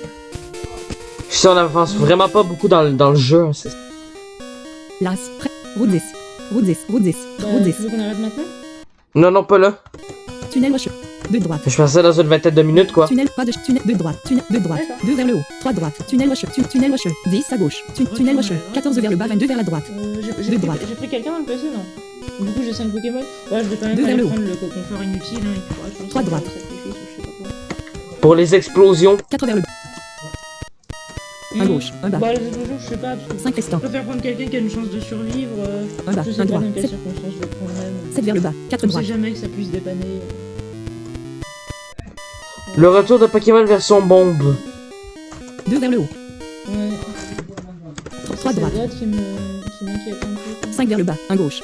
Si on avance vraiment pas beaucoup dans le jeu. Hein, c'est- Las. Prêt. Route 10. Route 10. Route 10. Route 10. Tu veux qu'on arrête maintenant? Non, pas là. Tunnel rocheux. 2 droite. Je pensais dans une vingtaine de minutes, quoi. Tunnel, pas de tunnel, 2 droite, tunnel, 2 droite, D'accord. 2 vers le haut, 3 droite, tunnel rocheux, tunnel rocheux, 10 à gauche, tunnel rocheux, 14 vers le bas, 22 vers la droite, J'ai De droite. pris quelqu'un dans le PC, non? Du coup, j'ai 5 Pokémon. Ouais, je vais quand même Deux pas vers aller le haut. prendre le confort inutile. Hein, il faudra que je me 3 fasse droite. un sacrifice ou je sais pas quoi. Pour les explosions. 4 vers le bas, 1 gauche, 1 bas, Bah, les explosions, je sais pas. Parce que 5 je restants, préfère prendre quelqu'un qui a une chance de survivre. 1 bas, Je 1 sais pas droit, dans quelles 7, circonstances je le prendrais. Mais... 7 vers le bas, 4 On droite, sait jamais que ça puisse dépanner. Le retour de Pokémon version bombe. 2 vers le haut, Ouais. 3 droite, C'est l'autre qui m'inquiète un peu. 5 vers le bas, 1 gauche,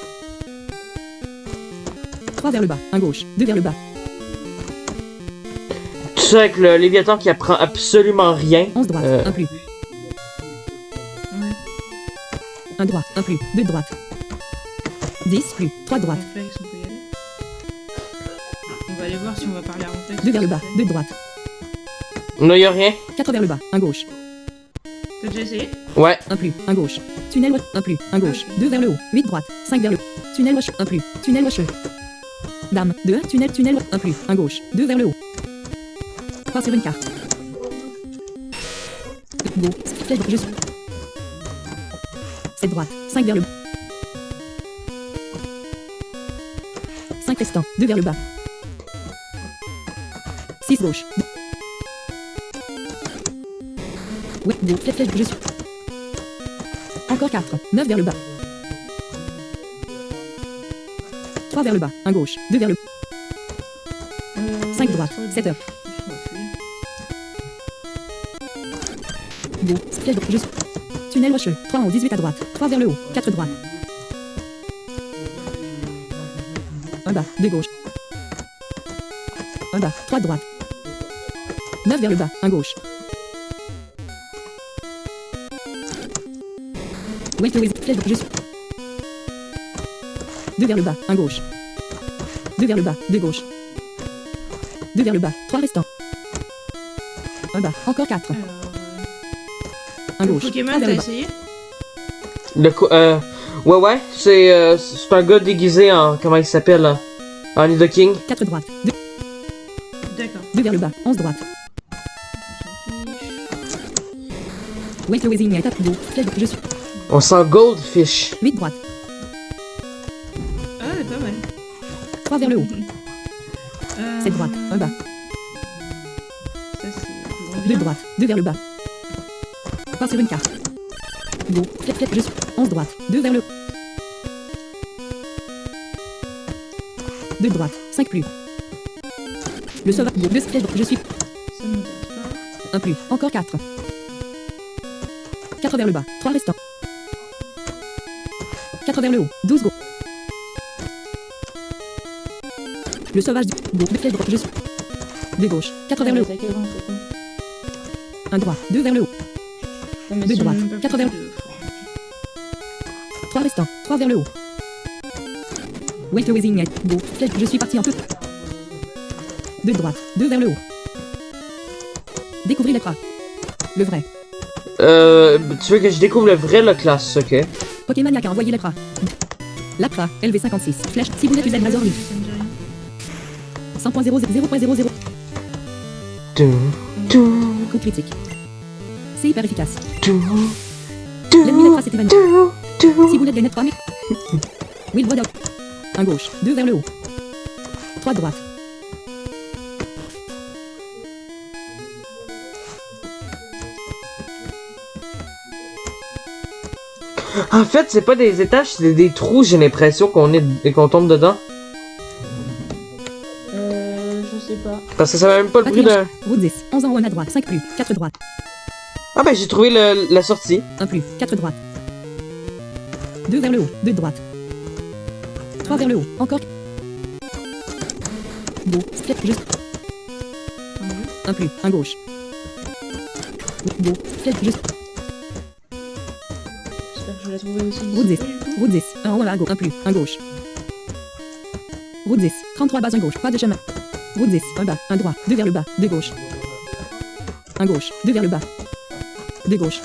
3 vers le bas, 1 gauche, 2 vers le bas, Tout ça avec le Léviathan qui apprend absolument rien. 11 droite, 1 plus, 1 droit, 1 plus, 2 droite, 10 plus, 3 droite, Réflexe, on peut y aller. On va aller voir si on va parler à réflexe. 2 vers le bas, 2 droite, Non, y a rien. 4 vers le bas, 1 gauche, T'as déjà essayé? Ouais. 1 plus, 1 gauche. Tunnel 1 plus, 1 gauche. 2 vers le haut, 8 droite, 5 vers le haut. Tunnel rocheux, 1 plus, tunnel rocheux. Dame, 2, tunnel, 1 plus, 1 gauche. 2 vers le haut. 3 sur une carte. Go, flèche, je suis. 7 droite, 5 vers le bas. 5 restants, 2 vers le bas. 6 gauche. Ouais, go, flèche, je suis. Encore 4, 9 vers le bas. 3 vers le bas, 1 gauche, 2 vers le 5 droite, 7 heures. Go, flèche, je suis. Tunnel rocheux, 3 en haut, 18 à droite, 3 vers le haut, 4 droite. 1 bas, 2 gauche. 1 bas, 3 droite. 9 vers le bas, 1 gauche. Wait, flèche, je suis. 2 vers le bas, 1 gauche. 2 vers le bas, 2 gauche. 2 vers le bas, 3 restants. 1 bas, encore 4. 1 gauche. Pokémon, 3 vers t'as le bas. essayé? Ouais, c'est un gars déguisé en. Comment il s'appelle là? En Nidoking. 4 droite. 2, D'accord. 2 vers le bas, 11 droite. Wait, le Wazing, étape, go. Flèche, je suis. On sent Goldfish. 8 droite. Ah, ouais, pas mal. 3 vers le haut. 7 droite, 1 bas. Ça, c'est 2 droite, 2 vers le bas. 3 sur une carte. Go, flèche, je suis. 11 droite, 2 vers le haut. 2 droite, 5 plus. Le sauvage, go, 2 flèche, je suis. Ça m'intéresse pas. 1 plus, encore 4. 4 vers le bas, 3 restants. 4 vers le haut, 12 go. Le sauvage, go, 2 flèche, je suis. 2 gauche, 4 vers le haut. C'est à quel rang, c'est con? 1 droit, 2 vers le haut. Non, mais De si on droite, a même pas 4 plus vers- de- 3 restants, 3 vers le haut. Wait, le Wazing, go, flèche, je suis parti en tout. 2 droite, 2 vers le haut. Découvrez l'écran. Le vrai. Tu veux que je découvre le vrai le classe, ok? Pokémaniac a envoyé l'Apra. L'Apra, LV56. Flèche, si vous êtes usé Razor Leaf. Ça me dit rien. 100.00. Coup critique. C'est hyper efficace. L'ennemi d'Apra s'est évanoui. Si vous êtes gagné 3000. Will Void out. 1 gauche, 2 vers le haut. 3 droite. En fait, c'est pas des étages, c'est des trous, j'ai l'impression qu'on tombe dedans. Je sais pas. Parce que ça va même pas le bruit d'un... Route 10. 11 en haut, 1 à droite. 5 plus. 4 droite. Ah ben j'ai trouvé la sortie. 1 plus. 4 droite. 2 vers le haut. 2 droite. 3 vers le haut. Encore. Beau. Split. Juste. 1 plus. 1 gauche. Beau. Split. Juste. J'espère que je vais la trouver aussi. Route 10. Route 10. 1 en haut, 1 à gauche. 1 plus. 1 gauche. Route 10. 33 bas, 1 gauche. Pas de chemin. Route 10. 1 bas. 1 droit. 2 vers le bas. 2 gauche. 1 gauche. 2 vers le bas. 2 gauche.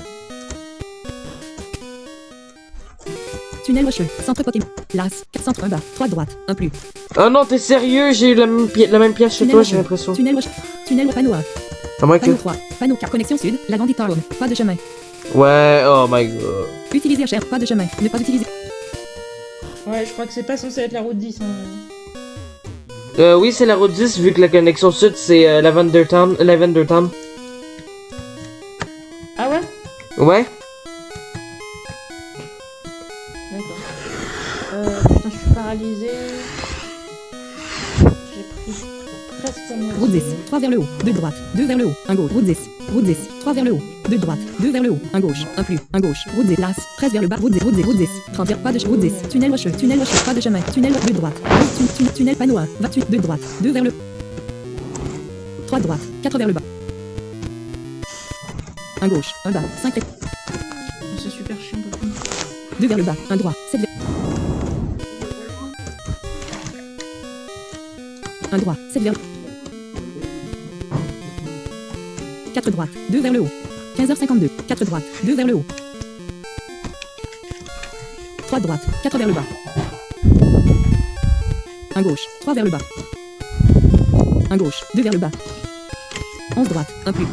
Tunnel rocheux. Centre Pokémon. Las. 4 centre 1 bas. 3 droite. 1 plus. Oh non, t'es sérieux? J'ai eu la même pièce chez toi, j'ai l'impression. Tunnel rocheux. Tunnel au panneau 1. À moins que... Panneau 3. Panneau 4. Connexion sud. La Grande Town. Pas de chemin. Ouais, oh my god. Utiliser HR. Pas de chemin. Ne pas utiliser. Ouais, je crois que c'est pas censé être la route 10. Hein. Oui, c'est la route 10, vu que la connexion sud, c'est Lavender Town. Ah ouais? Ouais? D'accord. Putain, je suis paralysée. J'ai pris presque mon... Route 10. 3 vers le haut. 2 droite. 2 vers le haut. 1 gauche. Route 10. Route 10. 3 vers le haut. 2 droite. 2 vers le haut. 1 gauche. 1 plus. 1 gauche. Route 10. Las. 13 vers le bas. Route 10. Route 10. Route 10. 30 vers. Pas de chemin. Route 10. Tunnel rocheux. Tunnel rocheux. Pas de chemin. Tunnel 2 droite. Tunnel panneau 1. 28. 2 droite. 2 vers le 3 droite. 4 vers le bas. 1 gauche. 1 bas. 5 vers... C'est super chiant, par contre. 2 vers le bas. 1 droit. 7 vers... 1 droit. 7 vers... 4 droite. 2 vers le haut. 15h52. 4 droite. 2 vers le haut. 3 droite. 4 vers le bas. 1 gauche. 3 vers le bas. 1 gauche. 2 vers le bas. 11 droite. 1 plus.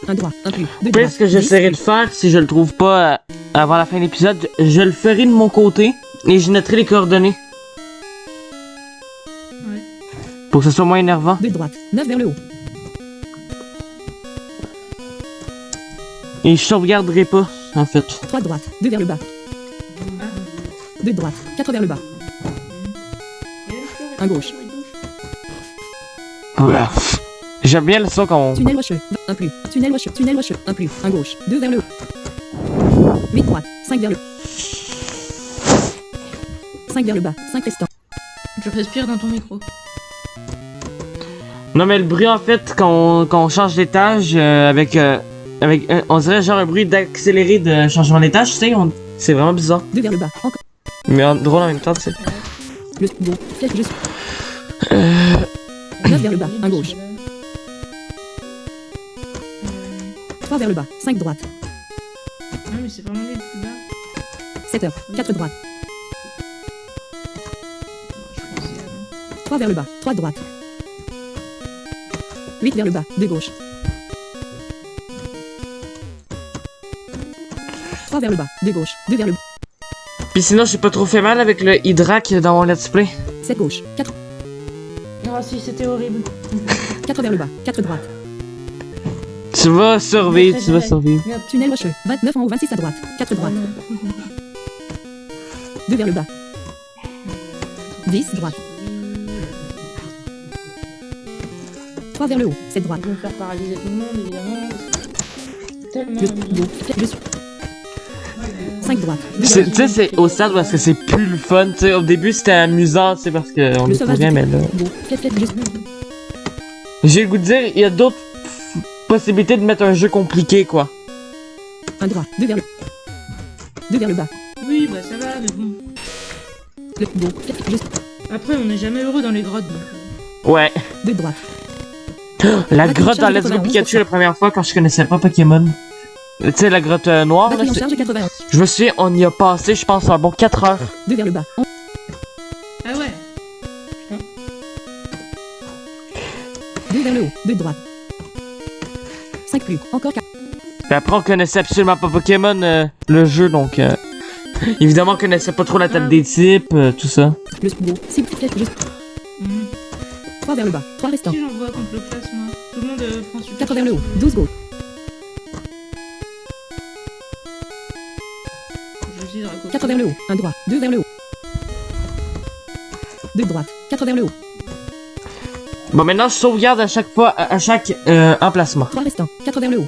1 droit. 1 plus. 2 droite. Ce que j'essaierai de faire, si je le trouve pas avant la fin de l'épisode, je le ferai de mon côté et je noterai les coordonnées. Ouais. Pour que ce soit moins énervant. 2 droite. 9 vers le haut. Et je sauvegarderai pas, en fait. 3 droite. 2 vers le bas. 2 droite. 4 vers le bas. 1 gauche. Ouais. J'aime bien le son qu'on... Tunnel rocheux. 1 plus. Tunnel rocheux. Tunnel rocheux. 1 plus. 1 gauche. 2 vers le haut. 8 droite. 5 vers le... 5 vers le bas. 5 restant. Je respire dans ton micro. Non mais le bruit en fait quand on change d'étage on dirait genre un bruit d'accéléré de changement d'étage, tu sais, c'est vraiment bizarre. 2 vers le bas. Encore. Mais drôle en même temps, tu sais. Le beau. Flèche juste. 9 vers le bas. 1 gauche. 3 vers le bas. 5 droite. Non mais c'est vraiment lui le plus bas. 7 heures. 4 droite. Je pensais avant. 3 vers le bas. 3 droite. 8 vers le bas. 2 gauche. 3 vers le bas. 2 gauche. 2 vers le bas. Puis sinon, j'ai pas trop fait mal avec le Hydrac dans mon let's play. 7 gauche. 4. Ah si, c'était horrible. 4 vers le bas. 4 droite. Tu vas survivre, tu vas survivre. Merde. Tunnel rocheux. 29 en haut. 26 à droite. 4 droite. 2 vers le bas. 10 droite. 3 vers le haut. 7 droite. Ils vont faire paralyser tout le monde, évidemment. Tellement. Le beau. Je suis. 5 droite. Tu sais, c'est au stade parce que c'est plus le fun, tu sais. Au début, c'était amusant, tu sais, parce qu'on Le est sauvage rien, mais là... Beau. Juste. J'ai le goût de dire, il y a d'autres possibilités de mettre un jeu compliqué, quoi. 1 droit. 2 vers le... 2 vers le bas. Oui, bah ça va, mais bon. Le beau. Juste. Après, on n'est jamais heureux dans les grottes, donc... Ouais. 2 droite. La grotte dans Let's Go Pikachu la première fois quand je connaissais pas Pokémon. Tu sais, la grotte noire, là, Batterie en charge 91. je me souviens, on y a passé, je pense, un bon 4 heures. 2 vers le bas. Ah ouais. 2 vers le haut. 2 de droite. 5 plus. Encore 4. Puis après, on connaissait absolument pas Pokémon, le jeu, donc... évidemment, on connaissait pas trop la table des types, tout ça. Le Spiro. 6 flèches juste. 3 vers le bas. 3 restants. Qui j'envoie contre le classe, moi? Tout le monde prend super. 4 vers le haut. 12 gauche. Je dis dans la 4 vers le haut. 1 droit. 2 vers le haut. 2 de droite. 4 vers le haut. Bon, maintenant, je sauvegarde à chaque fois, à chaque emplacement. 3 restants. 4 vers le haut.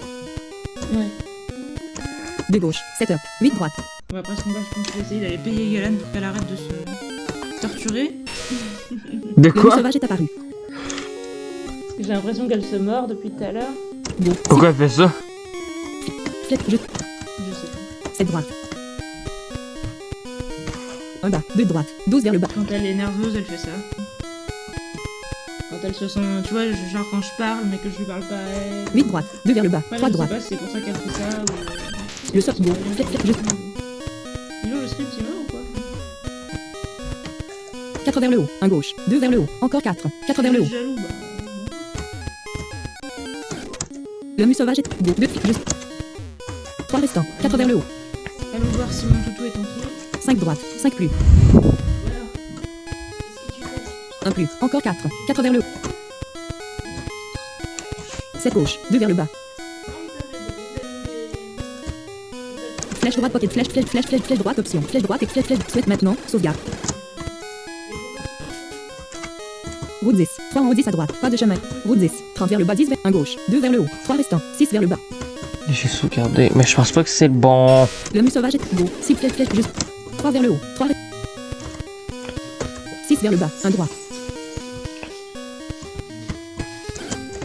Ouais. 2 gauche. 7 up. 8 droite. Bon, après ce combat, je pense que je vais essayer d'aller payer Galan pour qu'elle arrête de se torturer. De Le loup quoi? sauvage est apparu. J'ai l'impression qu'elle se mord depuis tout à l'heure. Go. Pourquoi elle fait ça? Flèche juste. Je sais pas. 7 droite. 1 bas. 2 de droite. 12 vers le bas. Quand elle est nerveuse, elle fait ça. Quand elle se sent, tu vois, genre quand je parle mais que je lui parle pas à elle. 8 droite. 2 vers le bas. Après, 3 je sais droite. pas si c'est pour ça qu'elle fait ça ou... Le sort go. Flèche juste. Sinon le script il meurt ou quoi? 4 vers le haut. 1 gauche. 2 vers le haut. Encore 4. 4 vers le haut. Jaloux, bah... Le mu sauvage est go. 2 juste. 3 restants. 4 vers le haut. Allons voir si mon toutou est tranquille. 5 droite. 5 plus. 1 plus. Encore 4. 4 vers le haut. 7 gauche. 2 vers le bas. Flèche droite, pocket, flèche droite, option. Flèche droite et flèche, souhaite maintenant, sauvegarde. Route 10. 3 en haut, 10 à droite. Pas de chemin. Route 10. 30 vers le bas, 10 vers 1 gauche. 2 vers le haut. 3 restants. 6 vers le bas. J'ai sauvegardé, mais je pense pas que c'est le bon. Le mu sauvage est go. 6 flèche, juste. 3 vers le haut. 3 6 vers le bas. 1 droit.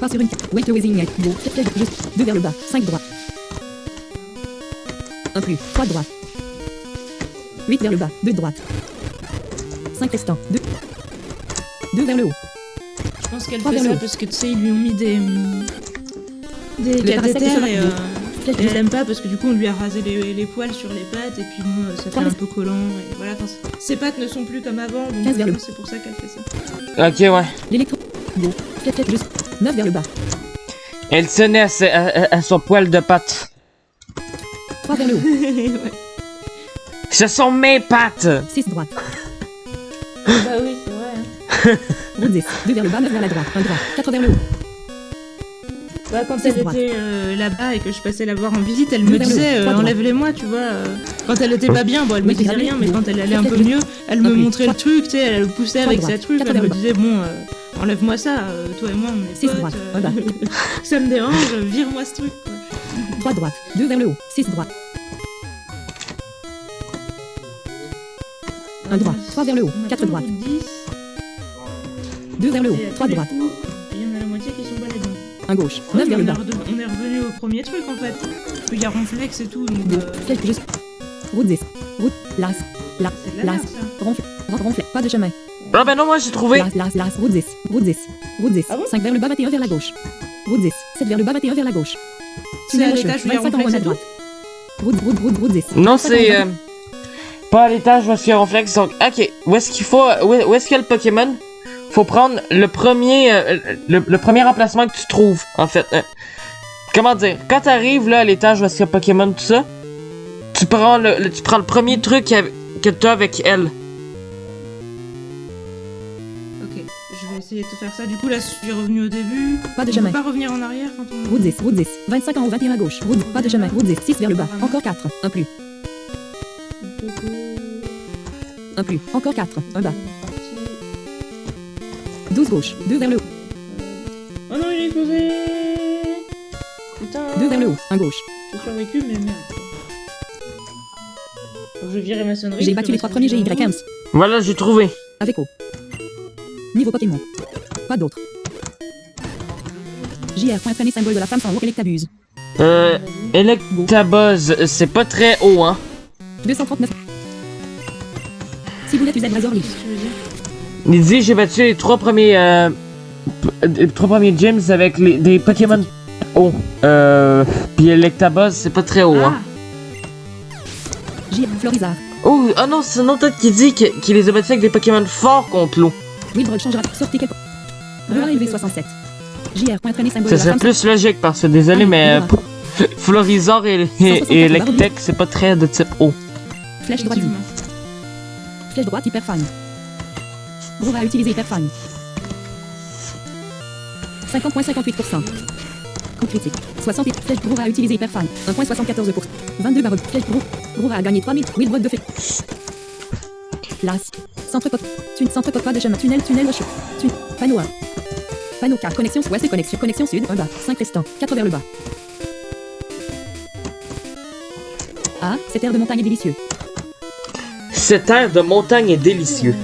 Pas sur une carte. Wait the waiting net. Go. Flèche, juste. 2 vers le bas. 5 droit. 1 plus. 3 droite. 8 vers le bas. 2 droite. 5 restants. 2 vers le haut. Je pense qu'elle Trois fait vers le ça haut. parce que tu sais, ils lui ont mis des Le parasite cathéters sur la- et, Flèche, et juste. elle aime pas parce que du coup on lui a rasé les poils sur les pattes et puis bon, ça fait Trois un restants. peu collant et voilà. Enfin, ses pattes ne sont plus comme avant donc 15 vers le je pense que c'est pour ça qu'elle fait ça. Ok, ouais. L'électro. Go. Flèche, juste. 9 vers le bas. Elle tenait à son poil de patte. 3 vers le haut. Ouais. Ce sont mes pattes! 6 droite. Bah oui, c'est vrai. Hein. Route 10. 2 vers le bas, 9 vers la droite. 1 droit. 4 vers le haut. Bah, quand Six elle droite. était là-bas et que je passais la voir en visite, elle Deux me vers le haut, disait trois droite. enlève-les-moi, tu vois. Quand elle était pas bien, bon, elle me Oui, disait c'est rien, vrai. mais quand elle allait un Quatre peu vers le mieux, elle Un me plus. montrait le Trois. truc, tu sais, elle le poussait avec droite. sa truc, Quatre elle me vers le disait bon, enlève-moi ça, toi et moi on est Six potes, droite. Un bas. ça me dérange, vire-moi ce truc, quoi. 3 droite. 2 vers le haut. 6 droite. 1 droit. 3 vers le haut. 4 droite. 2 vers le haut. 3 droite. Il y en a la moitié qui sont baladés. 1 gauche. 9 vers le bas. On est revenu au premier truc en fait. Parce qu'il y a Ronflex et tout, donc Go. Flèche juste. Route 10. Route. Las. Las. c'est de la Las. merde ça. Ronfle. Pas de chemin. Ah ben non, moi j'ai trouvé. Las. Route 10. Route 10. Route 10. Ah bon 5 vers le bas, 21 vers la gauche. Route 10. 7 vers le bas, 21 vers la gauche. C'est à l'étage où il y a 25 en haut Ronflex à et tout. droite. Route 10. Non, 25 en haut c'est à- pas à l'étage parce qu'il y a un réflexe. Donc, ok. Où est-ce qu'il faut. Où est-ce qu'il y a le Pokémon? Faut prendre le premier. Le premier emplacement que tu trouves, en fait. Comment dire? Quand t'arrives là à l'étage où est-ce qu'il y a Pokémon, tout ça, tu prends tu prends le premier truc que t'as avec elle. Ok, je vais essayer de te faire ça. Du coup, là, je suis revenu au début. Pas de On chemin. peut pas revenir en arrière quand on. Route 10. Route 10. 25 en haut, 21 à gauche. Route. Pas de chemin. Route 10. 6 vers le bas. Encore 4. 1 plus. 1 plus. Encore 4. 1 bas. 12 gauche. 2 vers le haut. Oh non, il est explosé. Putain. 2 vers le haut. 1 gauche. J'ai survécu, mais merde. Faut que je virer ma sonnerie. J'ai parce battu que les ma 3 premiers sonnerie GY15. Voilà, j'ai trouvé. Avec eau. Niveau Pokémon. Pas d'autre. JR.Freiné, symbole de la femme sans haut Electabuzz. Electabuzz, c'est pas très haut, hein. 239. Si vous êtes usé Razor Leaf. Qu'est-ce que tu veux dire? Il dit j'ai battu les 3 premiers 3 premiers gyms avec des Pokémon hauts. Puis Electabuzz, c'est pas très haut, hein. J. Florizard. Oh, ah non, c'est un autre tête qui dit qu'il les a battus avec des Pokémon forts contre l'eau. Wilbrock changera. Sortez quelque. Brura élevé 67. JR. Point traîné symbole Ça de la serait femme. plus logique parce que désolé, mais Florizard et Electek, c'est pas très de type haut. Flèche droite. Effectivement. Flèche droite hyper fan. Brura utilisé hyper fan. 50,58%. Coup critique. 60 flèche Brura utilisé hyper fan. 1,74%. 22 barres. Flèche Brura a gagné 3000. Wilbrock de fait. Las. Centre pot de chemin. Tunnel au chaud. Panneau A. Panneau 4. Connexion ouest et connexion sud. 1 bas. 5 restants. 4 vers le bas. A. Cette aire de montagne est délicieux. Cette aire de montagne est délicieux.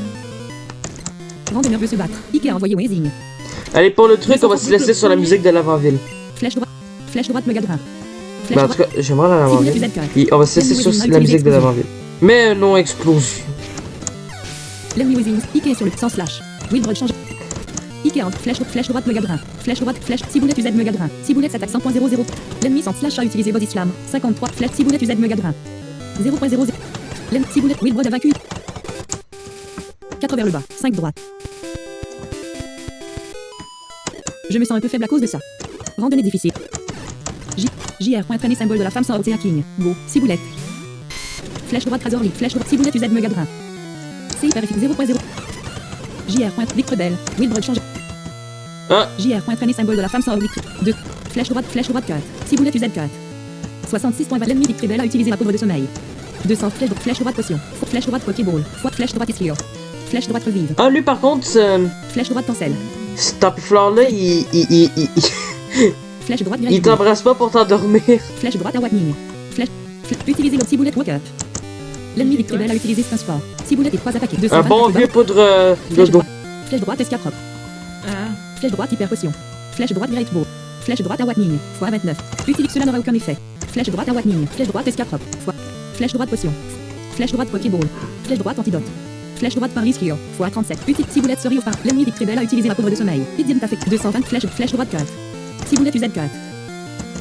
Grand demeure veut se battre. Ikea a envoyé Wazing. Allez, pour le truc, on va se laisser sur la musique de l'avant-ville. Flèche droite Megadrin. Ben, en tout cas, j'aimerais la Ciboulette l'avant-ville. Z4. Puis on va se laisser sur la musique de l'avant-ville. Mais non explosion. L'ennemi Wazing. Ikea sur le sans slash. Wilbrock change. Ikea en flèche droite Megadrin. Flèche Ciboulette UZ Megadrin. Ciboulette s'attaque 100.00. L'ennemi sans slash a utilisé Body Slam. 53 flèche Ciboulette UZ Megadrin. 0.00. L'ennemi Ciboulette Wilbrock a vaincu. 4 vers le bas. 5 droite. Je me sens un peu faible à cause de ça. Randonnée difficile. JR. Point traîné symbole de la femme sans Océan King. Go. Ciboulette. Flèche droite Razorly. Flèche droite Ciboulette UZ Megadrin. C'est hyper efficace. 0.0. JR. Point Vic Rebelle. Wilbrock change. Ah. JR. Point traîné symbole de la femme sans oblique. 2. Flèche droite 4. Ciboulette UZ 4. 66.20. L'ennemi Vic Rebelle a utilisé la poudre de sommeil. 200. Flèche droite potion. Flèche droite Pokéball. Flèche droite Islio. Flèche droite revive. Ah, lui par contre, Flèche droite Tancel. Stop Floor là, Flèche droite il Great. t'embrasse pas pour t'endormir. Flèche droite à Watning. Utilisez le Ciboulette Walker. L'ennemi Vic Rebelle a utilisé Sport. Ciboulette et 3 attaqués. 220. Un bon vieux poudre de dos. Flèche droite Escaprop. Ah. Flèche droite Hyper Potion. Flèche droite Great Bow. Flèche droite à Watning. Fois 29. Utilise cela n'aura aucun effet. Flèche droite à Watning. Flèche droite Escaprop. Fois. Flèche droite Potion. Flèche droite Pokéball. Flèche droite Antidote. Flèche droite par Riskio. Fois 37. Utilise Ciboulette Cerise au phare. L'ennemi Vic Rebelle a utilisé la poudre de sommeil. Idiom Tafek. 220. Flèche droite 4. Ciboulette UZ 4.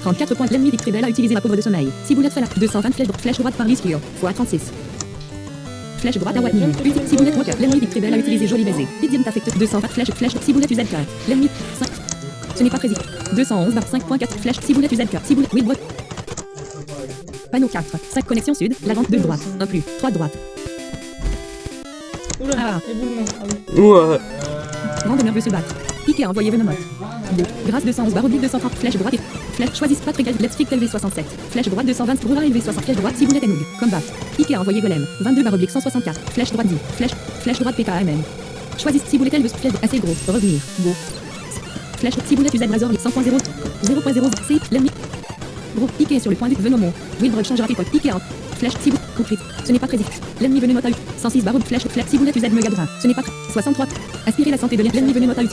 34 points. L'ennemi Vic Rebelle a utilisé la poudre de sommeil. Ciboulette fait la 220. Flèche droite par Riskio. Fois 36. Flèche droite à Watning. Ciboulette Walker. L'ennemi Vic Rebelle a utilisé Joli Baiser. Idiom Tafek. 220. Flèche Ciboulette UZ 4. L'ennemi 5. Ce n'est pas précis. 211 bar 5.4. Flèche Ciboulette UZ 4. Ciboulette Wilbrock. Panneau 4. 5 connexion sud. L'avant 2 droite. 1 plus. 3 droite. Oula, Ah. éboulement. Ah oui. Ouais. Grand demeure veut se battre. Ikea a envoyé Venomote. Go. Grâce 211 barre oblique 230. Flèche droite et flèche choisisse pas égal. Let's Flick élevé 67. Flèche droite 220. Brura élevé 60. Flèche droite Ciboulette et Noug. Combat. Ikea a envoyé Golem. 22 barre oblique 164. Flèche droite 10. Flèche droite PKMN. Choisisse Ciboulette élevé. Flèche assez gros. Revenir. Go. Flèche Ciboulette UZ Razorly 100.0. 0.0. C. L'ennemi. Gros. Ikea sur le point de Venomo. Wilbrock changera tes potes. Ikea. Flèche Ciboulette. Compris. Ce n'est pas précis. L'ennemi Venomote a eu 106 barre flèche Ciboulette UZ Megadrin. Ce n'est pas 63. Aspirer la santé de l'ennemi Venomote a eu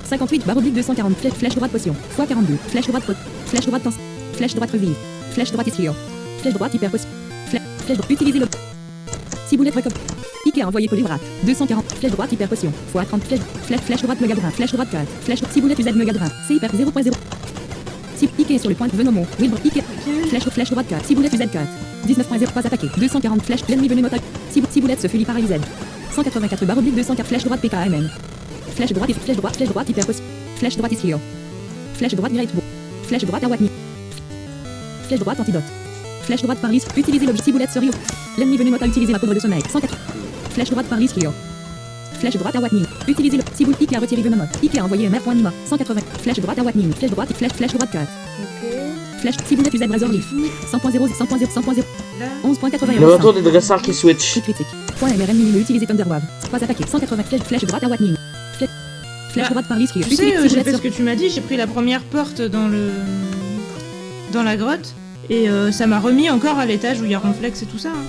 58 barre oblique 240. Flèche droite potion. Fois 42. Flèche droite pot. Flèche droite tense. Flèche droite revive. Flèche droite Islio. Flèche droite hyper potion. Flèche droite. Utilisez le. Ciboulette recover. Ikea a envoyé Colibrat. 240. Flèche droite hyper potion. Fois 30. Flèche droite Megadrin. Flèche droite 4. Flèche Ciboulette UZ Megadrin. C'est hyper 0.0. Ikea sur le point de Venomo. Wilbrock. Ikea. Flèche droite 4. Ciboulette UZ 4. 19.0 pas attaqué. 240 flèches. L'ennemi Venomote. Ciboulette se fulit par UZ. 184 barre oblique 204. Flèche droite PKMN. Flèche droite hyper potion. Flèche droite Islio. Flèche droite Great Bow. Flèche droite à Watney. Flèche droite Antidote. Flèche droite par risque. Utilisez l'objet Ciboulette Cerise. L'ennemi Venomote a utilisé la poudre de sommeil. 104. Flèche droite par Islio. Flèche droite à Watney. Utilisez le Ciboulette. Ikea a retiré Venomote. Ikea a envoyé un R.Nima. 180. Flèche droite à Watney. Flèche droite 4. Ok. Flèche Ciboulette UZ Razorly. 100.0. 11. 11.81. Le retour des dresseurs qui switch. Crit critique. Point MRN minime utilisé Thunderwave. 3 attaqués. 180 flèche droite à Watning. Flèche droite par Riskio. Tu sais, j'ai fait ce que tu m'as dit, j'ai pris la première porte dans la grotte et ça m'a remis encore à l'étage où il y a Ronflex et tout ça. Hein.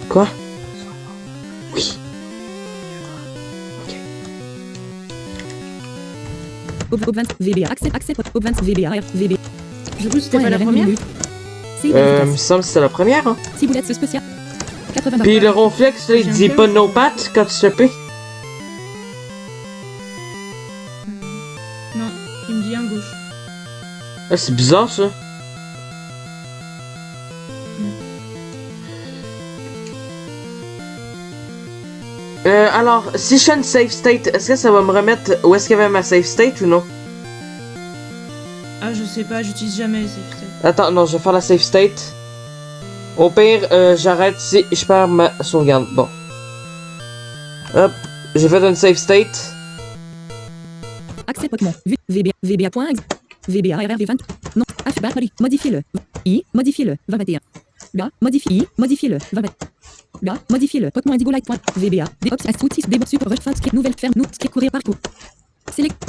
Quoi? Oui. Ob20 VBA. Accès. Ob20 VBA. VB. Du coup, c'était pas la première. C'est hyper Il me efficace. semble que c'est la première, hein. Ciboulette ce spécial. 80 Puis le ronflex, là, il dit pas no pat quand tu te paies. Ah, c'est bizarre ça. Alors, si je fais une save state, est-ce que ça va me remettre où est-ce qu'il y avait ma save state ou non? Ah, je sais pas, j'utilise jamais les save states. Attends, non, je vais faire la save state. Au pire, j'arrête si je perds ma sauvegarde. Bon. Hop, j'ai fait une save state. Accès Pokémon. VBA.exe. VBA-RRV20. Non. H. Modifiez-le. I. Modifiez-le. 2021. Ga. Modifiez. Modifiez-le. 2021. Ga. Modifiez-le. Pokémon Indigo Light. VBA. Des ops. Astoutis. Des super rush. Fin. Script. Nouvelle ferme. Nous. Script. Courir partout. Select.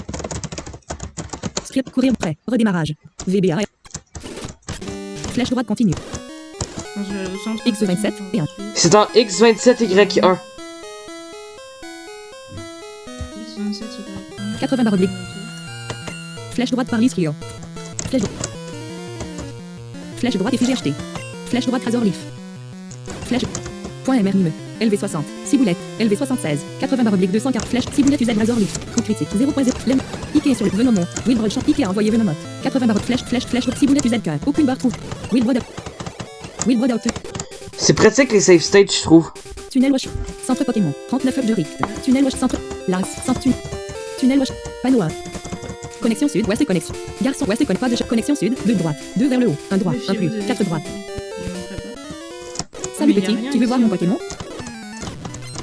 Script. Courir. Prêt. Redémarrage. VBA. Flèche droite continue. Non, je vais aller au centre. X27 et 1. C'est en X27Y1. 80 barres obliques. Flèche droite par Liskio. Flèche droite et fusil acheté. Flèche droite Razor Leaf. Flèche. Point MR Nime. LV60. Ciboulette. LV76. 80 barres obliques 240. Flèche. Ciboulette UZ Razor Leaf. Coup critique. 0.0. Lem. Ike sur le Venomon. Wilbrod champ. Ike a envoyé Venomote. 80 barres. Flèche. Ciboulette UZ cœur. Aucune barre trouve. Wilbrod out. C'est pratique les save states, je trouve. Tunnel Wash. Centre Pokémon. 39 œufs de Rift. Tunnel Wash. Centre. Lars. Centre. Tunnel Wash. Panneau 1. Connexion sud, ouest et connexion. Garçon, ouest et pas de connexion sud, 2 droite, 2 vers le haut, 1 droit, 1 plus, 4 droite. Salut petit, tu veux voir mon Pokémon?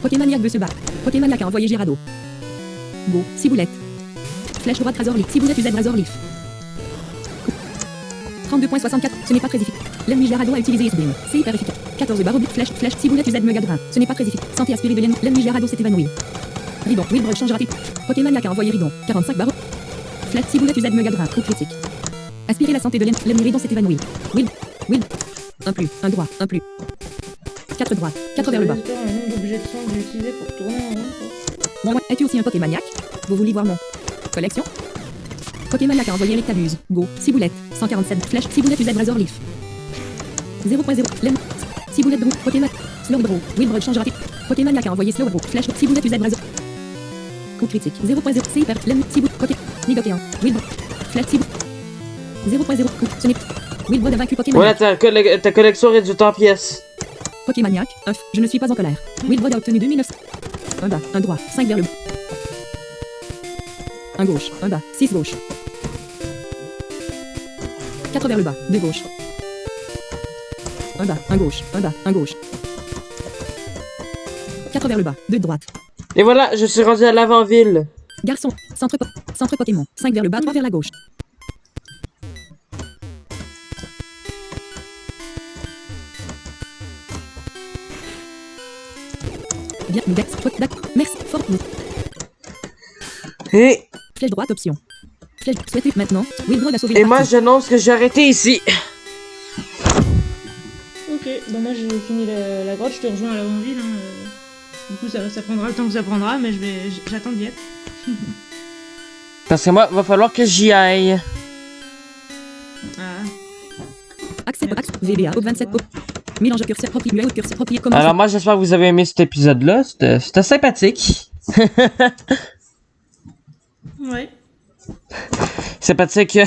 Pokémaniac veut se battre. Pokémaniac a envoyé Girado. Go, ciboulette. Flèche droite Razor Leaf, ciboulette UZ Razor Leaf. 32.64, ce n'est pas très efficace. L'ennemi Girado a utilisé S-Beam, c'est hyper efficace. 14 barres obliques, flèche, ciboulette UZ Megadrin, ce n'est pas très efficace. Santé aspirée de l'ennemi Girado s'est évanoui. Ridon, Wilbrod changera type. Pokémaniac a envoyé Ridon, 45 barres. Flèche ciboulette UZ Megadrin, coup critique. Aspirer la santé de l'ennemi Ridon s'est évanoui. Will. 1 plus, 1 droit, 1 plus. 4 droite, 4 vers le bas. Un nombre d'objets de sang que j'ai utilisé pour tourner en rond. Bon, es-tu aussi un Pokémaniac? Vous voulez voir mon collection? Pokémaniac a envoyé Eric Tabuse. Go, ciboulette, 147 flèche, ciboulette UZ Razor Leaf. 0.0, lem, ciboulette Drew, Pokémon, Slowbro, Wilbrod changera type. Pokémaniac a envoyé Slowbro, flèche, ciboulette UZ Razor. Coup critique, 0.0, c'est hyper, lem, ciboulette, Poké, Nidokéan, Wilbrod, flèche, ciboulette. 0.0, coup, ce n'est Wilbrod a vaincu Pokémaniac. Ouais, ta collection réduite en pièces. Pokémaniac, œuf, je ne suis pas en colère. Wilbrod a obtenu 2900. Un bas, un droit, 5 vers le bas. Un gauche, un bas, 6 gauche. 4 vers le bas, 2 gauche. Un bas, un gauche, un bas, un gauche. 4 vers le bas, 2 de droite. Et voilà, je suis rendu à l'avant-ville. Garçon, centre Pokémon, 5 vers le bas, 3 vers la gauche. Bien, d'accord, merci, fort. Et Flèche droite, option. Flèche, souhaitez maintenant. Wilbrod a sauvé Et la moi, partie. j'annonce que j'ai arrêté ici. Ok, bah moi j'ai fini la grotte, je te rejoins à l'avant-ville. Hein. Du coup ça prendra le temps que ça prendra, mais j'attends d'y être. Parce que moi, va falloir que j'y aille. Ah. Accès, VBA, Pop 27 Pop. Mélange curseur propre, UAO curseur propre, comment Alors moi, j'espère que vous avez aimé cet épisode-là. C'était sympathique. Ouais. Sympathique.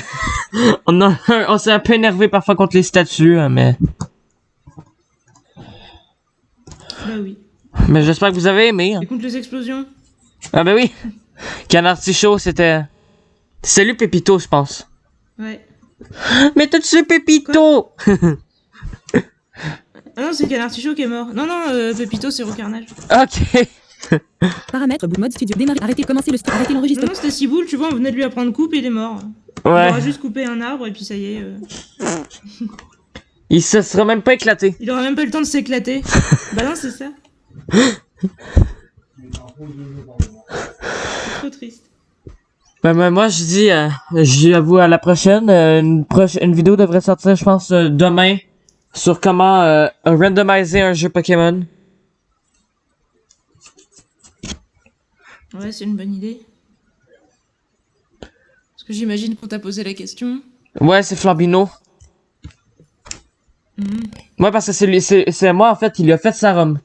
On s'est un peu énervé parfois contre les statues, hein, mais oui. mais j'espère que vous avez aimé. Hein. Et contre les explosions. Ah ben oui. Canard Tichot, c'était... Salut Pépito, je pense. Ouais. Mais t'as tué Pépito. Ah non, c'est Canard Tichot qui est mort. Non, Pépito, c'est Rocarnage. Ok. Paramètres, bout mode studio, démarrer, arrêtez, commencer le arrêtez Non, l'enregistrement. c'était Ciboule, tu vois, on venait de lui apprendre coupe et il est mort. Ouais. On aura juste coupé un arbre et puis ça y est. Il se sera même pas éclaté. Il aura même pas eu le temps de s'éclater. Bah non, c'est ça. C'est trop triste. Ben, moi, je dis à vous à la prochaine. Une vidéo devrait sortir, je pense, demain. Sur comment randomiser un jeu Pokémon. Ouais, c'est une bonne idée. Parce que j'imagine qu'on t'a posé la question. Ouais, c'est Flambino. Mhm. Ouais, parce que c'est moi, en fait, il a fait sa ROM.